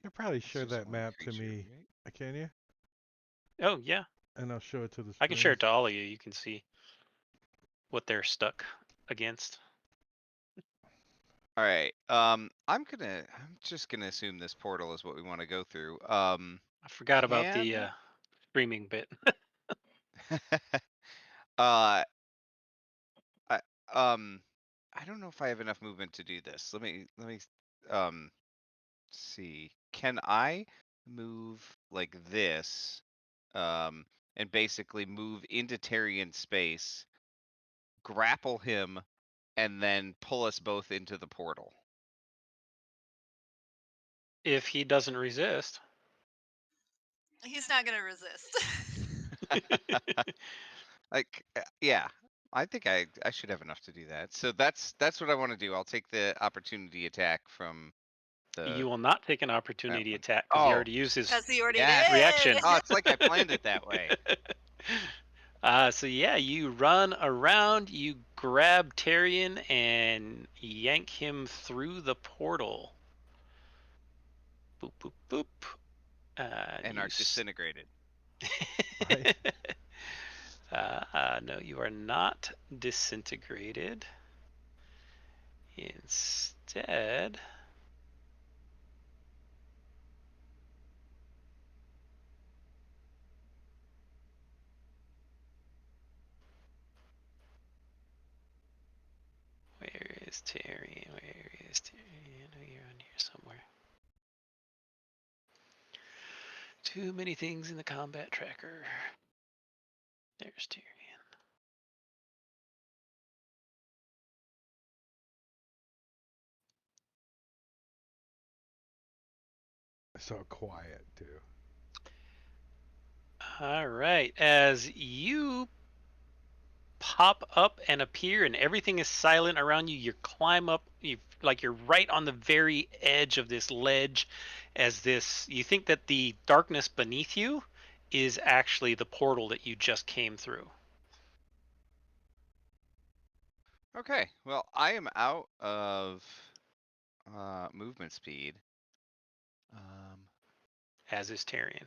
You probably That's show just that one map to creature, me. right? Can you? Oh yeah, And I'll show it to the I can share stream. it to all of you. You can see what they're stuck against. All right. I'm just gonna assume this portal is what we want to go through. I forgot about the streaming bit. uh, I I don't know if I have enough movement to do this. Let me um see. Can I move like this? And basically move into Tyrion space, grapple him, and then pull us both into the portal. If he doesn't resist. He's not gonna resist. Yeah, I think I should have enough to do that. So that's what I want to do. I'll take the opportunity attack from the You will not take an opportunity one. attack because he Oh, already used his Because he already yes. reaction. did. Oh, it's like I planned it that way. So yeah, you run around, you grab Tyrion and yank him through the portal. Boop boop boop. And You are disintegrated. Right. No, you are not disintegrated. Instead, where is Tyrion? Where is Tyrion? Oh, you're on here somewhere. Too many things in the combat tracker. There's Tyrion. So quiet too. All right. As you pop up and appear and everything is silent around you, you climb up, you're right on the very edge of this ledge. You think that the darkness beneath you is actually the portal that you just came through. Okay, well, I am out of movement speed. As is Tyrion.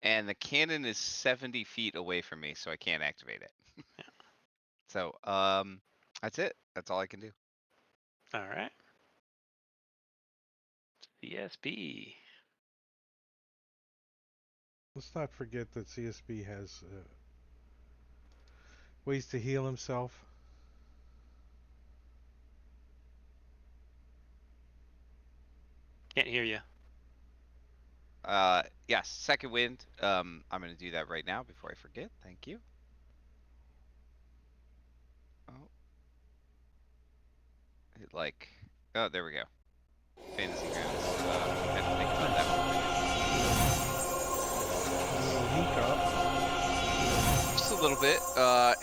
And the cannon is 70 feet away from me, so I can't activate it. Yeah. So, that's it. That's all I can do. All right. CSB. Let's not forget that CSB has ways to heal himself. Can't hear you. Yes, second wind. I'm gonna do that right now before I forget. Thank you. Oh, oh, there we go. Fantasy grounds. Had to think about that one. Just a little bit.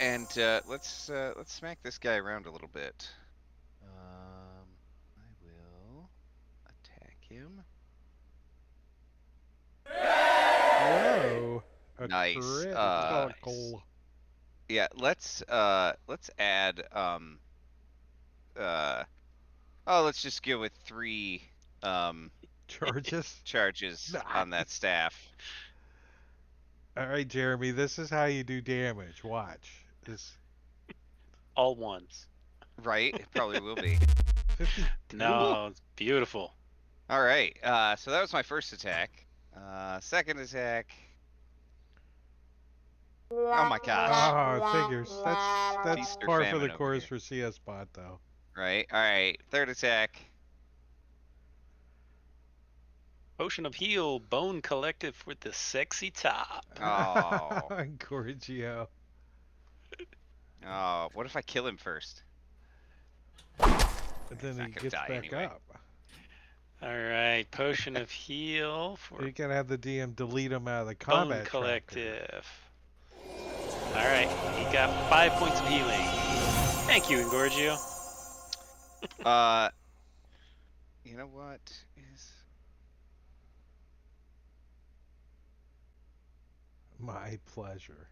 And let's smack this guy around a little bit. I will attack him. Whoa! A Nice. critical. Yeah, let's add let's just go with 3 Charges. charges on that Nice. staff. All right, Jeremy. This is how you do damage. Watch. This All ones. Right? It probably will be. 52. No, it's beautiful. All right. So that was my first attack. Second attack. Oh my gosh. Oh, it figures. That's Feast or par for the famine over course here. for CS bot though. Right. All right. Third attack. Potion of Heal, Bone Collective with the sexy top. Oh. Gorgio. Oh. What if I kill him first? And He's then not he gonna gets die back anyway. up. All right, Potion of Heal for You can have the DM delete him out of the Bone combat tracker. Collective. All right, he got 5 points of healing. Thank you, Engorgio. You know what is? My pleasure.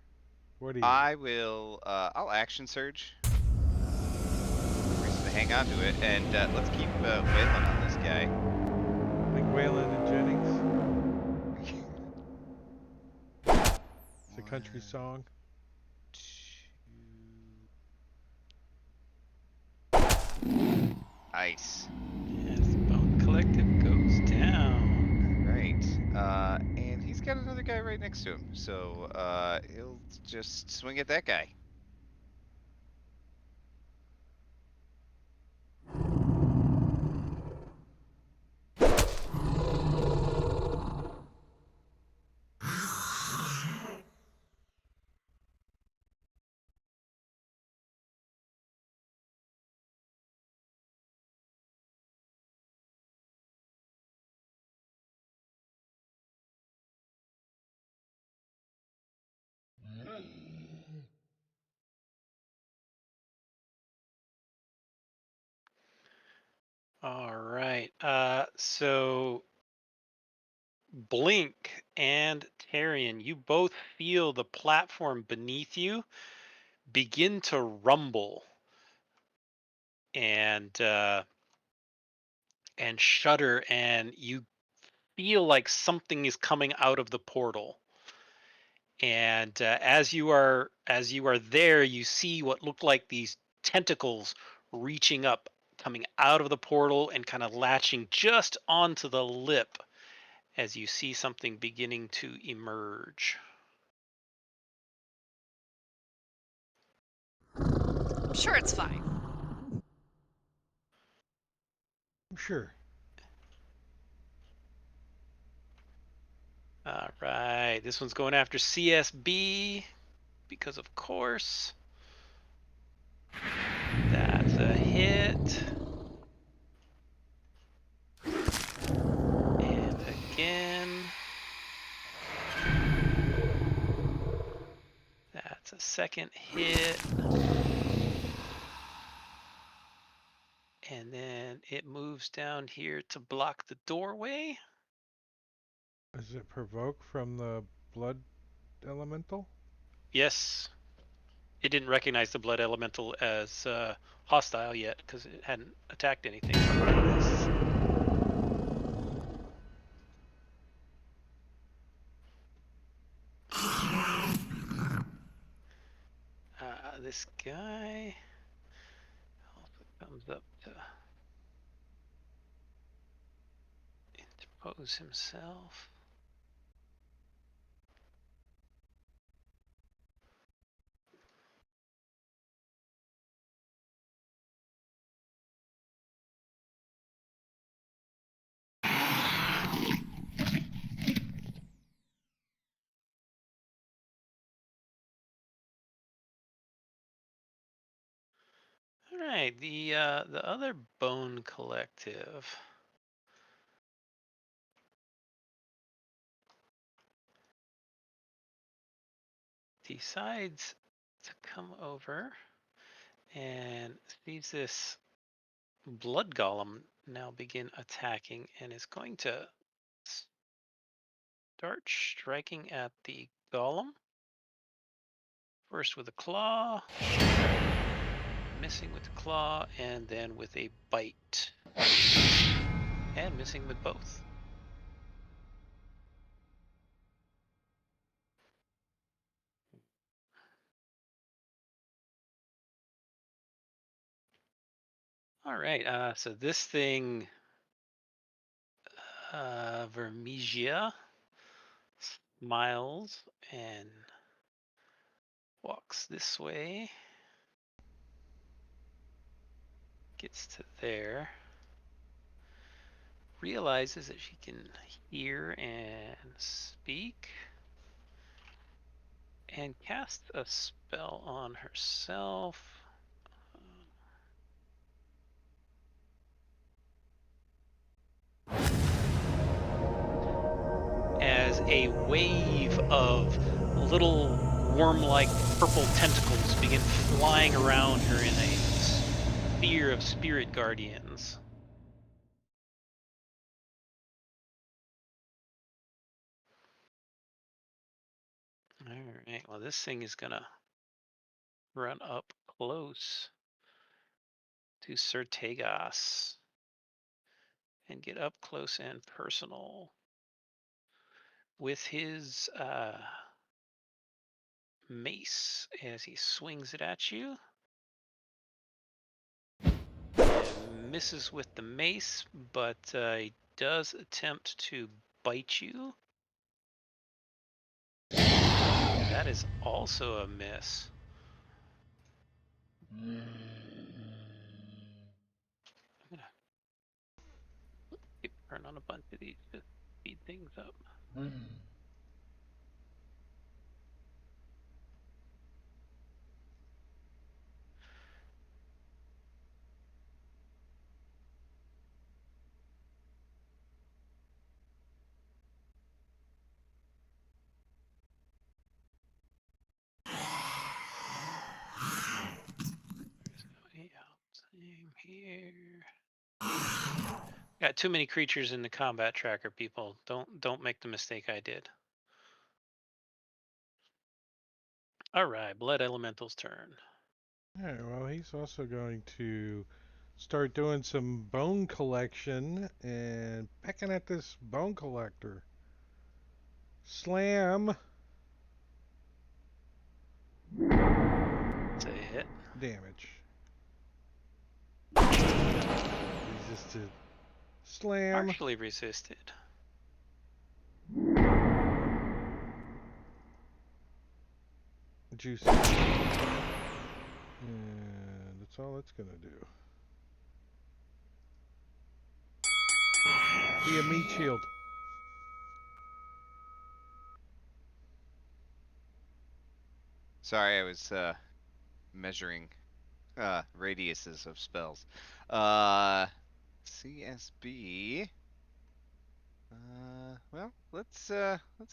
What do you? I will. I'll action surge. Reason to hang on to it, and let's keep wailing on this guy. Like Waylon and Jennings. It's a country song. 2. Nice. Yes, Bone Collective goes down. Right. And he's got another guy right next to him, so he'll just swing at that guy. All right. So Blink and Tarian, you both feel the platform beneath you begin to rumble and shudder, and you feel like something is coming out of the portal. And as you are there, you see what look like these tentacles reaching up, coming out of the portal and kind of latching just onto the lip as you see something beginning to emerge. I'm sure it's fine. Sure. All right, this one's going after CSB because of course. That's a hit. And again. That's a second hit. And then it moves down here to block the doorway. Is it provoke from the blood elemental? Yes, it didn't recognize the blood elemental as hostile yet because it hadn't attacked anything. This guy also comes up to interpose himself. All right, the other bone collective decides to come over and sees this blood golem now begin attacking and is going to start striking at the golem. First with a claw, missing with the claw, and then with a bite. And missing with both. All right, so this thing, Vermesia, smiles and walks this way. Gets to there. Realizes that she can hear and speak. And casts a spell on herself. As a wave of little worm-like purple tentacles begin flying around her in a sphere of spirit guardians. All right, well, this thing is gonna run up close to Sir Tagos and get up close and personal with his mace as he swings it at you. And misses with the mace, but he does attempt to bite you. That is also a miss. I'm gonna turn on a bunch of these to speed things up. Way out, same here. Got too many creatures in the combat tracker, people. Don't make the mistake I did. All right, Blood Elemental's turn. Alright, well, he's also going to start doing some bone collection and pecking at this bone collector. Slam! It's a hit. Damage. Resisted. Slam. Partially resisted. Juicy. And that's all it's gonna do. Be a meat shield. Sorry, I was measuring radiuses of spells. CSB. Well, let's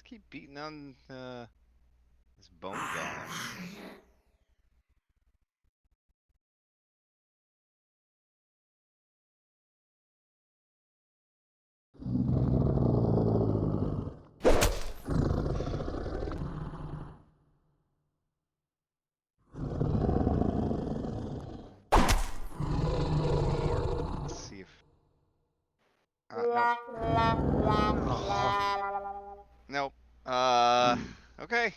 keep beating on this bone golem. Let's see if. Nope. Nope. Okay.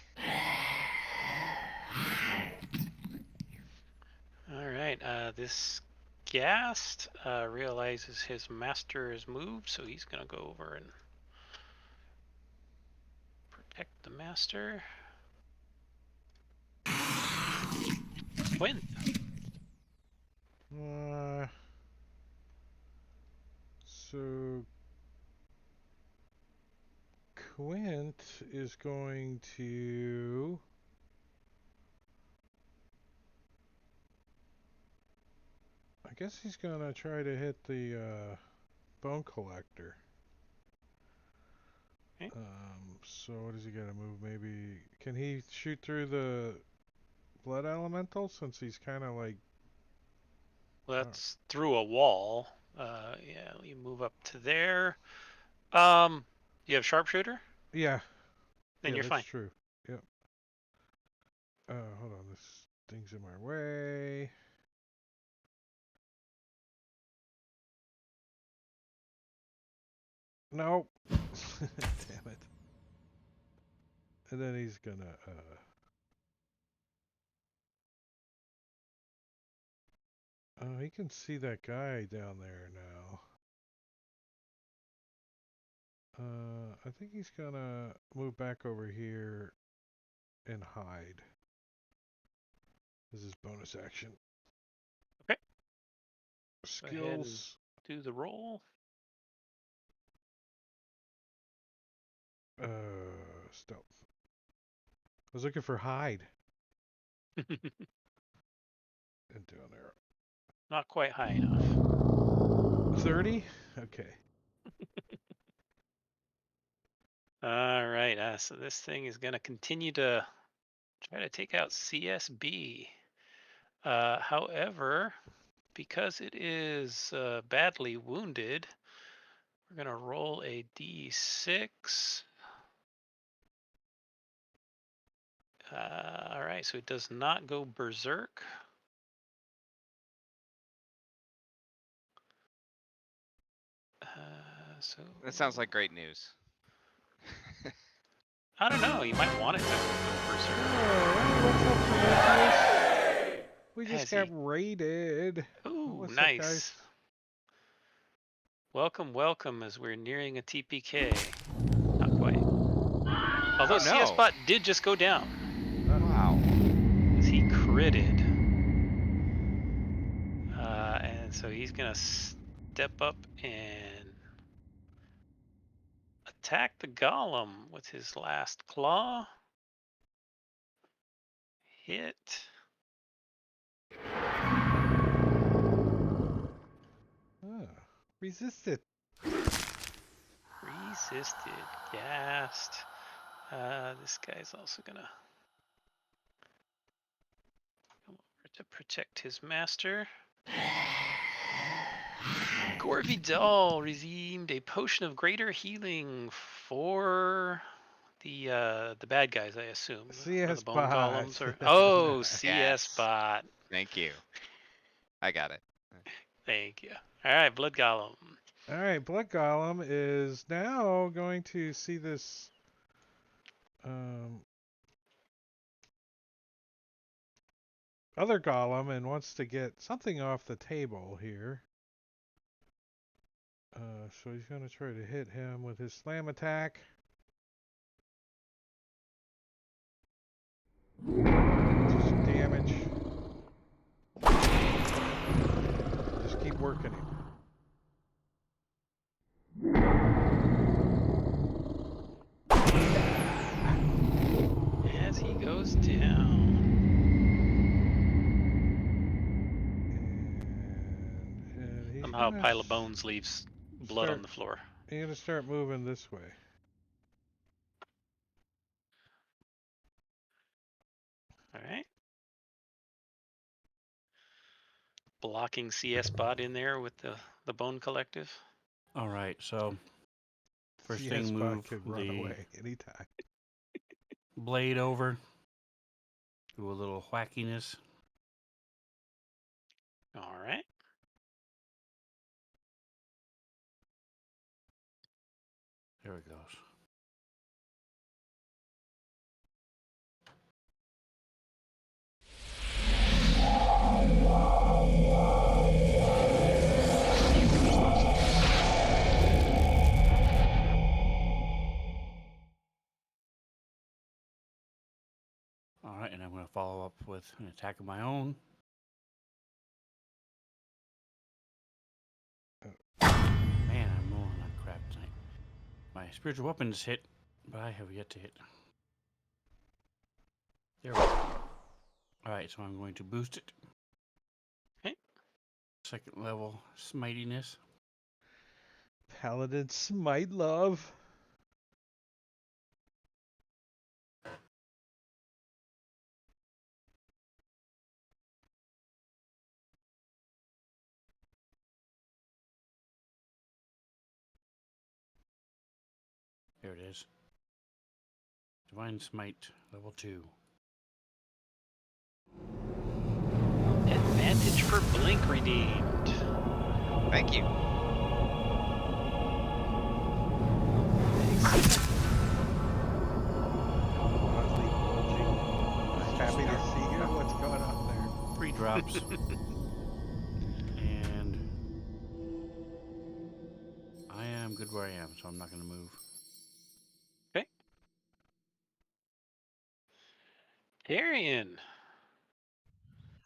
All right. This Ghast realizes his master is moved, so he's gonna go over and protect the master. Quinn. So Quint is going to I guess he's gonna try to hit the bone collector. Okay. So what does he gotta move? Maybe can he shoot through the blood elemental since he's kind of like Well, that's through a wall. Yeah, you move up to there. You have sharpshooter? yeah Then yeah you're that's fine. true. Yep. Hold on, this thing's in my way. Nope. Damn it. And then he's gonna oh, he can see that guy down there now. I think he's gonna move back over here and hide. This is bonus action. Okay. Go ahead and Skills. do the roll. Stealth. I was looking for hide. And down there. Not quite high enough. 30? Okay. All right. So this thing is going to continue to try to take out CSB. However, because it is badly wounded, we're going to roll a d6. All right. So it does not go berserk. So That sounds like great news. I don't know. You might want it to go berserk. Oh, what's up, Prometheus? We just Has got he? raided. Ooh, What's up, nice. guys? Welcome, welcome, as we're nearing a TPK. Not quite. Although Oh, CS no. Bot did just go down. Wow. He critted. And so he's going to step up and attack the golem with his last claw. Hit. Resisted. Resisted. Gassed. This guy's also going to come over to protect his master. Gore Vidal redeemed a potion of greater healing for the bad guys, I assume. Or CS the bone bot. golems or oh, CS Yes. bot. Thank you. I got it. Thank you. All right, blood golem. All right, Blood Golem is now going to see this other golem and wants to get something off the table here. So he's going to try to hit him with his slam attack. Do some damage. Just keep working him. As he goes down. And he's Somehow a gonna pile of bones leaves blood on the floor. He's gonna start moving this way. All right. Blocking CS bot in there with the bone collective. All right, so first CS thing, bot move could run the away anytime. blade over. Do a little whackiness. All right. There it goes. All right, and I'm going to follow up with an attack of my own. Man, I'm rolling on crap tonight. My spiritual weapons hit, but I have yet to hit. There we go. All right, so I'm going to boost it. Okay. Second level smitiness. Paladin Smite Love. There it is. Divine Smite, level 2. Advantage for blink redeemed. Thank you. Oddly bulging. Happy to see you. What's going on there? 3 drops. And I am good where I am, so I'm not going to move. Okay. Tyrion.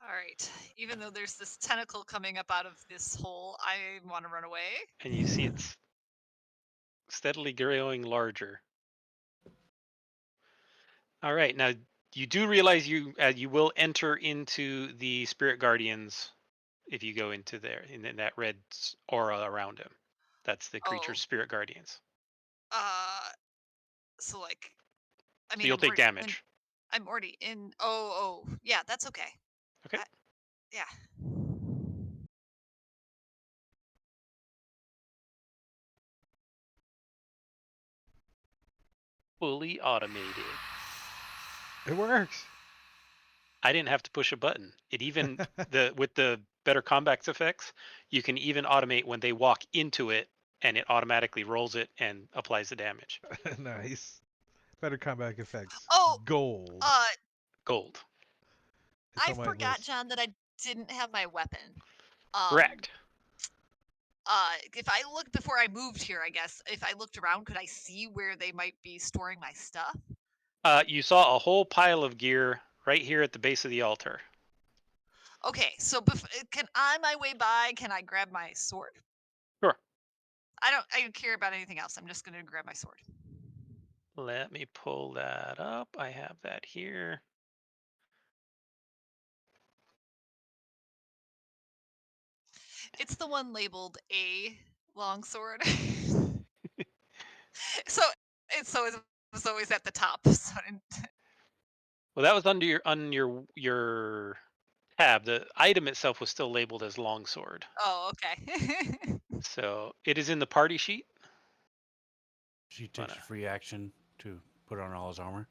All right. Even though there's this tentacle coming up out of this hole, I want to run away. And you see it's steadily growing larger. All right, now you do realize you will enter into the spirit guardians if you go into there in that red aura around him. That's the creature's Oh. spirit guardians. So like, I So mean, you'll take damage. I'm already in. Oh, yeah, that's okay. Okay. Yeah. Fully automated. It works. I didn't have to push a button. It even with the better combat effects, you can even automate when they walk into it, and it automatically rolls it and applies the damage. Nice. Better combat effects. Oh, Gold. Gold. It's I on my forgot, list. John, that I didn't have my weapon. Correct. If I looked before I moved here, I guess if I looked around, could I see where they might be storing my stuff? You saw a whole pile of gear right here at the base of the altar. Okay, so on my way by, can I grab my sword? Sure. I don't care about anything else. I'm just gonna grab my sword. Let me pull that up. I have that here. It's the one labeled A longsword. so it's always at the top. So Well, that was under your tab. The item itself was still labeled as longsword. oh, okay. So it is in the party sheet. She takes Wanna- a free action to put on all his armor.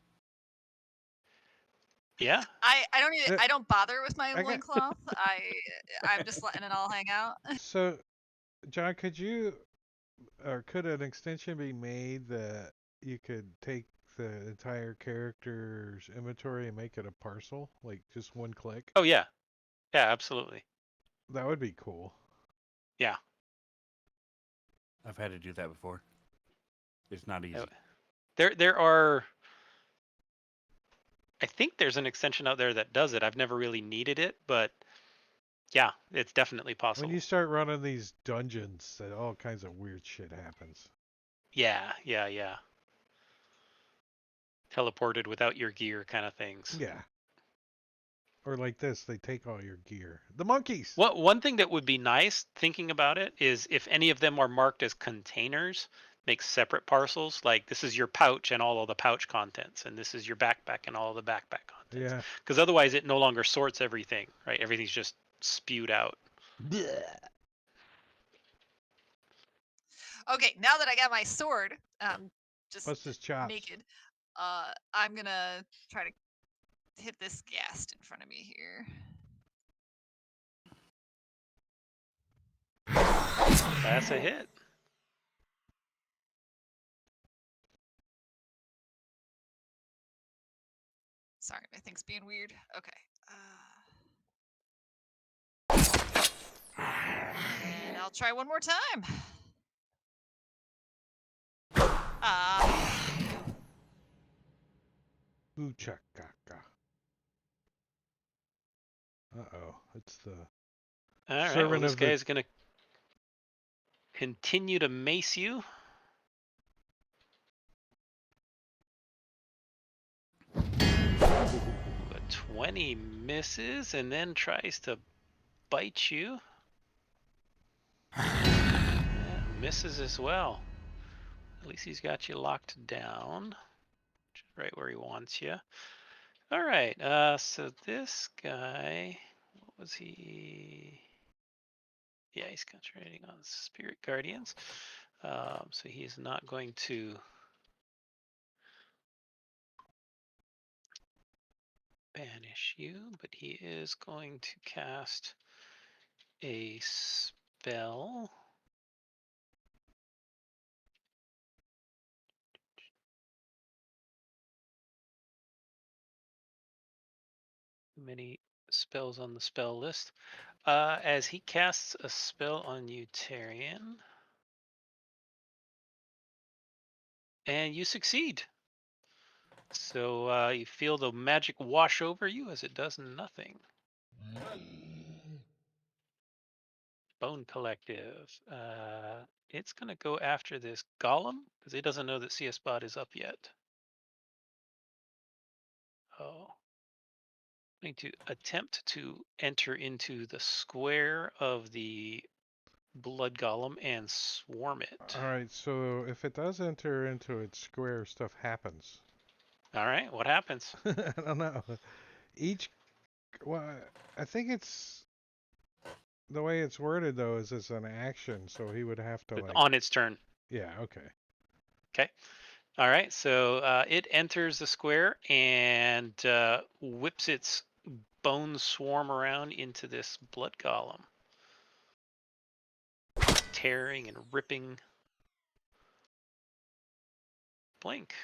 Yeah. I don't bother with my I got- loincloth. I'm just letting it all hang out. So, John, could an extension be made that you could take the entire character's inventory and make it a parcel, like just one click? Oh yeah. Yeah, absolutely. That would be cool. Yeah. I've had to do that before. It's not easy. There are. I think there's an extension out there that does it. I've never really needed it, but yeah, it's definitely possible. When you start running these dungeons, that all kinds of weird shit happens. Yeah. Teleported without your gear kind of things. Yeah. Or like this, they take all your gear. The monkeys. One thing that would be nice, thinking about it, is if any of them are marked as containers, make separate parcels. Like this is your pouch and all of the pouch contents, and this is your backpack and all of the backpack contents. Yeah. Because otherwise, it no longer sorts everything. Right? Everything's just spewed out. Okay, now that I got my sword, just Plus his chops. naked, I'm gonna try to hit this ghast in front of me here. That's a hit. Sorry, my thing's being weird. Okay. And I'll try one more time. Ooh, chakaka. Uh-oh. It's the All right. Well, servant this of the... guy's gonna continue to mace you. But 20 misses and then tries to bite you. Yeah, misses as well. At least he's got you locked down, which is right where he wants you. All right. So this guy, what was he? Yeah, he's concentrating on Spirit Guardians. So he's not going to banish you, but he is going to cast a spell. Many spells on the spell list. As he casts a spell on you, Tarian, and you succeed. So you feel the magic wash over you as it does nothing. Bone Collective. It's going to go after this golem because it doesn't know that CS Bot is up yet. Oh. Going to attempt to enter into the square of the blood golem and swarm it. Alright, so if it does enter into its square, stuff happens. All right, what happens? I don't know. Well, I think it's... The way it's worded, though, is it's an action, so he would have to, like... On its turn. Yeah, okay. Okay. All right, so it enters the square and whips its bone swarm around into this blood golem, tearing and ripping. Blink.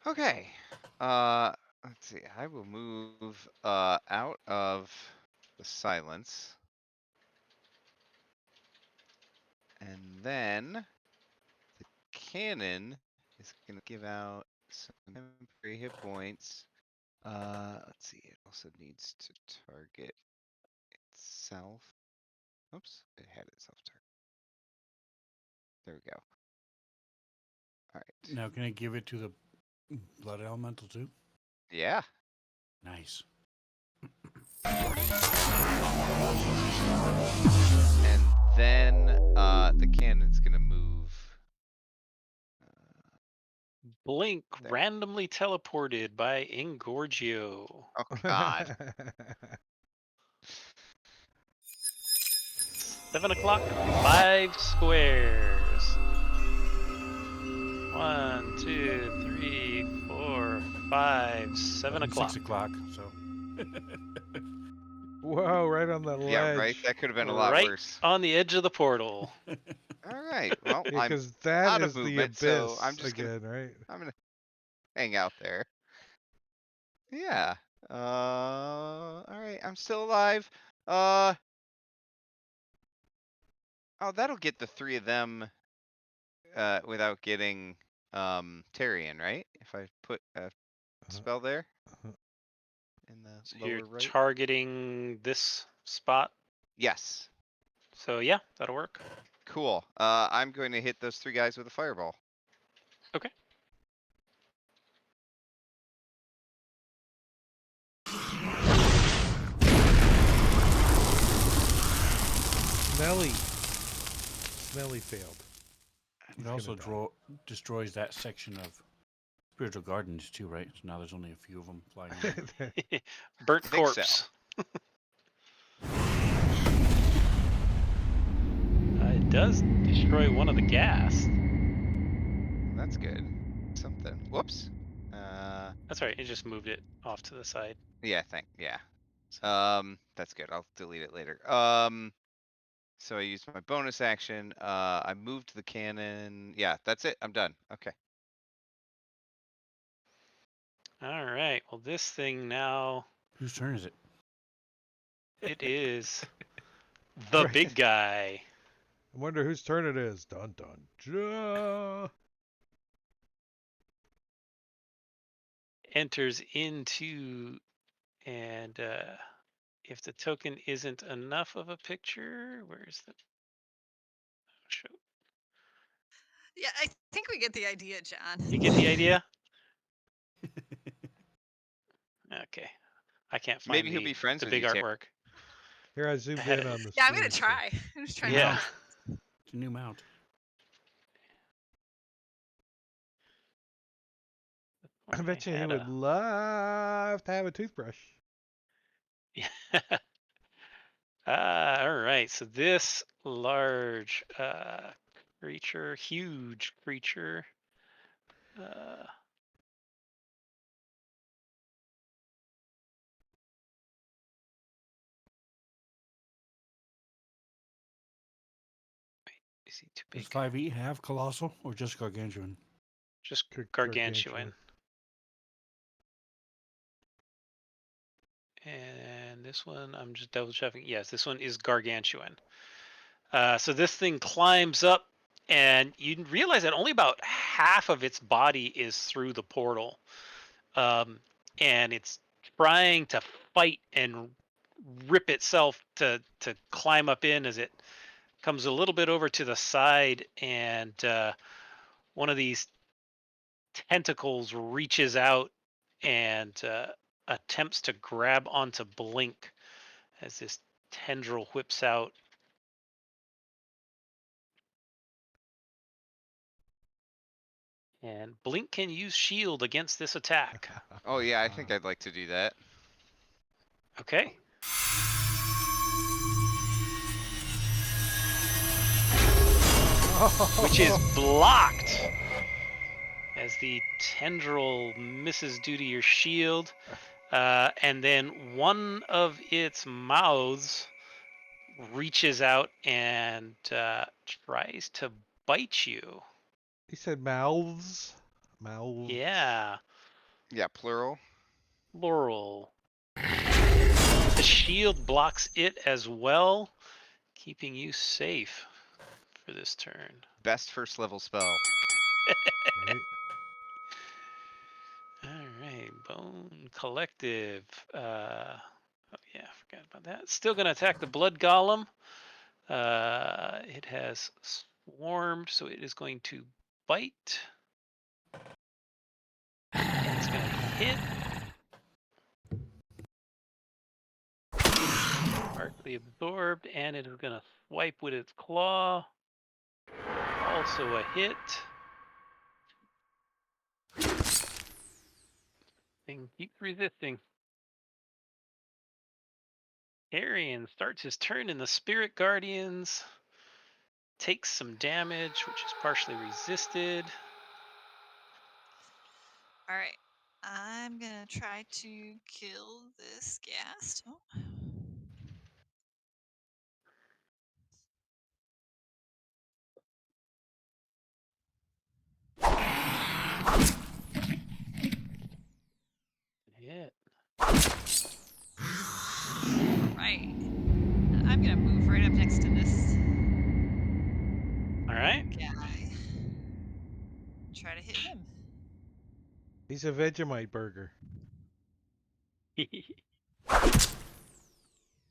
Okay. Let's see. I will move out of the silence. And then the cannon is gonna give out some temporary hit points. Let's see. It also needs to target itself. Oops, it had itself target. There we go. All right. Now, can I give it to the blood elemental too? Yeah. Nice. And then the cannon's gonna move. Blink There. randomly teleported by Ingorgio. Oh God. 7 o'clock, 5 squares. 1, 2, 3, 4, 5, 7 Only o'clock. 6 o'clock, so. Whoa, right on the Yeah, right. ledge. That could have been a lot Right worse. on the edge of the portal. All right. Well, Yeah, I'm because that out of is the movement, so I'm abyss just gonna again, right? hang out there. Yeah. All right. I'm still alive. Uh. Oh, that'll get the 3 of them. Without getting Tyrion, right? If I put a spell there Uh-huh. in the So you're lower right. targeting this spot. Yes. So yeah, that'll work. Cool. I'm going to hit those 3 guys with a fireball. Okay. Smelly failed. It He's also gonna destroys that section of spiritual gardens too, right? So now there's only a few of them flying around. die. Burnt I think so. corpse. It does destroy one of the gas. That's good. Something. Whoops. That's right. It just moved it off to the side. Yeah, yeah. That's good. I'll delete it later. So I used my bonus action. I moved the cannon. Yeah, that's it. I'm done. Okay. All right. Well, this thing now, Whose turn is it? it is the Right. big guy. I wonder whose turn it is. Dun dun dun. Enters into, and if the token isn't enough of a picture, where's the show? Yeah, I think we get the idea, John. You get the idea? Okay. I can't find Maybe he'll be friends the with big you, Tyrion. artwork. Here, I zoomed had in it. on the Yeah, I'm screen. gonna try. I'm just trying Yeah. to. It's a new mount. I bet you he had would love to have a toothbrush. Yeah. All right. So this large creature, huge creature. Is he too Does big? 5e have colossal or just gargantuan? Just gargantuan. And this one, I'm just double checking. Yes, this one is gargantuan. So this thing climbs up, and you realize that only about half of its body is through the portal. And it's trying to fight and rip itself to climb up in as it comes a little bit over to the side, and one of these tentacles reaches out and attempts to grab onto Blink as this tendril whips out. And Blink can use shield against this attack. Oh yeah, I think I'd like to do that. Okay. Which is blocked as the tendril misses due to your shield. And then one of its mouths reaches out and tries to bite you. He said mouths. Mouths. Yeah, Yeah, plural. Laurel. The shield blocks it as well, keeping you safe for this turn. Best first level spell. Right. All right, Bone Collective. Oh yeah, I forgot about that. Still gonna attack the Blood Golem. It has swarmed, so it is going to bite. And it's gonna hit. Partly absorbed, and it is gonna swipe with its claw. Also a hit. Thing keeps resisting. Arian starts his turn in the Spirit Guardians. Takes some damage, which is partially resisted. All right. I'm gonna try to kill this ghast. Oh. Hit. Right. I'm gonna move right up next to this All right. guy. Try to hit him. He's a Vegemite burger.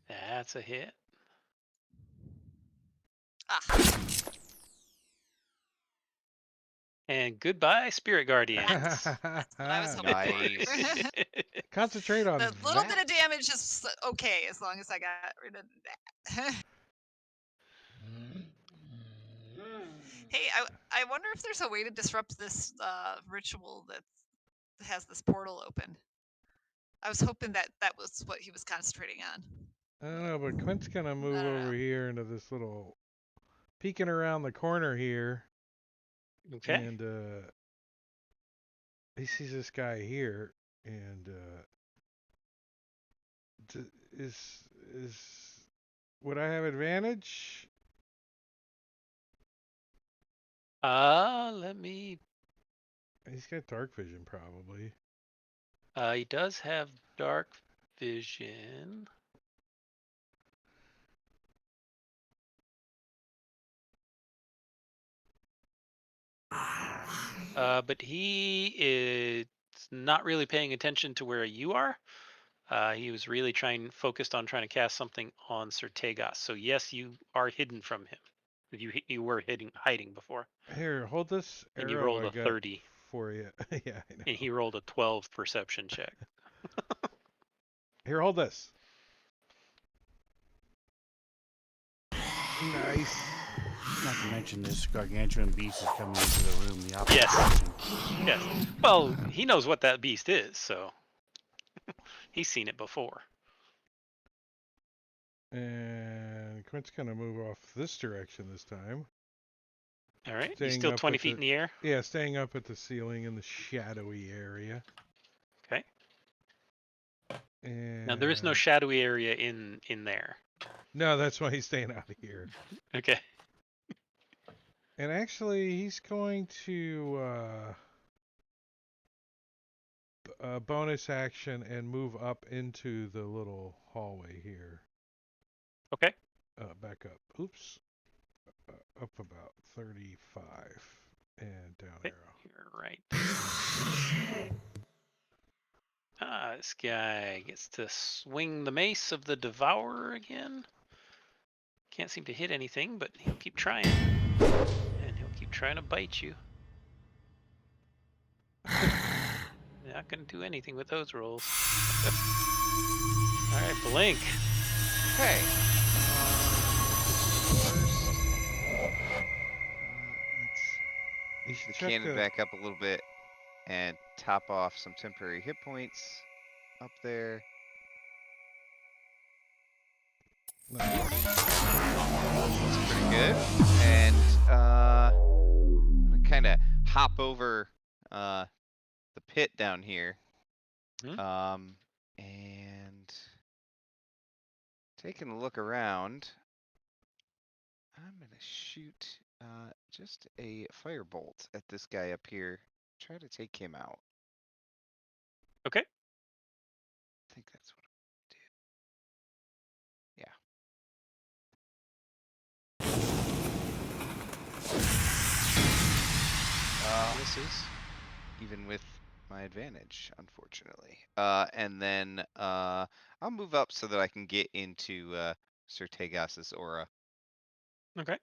That's a hit. Ah, And goodbye, Spirit Guardians. that's what I was hoping Nice. for. Concentrate on The little that. bit of damage is okay as long as I got rid of that. Hey, I wonder if there's a way to disrupt this ritual that has this portal open. I was hoping that that was what he was concentrating on. I don't know, but Quint's gonna move I don't over know. here into this little peeking around the corner here, Okay. and he sees this guy here, and is would I have advantage? Let me. He's got dark vision, probably. He does have dark vision. But he is not really paying attention to where you are. He was really focused on trying to cast something on Sir Tegas. So yes, you are hidden from him. You were hiding before, Here, hold this and you arrow rolled I a got 30, for you. Yeah, I know. and he rolled a 12 perception check. Here, hold this. Nice. Not to mention this gargantuan beast is coming into the room the opposite Yes. direction. Yes. Well, he knows what that beast is, so he's seen it before. And Quint's gonna move off this direction this time. All right. He's Staying still up 20 at feet in the air. Yeah, staying up at the ceiling in the shadowy area. Okay. And Now there is no shadowy area in there. no, that's why he's staying out of here. Okay. And actually, he's going to bonus action and move up into the little hallway here. Okay. Back up. Oops. Up about 35 and down Okay. arrow. You're right. This guy gets to swing the mace of the Devourer again. Can't seem to hit anything, but he'll keep trying. And he'll keep trying to bite you. Not going to do anything with those rolls. All right, blink. Okay. You Let's should the check cannon back up a little bit and top off some temporary hit points up there. Nice. That's pretty good. And I'm gonna kind of hop over the pit down here. And taking a look around, I'm gonna shoot just a firebolt at this guy up here. Try to take him out. Okay. I think that's what I'm gonna do. Misses. Even with my advantage, unfortunately. And then I'll move up so that I can get into Sir Tegas's aura. Okay.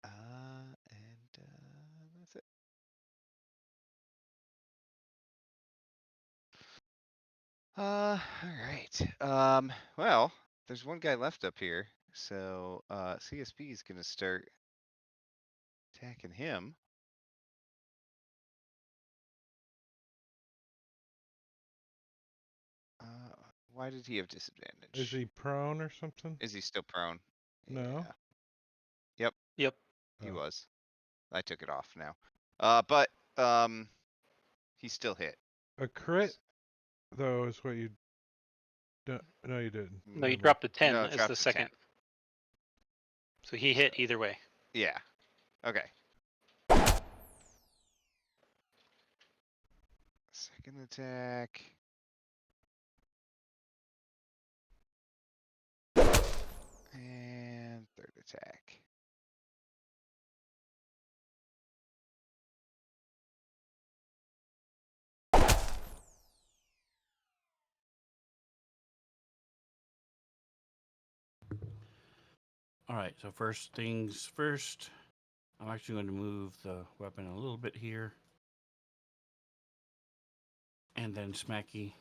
And that's it. All right. Well, there's one guy left up here, so CSP is gonna start attacking him. Why did he have disadvantage? Is he prone or something? Is he still prone? No. Yeah. Yep. He Oh. was. I took it off now. But he still hit. A crit, though, is what you. No, you didn't. No, you Never dropped the 10 No, as dropped the the second. 10. So he hit either way. Yeah. Okay. Second attack. And third attack. All right, so first things first, I'm actually going to move the weapon a little bit here. And then Smacky.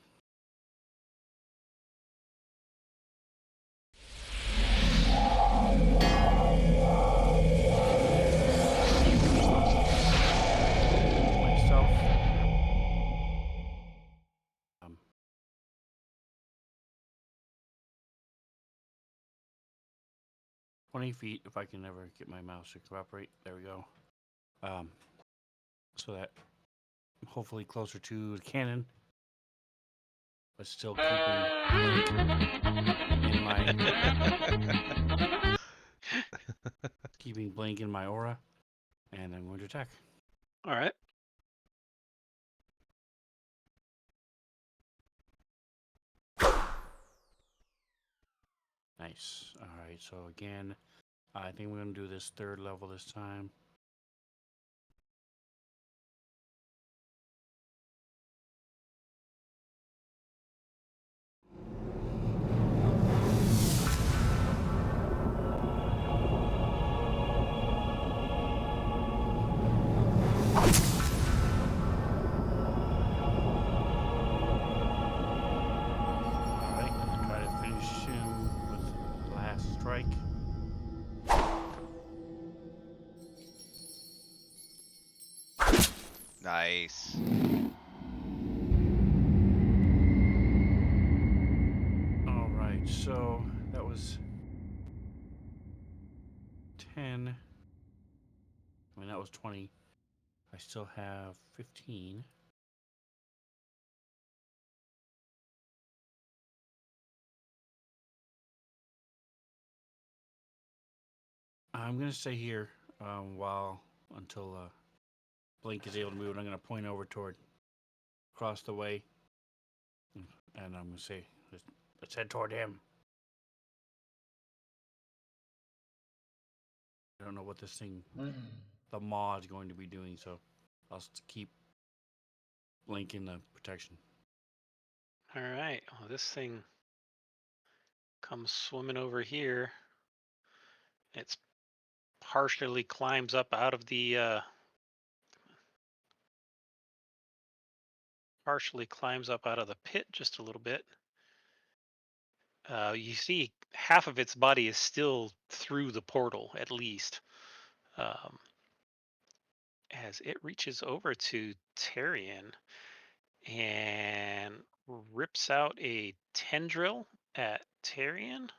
Myself. 20 feet, if I can ever get my mouse to cooperate. There we go. So that I'm hopefully closer to the cannon, but still keeping in my keeping blank in my aura, and I'm going to attack. All right. Nice. All right. So again, I think we're going to do this third level this time. All right. Let's try to finish him with the last strike. Nice. All right. So that was 10. I mean, that was 20. I still have 15. I'm going to stay here until Blink is able to move. And I'm going to point over toward across the way. And I'm going to say, let's head toward him. I don't know what this thing, the maw, is going to be doing, so I'll keep Blink in the protection. All right. Well, this thing comes swimming over here. It's partially climbs up out of the pit just a little bit. You see half of its body is still through the portal, at least, as it reaches over to Tyrion and rips out a tendril at Tyrion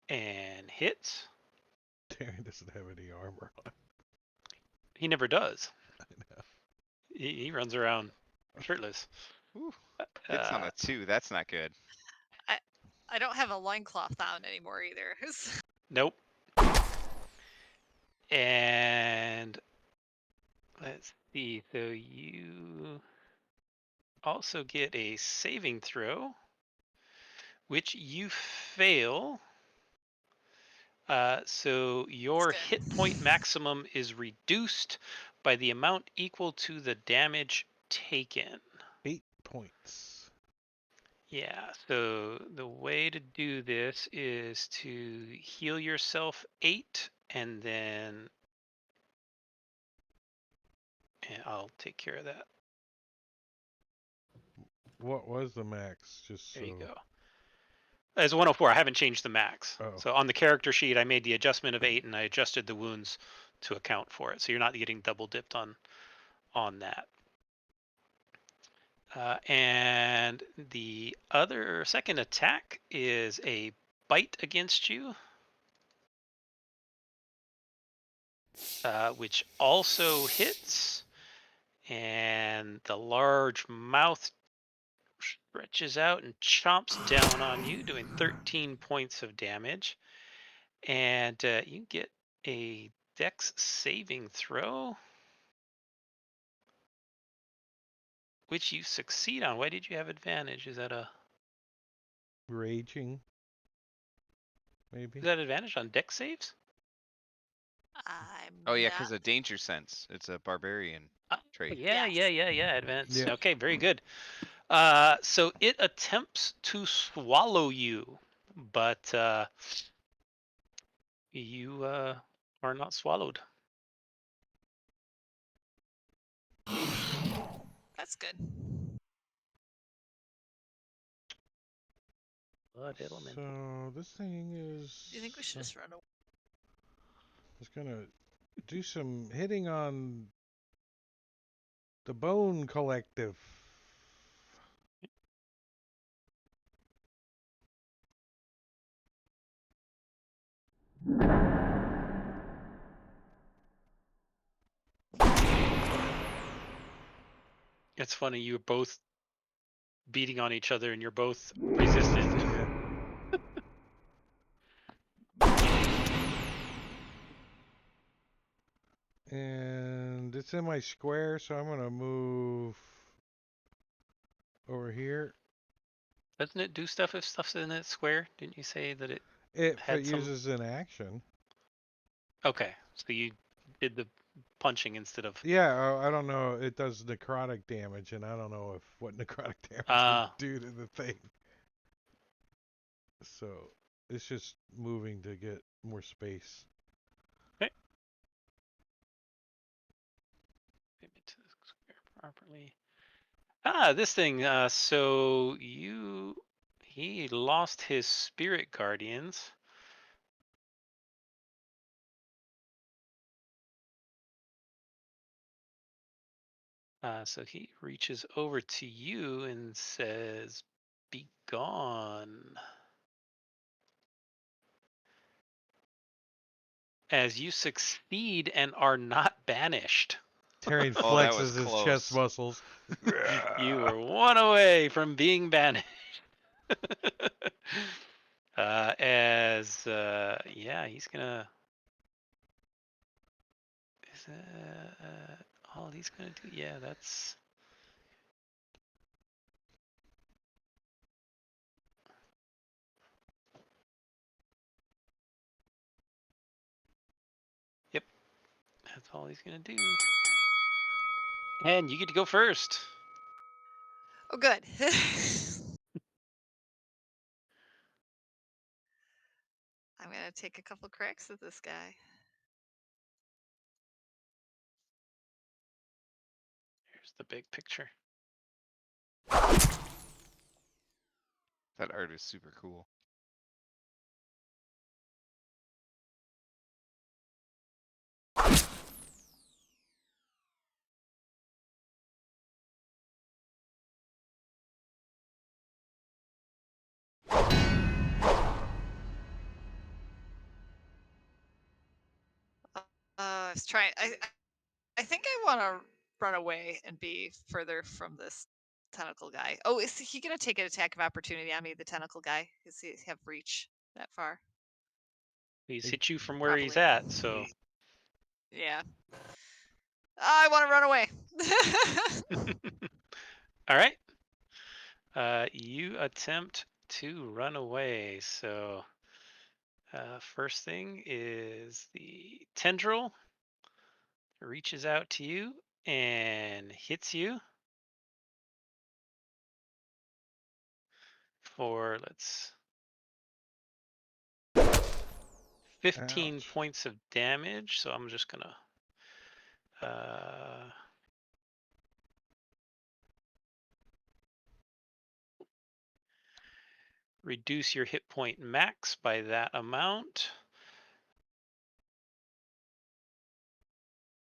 and hits. Terry doesn't have any armor on. He never does. I know. He runs around shirtless. Whew. Hits on a 2. That's not good. I don't have a loincloth on anymore either. Nope. And let's see. So you also get a saving throw, which you fail. So your That's good. hit point maximum is reduced by the amount equal to the damage taken. 8 points. Yeah, so the way to do this is to heal yourself 8 and then I'll take care of that. What was the max? Just There so. you go. As 104, I haven't changed the max. Oh. So on the character sheet, I made the adjustment of 8 and I adjusted the wounds to account for it. So you're not getting double dipped on that. And the other second attack is a bite against you, which also hits. And the large mouth stretches out and chomps down on you, doing 13 points of damage. And you get a Dex saving throw, which you succeed on. Why did you have advantage? Is that Raging, maybe. advantage on Dex saves? I'm Oh yeah, not. because of danger sense. It's a barbarian trait. Yeah. Yes. Advance. Yeah. Okay, very good. So it attempts to swallow you, but you are not swallowed. That's good. Blood elemental. So this thing is. Do you think we should just run away? It's gonna do some hitting on the Bone Collective. It's funny, you're both beating on each other and you're both resistant. And it's in my square, so I'm gonna move over here. Doesn't it do stuff if stuff's in its square? Didn't you say that it If had it some? uses an action. Okay, so you did the punching instead of. Yeah, I don't know. It does necrotic damage, and I don't know if what necrotic damage would do to the thing. So it's just moving to get more space. Okay. Maybe to the square properly. This thing. So he lost his spirit guardians. So he reaches over to you and says, "Be gone." As you succeed and are not banished. Tyrion Oh, that was flexes his chest close. muscles. You were one away from being banished. Yeah, he's gonna. Is that all he's gonna do? Yeah, that's. Yep, that's all he's gonna do. And you get to go first. Oh, good. I'm gonna take a couple cracks at this guy. Here's the big picture. That art is super cool. I was trying. I think I want to run away and be further from this tentacle guy. Oh, is he gonna take an attack of opportunity on me, the tentacle guy? Does he have reach that far? He's Hey, hit you from where he's Probably. at, so. Yeah. I want to run away. All right. You attempt to run away. So, first thing is the tendril reaches out to you and hits you for 15 Ouch. points of damage. So I'm just gonna reduce your hit point max by that amount.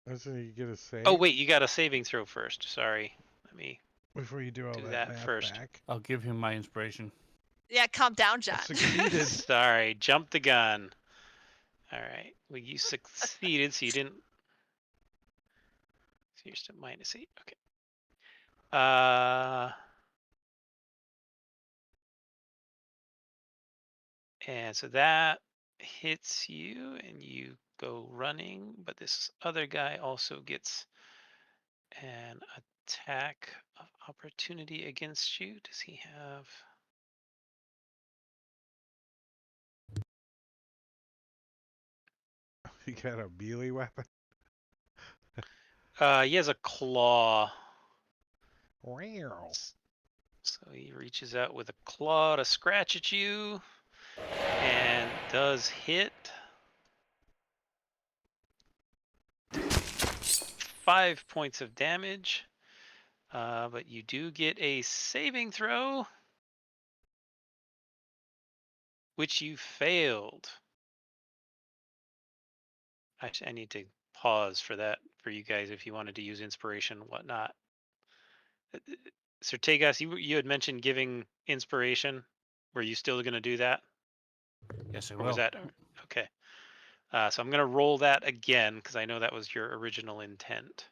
Doesn't he get a save? Oh wait, you got a saving throw first. Sorry. Let me Before you do all Do that that math first. back. I'll give him my inspiration. Yeah, calm down, John. Succeeded. Sorry, jumped the gun. All right. Well, you succeeded, so you didn't. So you're still -8. Okay. And so that hits you, and you go running. But this other guy also gets an attack of opportunity against you. Does he have? You got a melee weapon? He has a claw. Wow. So he reaches out with a claw to scratch at you, and does hit. 5 points of damage, but you do get a saving throw, which you failed. Actually, I need to pause for that for you guys if you wanted to use inspiration and whatnot. Sir Tegas, you had mentioned giving inspiration. Were you still going to do that? Yes, I Or will. was that okay? So I'm going to roll that again because I know that was your original intent.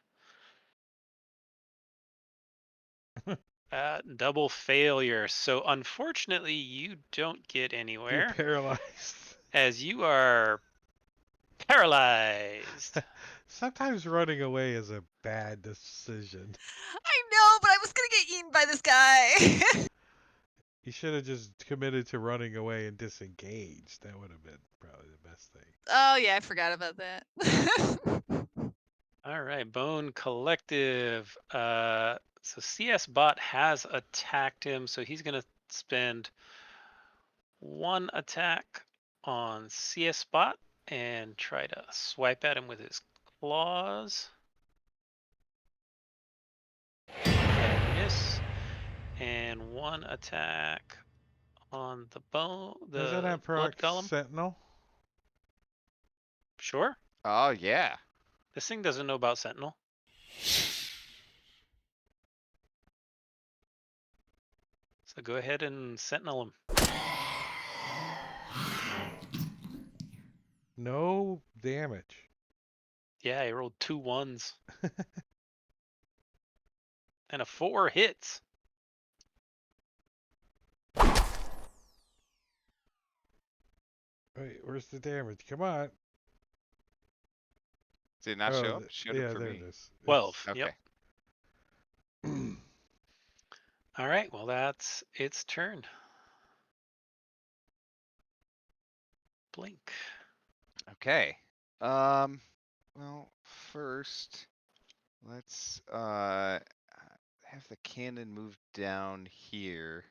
Double failure. So unfortunately, you don't get You're anywhere paralyzed. as you are paralyzed. Sometimes running away is a bad decision. I know, but I was gonna get eaten by this guy. You should have just committed to running away and disengaged. That would have been probably the best thing. Oh yeah, I forgot about that. All right, Bone Collective. So CS Bot has attacked him, so he's gonna spend 1 attack on CS Bot and try to swipe at him with his claws. Miss. And 1 attack on the bone, Doesn't the that blood proc golem. Sentinel? Sure. Oh yeah. This thing doesn't know about Sentinel. So go ahead and Sentinel him. No damage. Yeah, I rolled 2 1s. And a 4 hits. Wait, where's the damage? Come on. Did it not Oh, show up? It showed yeah, up for there me. it is. 12. Okay. Yep. All right. Well, that's its turn. Blink. Okay. Well, first, let's have the cannon move down here.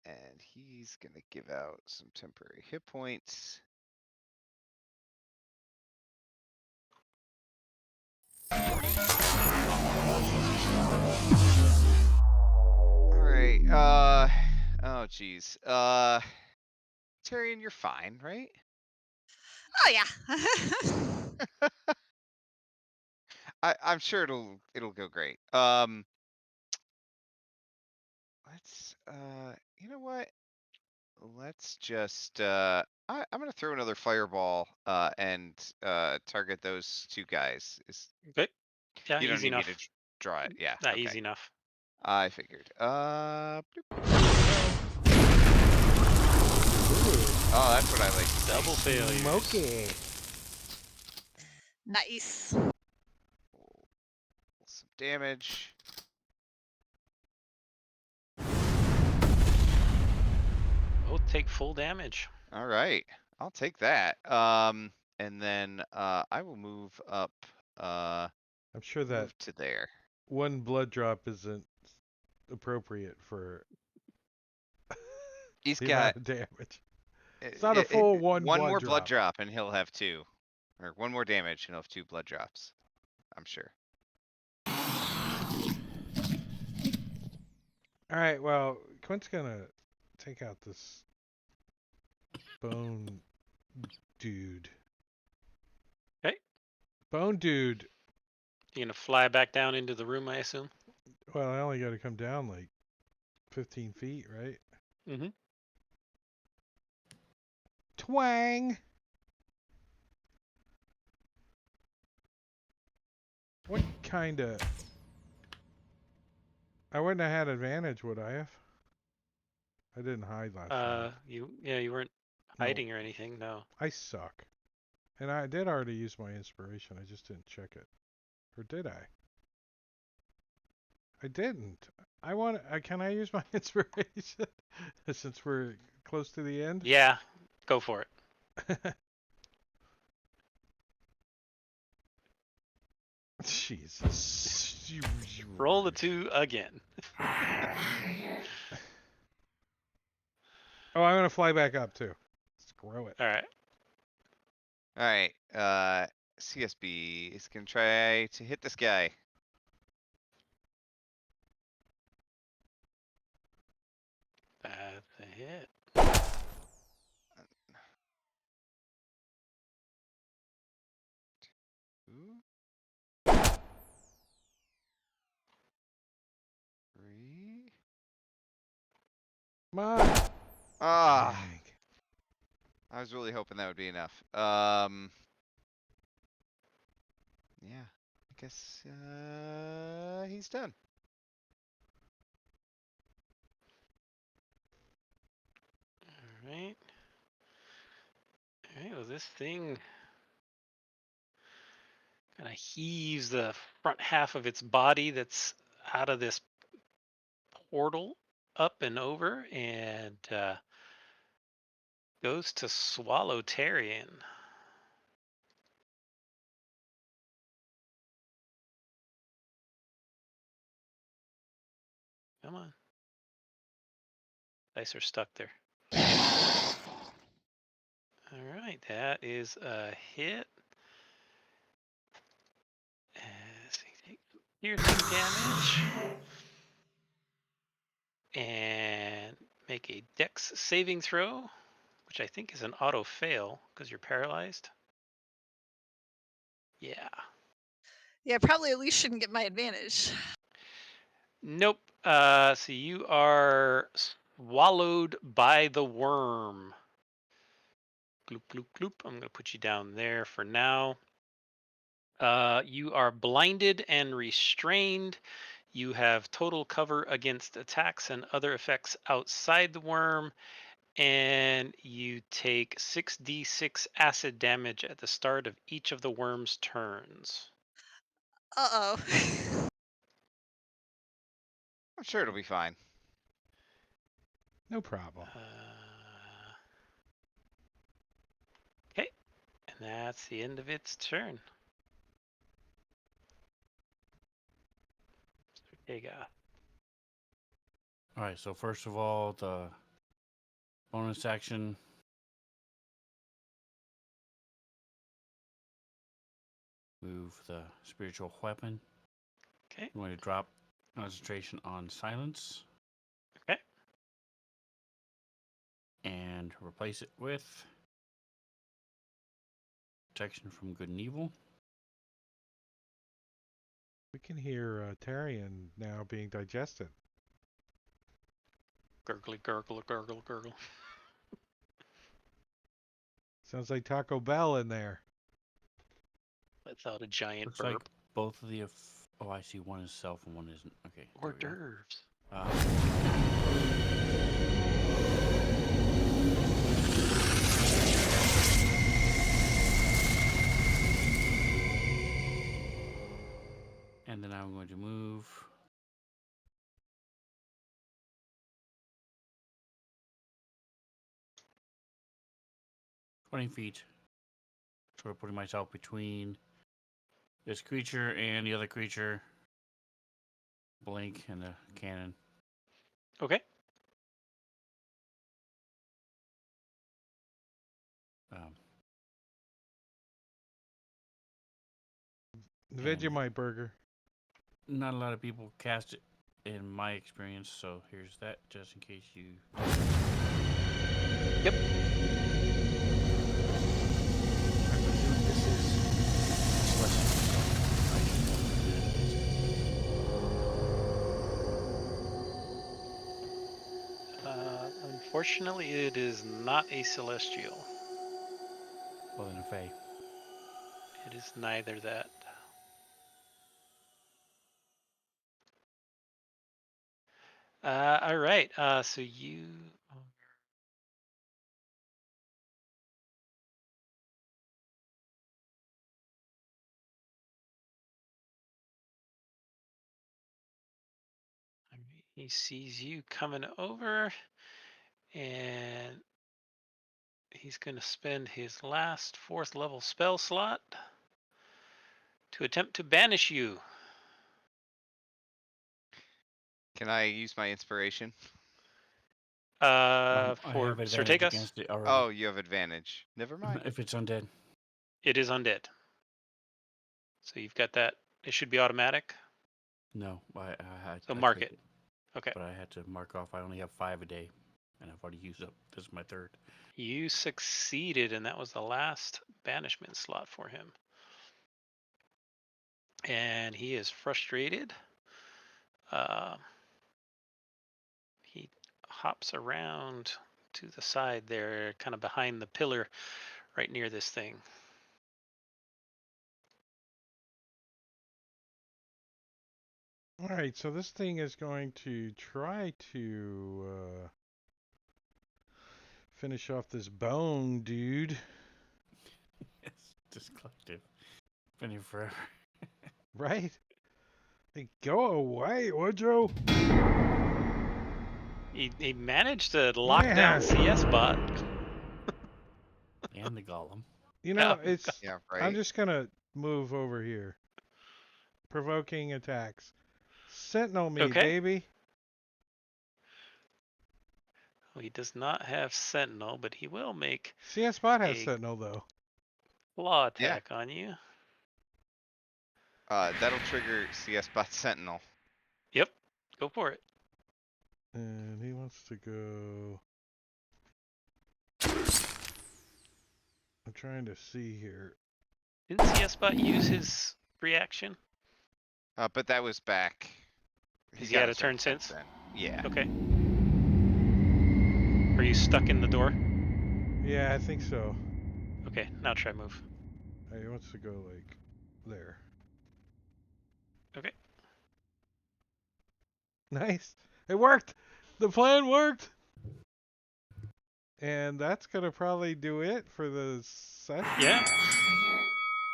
And he's gonna give out some temporary hit points. All right. Oh geez. Tyrion, you're fine, right? Oh yeah. I'm sure it'll go great. Let's you know what? Let's just I'm gonna throw another fireball and target those 2 guys. Okay. Yeah, You don't easy need me to enough. draw it. Yeah. Not Okay. easy enough. I figured. Bloop. Oh, that's what I like. to see. Double failure. Smoky. Nice. Some damage. Both take full damage. All right. I'll take that. And then I will move up I'm sure that move to there. 1 blood drop isn't appropriate for He's the got amount of damage. It's not a full 1 one blood more drop. blood drop and he'll have 2. Or 1 more damage and he'll have 2 blood drops. I'm sure. All right, well, Quint's gonna take out this bone dude. Okay. Bone dude. You're gonna fly back down into the room, I assume. Well, I only got to come down like 15 feet, right? Mm-hmm. Twang! What kind of... I wouldn't have had advantage, would I have? I didn't hide last round. You weren't No, hiding or anything. No. I suck. And I did already use my inspiration. I just didn't check it. Or did I? I didn't. I want. Can I use my inspiration since we're close to the end? Yeah, go for it. Jesus. Roll the 2 again. Oh, I'm gonna fly back up too. Screw it. All right. All right. CSB is gonna try to hit this guy. That's a hit. Two, 3. Come on. Ah, Dang. I was really hoping that would be enough. Yeah, I guess he's done. All right. All right. Well, this thing kind of heaves the front half of its body that's out of this portal up and over, and goes to swallow Tarian. Come on. Dice are stuck there. All right, that is a hit. As he takes piercing damage. And make a dex saving throw, which I think is an auto fail because you're paralyzed. Yeah. Yeah, probably at least shouldn't get my advantage. Nope. So you are swallowed by the worm. Gloop, gloop, gloop. I'm going to put you down there for now. You are blinded and restrained. You have total cover against attacks and other effects outside the worm. And you take 6d6 acid damage at the start of each of the worm's turns. Uh-oh. I'm sure it'll be fine. No problem. Okay, and that's the end of its turn. Ortega. All right, so first of all, the bonus action. Move the spiritual weapon. Okay. I'm going to drop concentration on silence. Okay. And replace it with protection from good and evil. We can hear Tarian now being digested. Gurgly, gurgle, gurgle, gurgle. Sounds like Taco Bell in there. Lets out a giant Looks burp. like both of the. Oh, I see. One is self and one isn't. Okay. Hors there we go. d'oeuvres. And then I'm going to move 20 feet. Sort of putting myself between this creature and the other creature. Blink and the cannon. Okay. Vegemite burger. Not a lot of people cast it in my experience, so here's that just in case you. Yep. I presume this is less. Unfortunately, it is not a celestial. Well, then a Fae. It is neither that. All right. So you. He sees you coming over, and he's going to spend his last 4th level spell slot to attempt to banish you. Can I use my inspiration? I For have advantage Sortegas, against it already. Oh, you have advantage. Never mind. If it's undead. it is undead. So you've got that. It should be automatic. No, So I mark clicked it. Okay. but I had to mark off. I only have 5 a day, and I've already used up. This is my 3rd. You succeeded, and that was the last banishment slot for him. And he is frustrated. He hops around to the side there, kind of behind the pillar right near this thing. All right, so this thing is going to try to finish off this bone, dude. Yes, just collective. Been here forever. Right? Hey, go away, would you? He managed to lock down Man. CS bot. And the golem. You know, Yeah. Yeah, I'm right. just gonna move over here. Provoking attacks. Sentinel me, Okay. baby. Well, he does not have Sentinel, but he will make CS bot has a Sentinel though. claw Yeah. attack on you. That'll trigger CS Bot Sentinel. Yep. Go for it. And he wants to go. I'm trying to see here. Didn't CS bot use his reaction? But that was back. Has he had a turn since since? then. Yeah. Okay. Are you stuck in the door? Yeah, I think so. Okay, now try move. He wants to go like there. Okay. Nice. It worked. The plan worked. And that's gonna probably do it for the session. Yeah.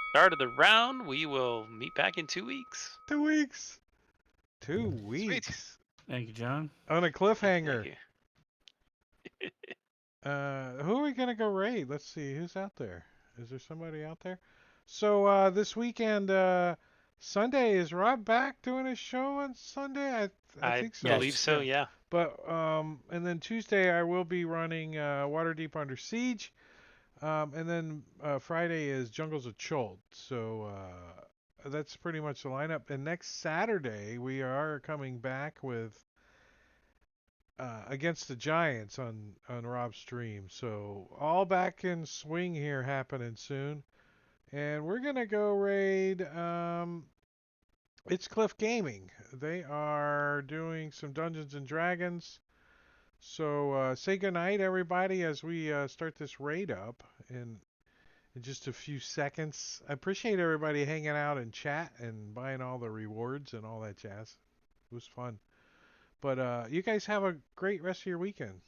Start of the round. We will meet back in 2 weeks. 2 weeks. 2 Sweet. weeks. Thank you, John. On a Thank you. cliffhanger. Thank you. Who are we gonna go raid? Let's see. Who's out there? Is there somebody out there? So this weekend, Sunday, is Rob back doing his show on Sunday? I I think so. believe Yes. so, yeah. But and then Tuesday I will be running Waterdeep Under Siege. And then Friday is Jungles of Chult. So that's pretty much the lineup. And next Saturday we are coming back with against the Giants on Rob's stream. So all back in swing here happening soon. And we're gonna go raid It's Cliff Gaming. They are doing some Dungeons and Dragons. So say goodnight, everybody, as we start this raid up in just a few seconds. I appreciate everybody hanging out and chat and buying all the rewards and all that jazz. It was fun. But you guys have a great rest of your weekend.